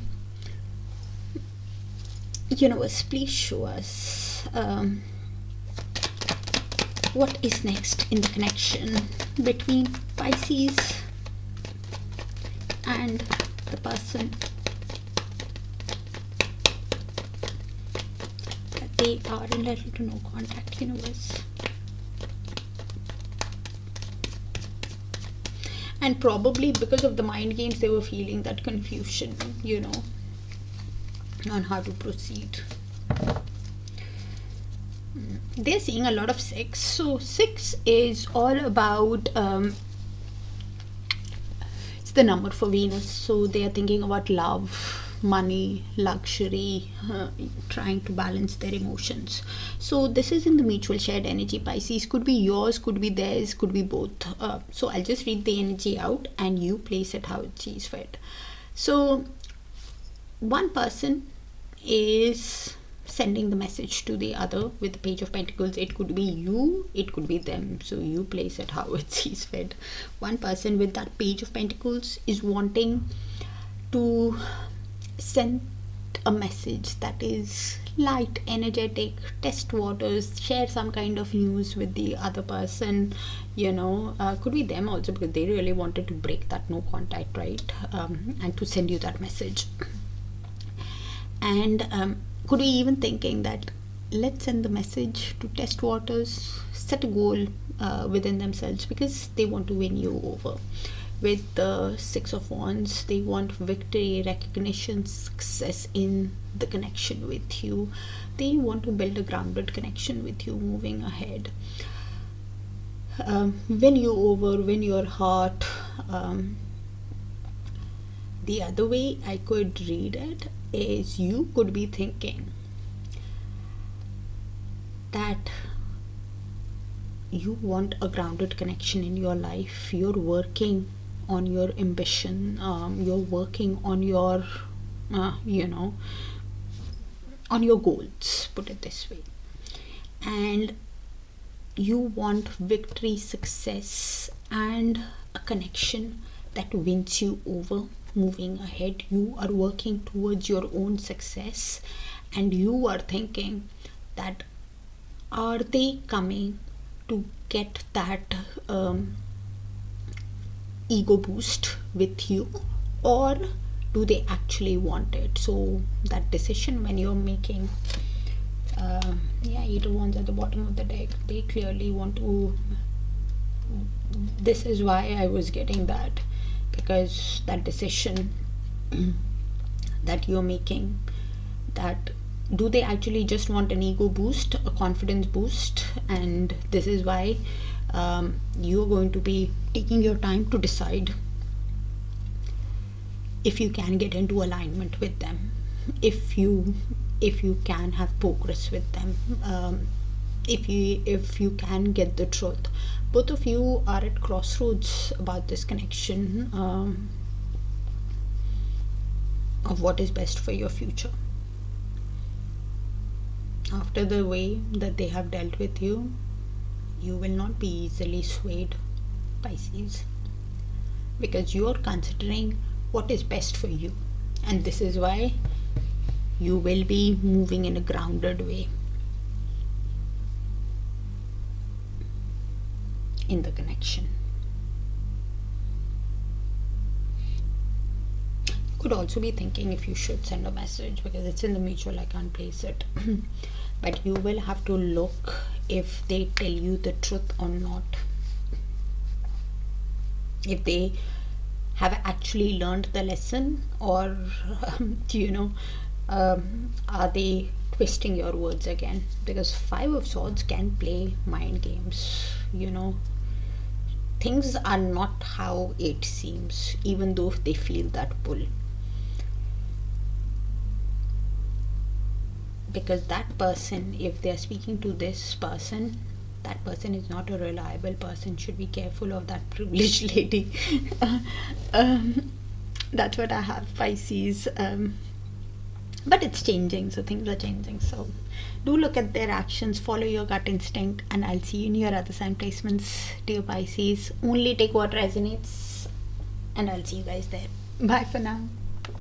Speaker 1: universe, please show us what is next in the connection between Pisces and the person they are in little to no contact. Universe, and probably because of the mind games, they were feeling that confusion, on how to proceed. They're seeing a lot of 6. So 6 is all about it's the number for Venus, so they are thinking about love, money, luxury, trying to balance their emotions. So this is in the mutual shared energy. Pisces could be yours, could be theirs, could be both. So I'll just read the energy out and you place it how it sees fit. So one person is sending the message to the other with the Page of Pentacles. It could be you, it could be them, so you place it how it sees fit. One person with that Page of Pentacles is wanting to send a message that is light, energetic, test waters, share some kind of news with the other person. Could be them also, because they really wanted to break that no contact, right? And to send you that message. And could be even thinking that let's send the message to test waters, set a goal within themselves, because they want to win you over. With the 6 of Wands, they want victory, recognition, success in the connection with you. They want to build a grounded connection with you, moving ahead. Win you over, win your heart. The other way I could read it is you could be thinking that you want a grounded connection in your life. You're working on your ambition, you're working on your on your goals, put it this way, and you want victory, success, and a connection that wins you over, moving ahead. You are working towards your own success, and you are thinking that are they coming to get that ego boost with you, or do they actually want it? So that decision when you're making, 8 of Wands at the bottom of the deck, they clearly want to. This is why I was getting that, because that decision that you're making, that do they actually just want an ego boost, a confidence boost? And this is why you're going to be taking your time to decide if you can get into alignment with them, if you can have progress with them, if you can get the truth. Both of you are at crossroads about this connection, of what is best for your future. after the way that they have dealt with you, you will not be easily swayed, Pisces, because you are considering what is best for you, and this is why you will be moving in a grounded way in the connection. Could also be thinking if you should send a message, because it's in the mutual, I can't place it. But you will have to look if they tell you the truth or not, if they have actually learned the lesson, or are they twisting your words again, because 5 of Swords can play mind games. Things are not how it seems, even though they feel that pull. Because that person, if they're speaking to this person, that person is not a reliable person. Should be careful of that privileged lady. That's what I have, Pisces. But it's changing, so things are changing. So do look at their actions, follow your gut instinct, and I'll see you in your other sign placements, dear Pisces. Only take what resonates, and I'll see you guys there. Bye for now.